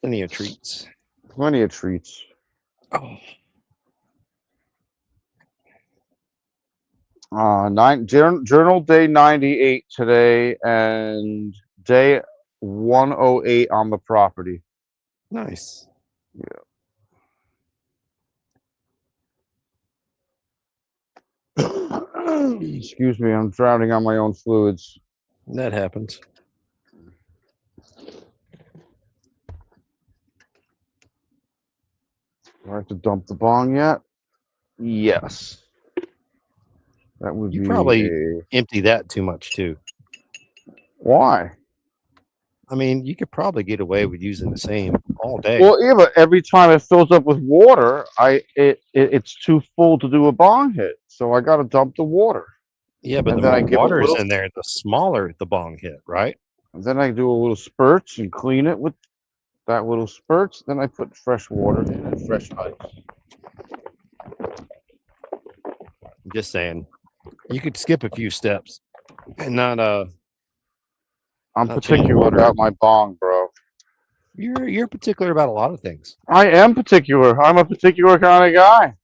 S1: Plenty of treats.
S3: plenty of treats.
S1: Oh,
S3: Journal day 98 today and day 108 on the property.
S1: nice.
S3: Excuse me, I'm drowning on my own fluids.
S1: That happens.
S3: Do I have to dump the bong yet? Yes. That would
S1: You
S3: be
S1: probably empty that too much too.
S3: Why?
S1: I mean, you could probably get away with using the same all day.
S3: Well, yeah, but every time it fills up with water, it's too full to do a bong hit. So I got to dump the water.
S1: Yeah, but
S3: and
S1: the
S3: then I
S1: more
S3: give a
S1: water is
S3: little-
S1: in there, the smaller the bong hit, right?
S3: And then I do a little spurts and clean it with that little spurts. Then I put fresh water in and fresh ice.
S1: I'm just saying, you could skip a few steps and not
S3: I'm
S1: Not change
S3: particular
S1: water.
S3: about my bong, bro.
S1: You're particular about a lot of things.
S3: I am particular. I'm a particular kind of guy.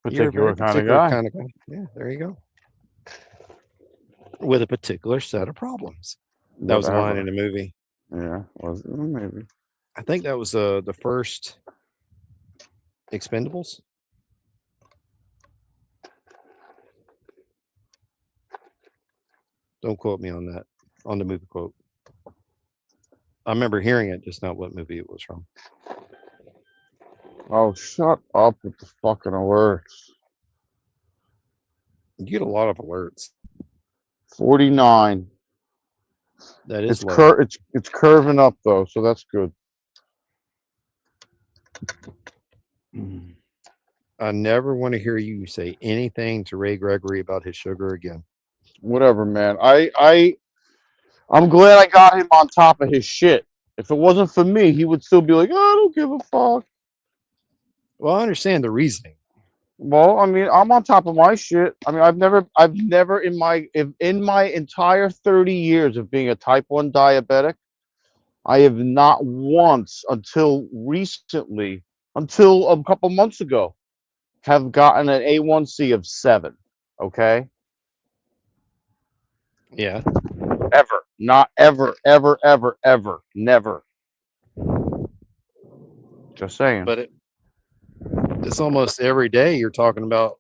S1: You're a very
S3: Particular kind of
S1: particular
S3: guy.
S1: kind of guy. Yeah, there you go. With a particular set of problems. That was a line in
S3: Whatever.
S1: the movie.
S3: Yeah, was it? Maybe.
S1: I think that was the first Expendables. Don't quote me on that, on the movie quote. I remember hearing it, just not what movie it was from.
S3: Oh, shut up with the fucking alerts.
S1: You get a lot of alerts.
S3: 49.
S1: That is
S3: It's
S1: low.
S3: it's curving up though, so that's good.
S1: I never want to hear you say anything to Ray Gregory about his sugar again.
S3: Whatever, man. I'm glad I got him on top of his shit. If it wasn't for me, he would still be like, oh, I don't give a fuck.
S1: Well, I understand the reasoning.
S3: Well, I mean, I'm on top of my shit. I mean, I've never in my entire 30 years of being a type 1 diabetic, I have not once until recently, until a couple months ago, have gotten an A1C of 7. Okay?
S1: Yeah.
S3: Ever. Not ever, ever, ever, ever. Never. Just saying.
S1: But it's almost every day you're talking about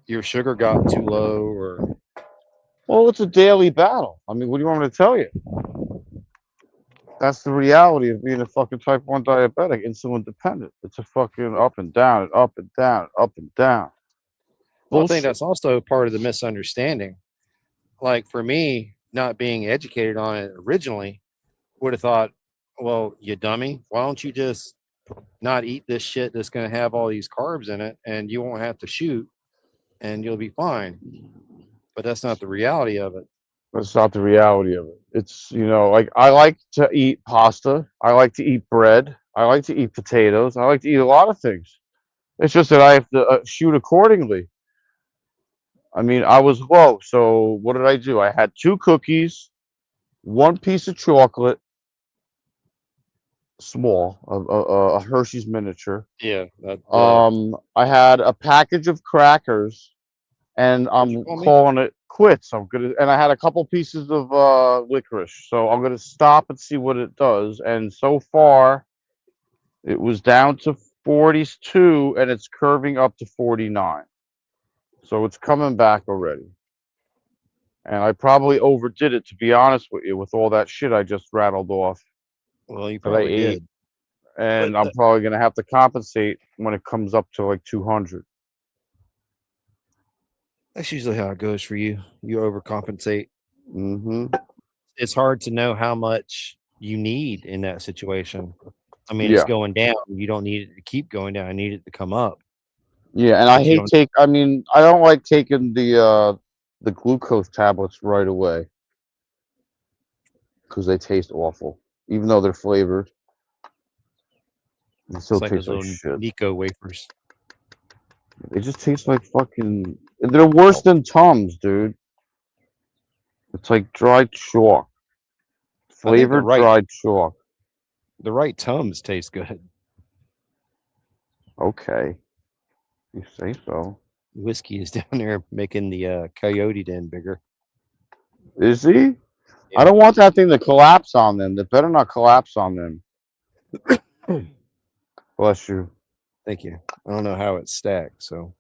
S1: your sugar got too low or
S3: Well, it's a daily battle. I mean, what do you want me to tell you? That's the reality of being a fucking type 1 diabetic, insulin dependent. It's a fucking up and down and up and down and up and down.
S1: Well, I think
S3: Bullshit.
S1: that's also part of the misunderstanding. Like for me, not being educated on it originally, would have thought, well, you dummy, why don't you just not eat this shit that's going to have all these carbs in it and you won't have to shoot and you'll be fine. But that's not the reality of it.
S3: That's not the reality of it. It's, like I like to eat pasta. I like to eat bread. I like to eat potatoes. I like to eat a lot of things. It's just that I have to shoot accordingly. I mean, I was low. So what did I do? I had 2 cookies, 1 piece of chocolate, small, a Hershey's miniature.
S1: Yeah.
S3: I had a package of crackers, and
S1: What'd you
S3: I'm
S1: call me?
S3: calling it quits. And I had a couple pieces of licorice. So I'm gonna stop and see what it does. And so far, it was down to 42 and it's curving up to 49. So it's coming back already. And I probably overdid it, to be honest with you, with all that shit I just rattled off
S1: Well, you
S3: that I
S1: probably
S3: ate.
S1: did.
S3: And
S1: But
S3: I'm probably going to have to compensate when it comes up to like 200.
S1: that's usually how it goes for you. You overcompensate.
S3: Mm-hmm.
S1: It's hard to know how much you need in that situation. I mean, it's
S3: Yeah.
S1: going down. You don't need it to keep going down. I need it to come up.
S3: Yeah. And I
S1: But you
S3: hate
S1: don't.
S3: I mean, I don't like taking the glucose tablets right away because they taste awful, even though they're flavored. They still
S1: It's like
S3: taste
S1: those
S3: like
S1: little
S3: shit.
S1: Nico wafers.
S3: They just taste like fucking. They're worse than Tums, dude. It's like dried chalk,
S1: I think
S3: flavored dried chalk.
S1: the right Tums taste good.
S3: Okay, you say so.
S1: Whiskey is down there making the coyote den bigger.
S3: Is he? I
S1: Yeah.
S3: don't want that thing to collapse on them. They better not collapse on them. Bless you.
S1: Thank you. I don't know how it's stacked, so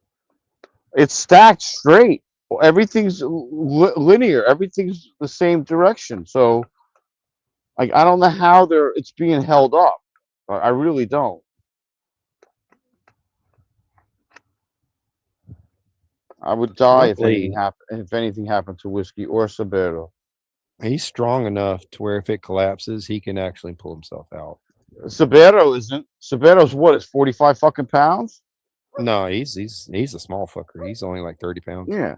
S3: It's stacked straight. Everything's linear. Everything's the same direction. So, like, I don't know how it's being held up. I really don't. I would die
S1: luckily
S3: if anything happened to whiskey or Sabero.
S1: he's strong enough to where if it collapses, he can actually pull himself out.
S3: Sabero isn't. Sabero's what? It's 45 fucking pounds.
S1: No, he's a small fucker. He's only like 30 pounds.
S3: Yeah.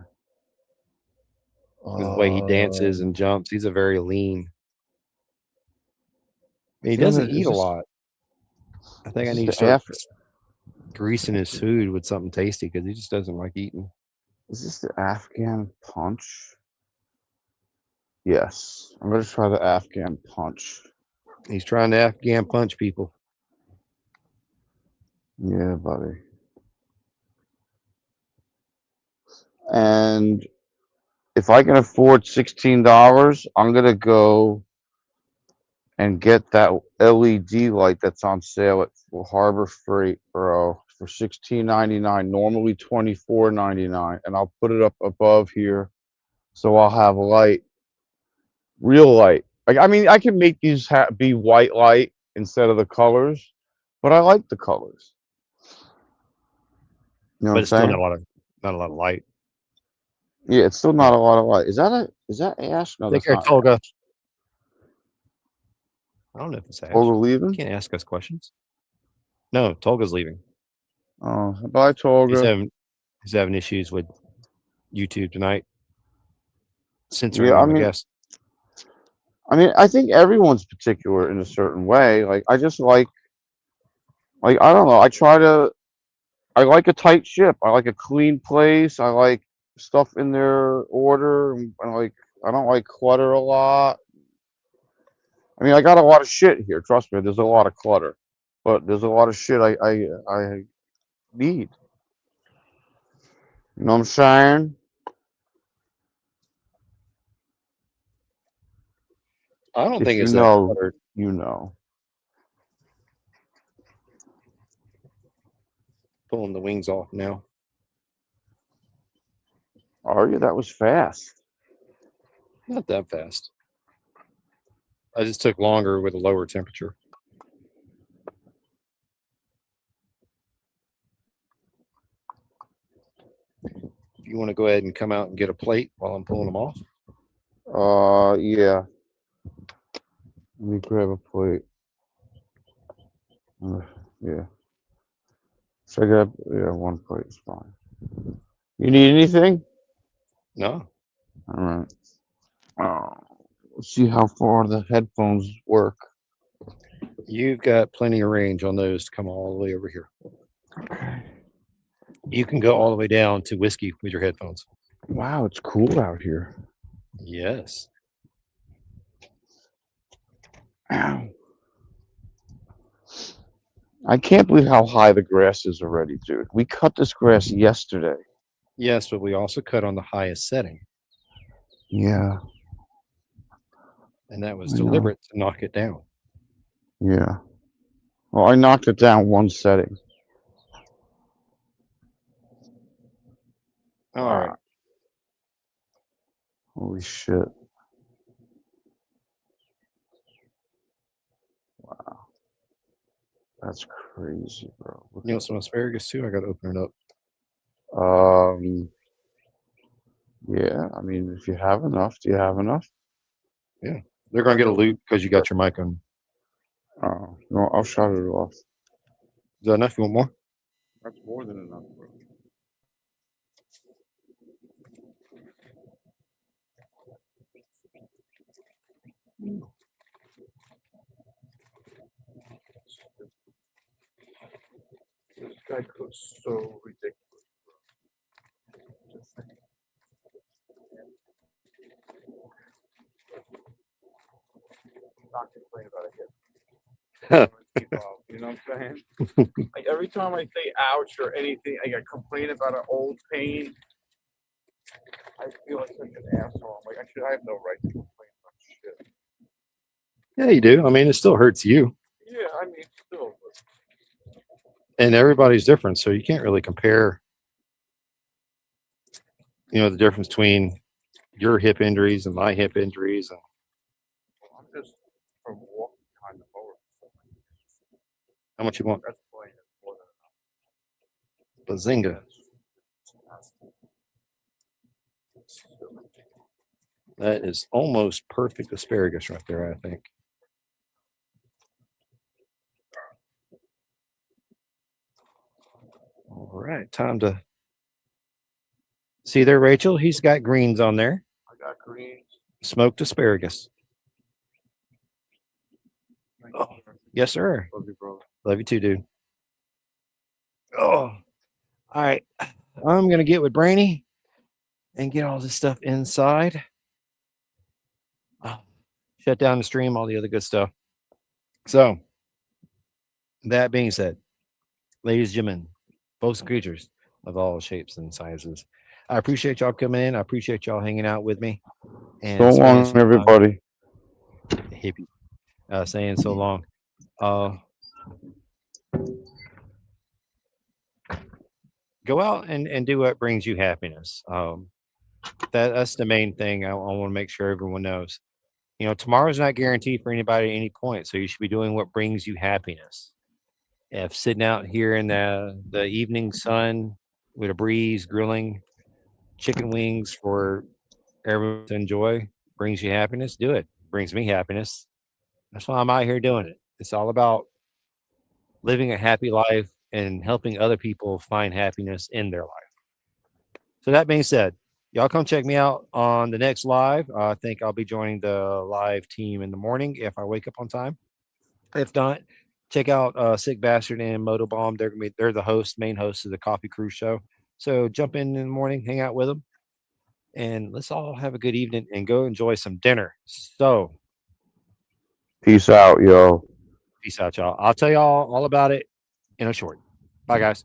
S1: The way he dances and jumps, he's a very lean. He
S3: Damn
S1: doesn't
S3: it,
S1: eat
S3: is
S1: a
S3: this-
S1: lot. I think I
S3: is
S1: need to
S3: this
S1: start
S3: the
S1: greasing his food with something tasty because he just doesn't like eating.
S3: Is this the Afghan punch? Yes. I'm gonna try the Afghan punch.
S1: He's trying to Afghan punch people.
S3: Yeah, buddy. And if I can afford $16, I'm gonna go and get that LED light that's on sale at Harbor Freight, bro, for $16.99. Normally $24.99, and I'll put it up above here, so I'll have light, real light. Like, I mean, I can make these be white light instead of the colors, but I like the colors. You know
S1: But
S3: what I'm
S1: it's still
S3: saying?
S1: not a lot of light.
S3: Yeah, it's still not a lot of light. Is that ash? No,
S1: Take
S3: that's
S1: care,
S3: not
S1: Tolga.
S3: ash.
S1: I don't know if it's Ash.
S3: Tolga
S1: You
S3: leaving?
S1: can't ask us questions. No, Tolga's leaving.
S3: Oh, bye, Tolga.
S1: He's having issues with YouTube tonight. Censoring
S3: Yeah,
S1: him, I guess.
S3: I mean, I think everyone's particular in a certain way. Like, I just like, I don't know. I like a tight ship. I like a clean place. I like stuff in their order. I don't like clutter a lot. I mean, I got a lot of shit here. Trust me, there's a lot of clutter, but there's a lot of shit I need. You know what I'm saying?
S1: I don't
S3: If
S1: think
S3: you
S1: it's that
S3: know,
S1: cluttered.
S3: you know.
S1: Pulling the wings off now.
S3: Are you? That was fast.
S1: Not that fast. I just took longer with a lower temperature. If you want to go ahead and come out and get a plate while I'm pulling them off.
S3: Yeah. Let me grab a plate. Yeah. So I got one plate is fine. You need anything?
S1: No.
S3: All right. Let's see how far the headphones work.
S1: You've got plenty of range on those to come all the way over here.
S3: Okay.
S1: You can go all the way down to whiskey with your headphones.
S3: Wow, it's cool out here.
S1: Yes.
S3: Ow. I can't believe how high the grass is already, dude. We cut this grass yesterday.
S1: Yes, but we also cut on the highest setting.
S3: Yeah.
S1: And that was
S3: I know.
S1: deliberate to knock it down.
S3: Yeah. Well, I knocked it down one setting.
S1: All
S3: Wow.
S1: right.
S3: Holy shit. Wow. That's crazy, bro. Look
S1: You want
S3: at
S1: some asparagus too? I got to open it up.
S3: Yeah, I mean, if you have enough, do you have enough?
S1: They're going to get a loop because you got your mic on.
S3: Oh, no, I'll shut it off.
S1: Is that enough? You want more?
S3: That's more than enough, bro. This guy cooks so ridiculous. Not complain about it yet. You know what I'm saying? Like every time I say ouch or anything, I complain about an old pain. I feel like such an asshole. I'm like, I have no right to complain about shit.
S1: Yeah, you do. I mean, it still hurts you,
S3: Yeah, I mean, still.
S1: and everybody's different, so you can't really compare. The difference between your hip injuries and my hip injuries, and
S3: I'm just from walking kind of over.
S1: how much you want.
S3: That's playing more than
S1: Bazinga. That is almost perfect asparagus right there, I think. All right, time to see there, Rachel. He's got greens on there.
S3: I got greens.
S1: Smoked asparagus. Oh, yes, sir.
S3: Love you, bro.
S1: Love you too, dude. Oh, all right. I'm gonna get with Brainy and get all this stuff inside. Shut down the stream, all the other good stuff. So, that being said, ladies and gentlemen, folks and creatures of all shapes and sizes, I appreciate y'all coming in. I appreciate y'all hanging out with me. And
S3: So
S1: spending
S3: long,
S1: some time-
S3: everybody.
S1: hippie, saying so long. Go out and do what brings you happiness. That's the main thing I want to make sure everyone knows. Tomorrow's not guaranteed for anybody at any point, so you should be doing what brings you happiness. If sitting out here in the evening sun with a breeze, grilling chicken wings for everyone to enjoy brings you happiness, do it. Brings me happiness. That's why I'm out here doing it. It's all about living a happy life and helping other people find happiness in their life. So that being said, y'all come check me out on the next live. I think I'll be joining the live team in the morning if I wake up on time. If not, check out Sick Bastard and Moto Bomb. They're the main hosts of the Coffee Crew show. So jump in the morning, hang out with them, and let's all have a good evening and go enjoy some dinner. So
S3: Peace out, yo.
S1: peace out, y'all. I'll tell y'all all about it in a short. Bye, guys.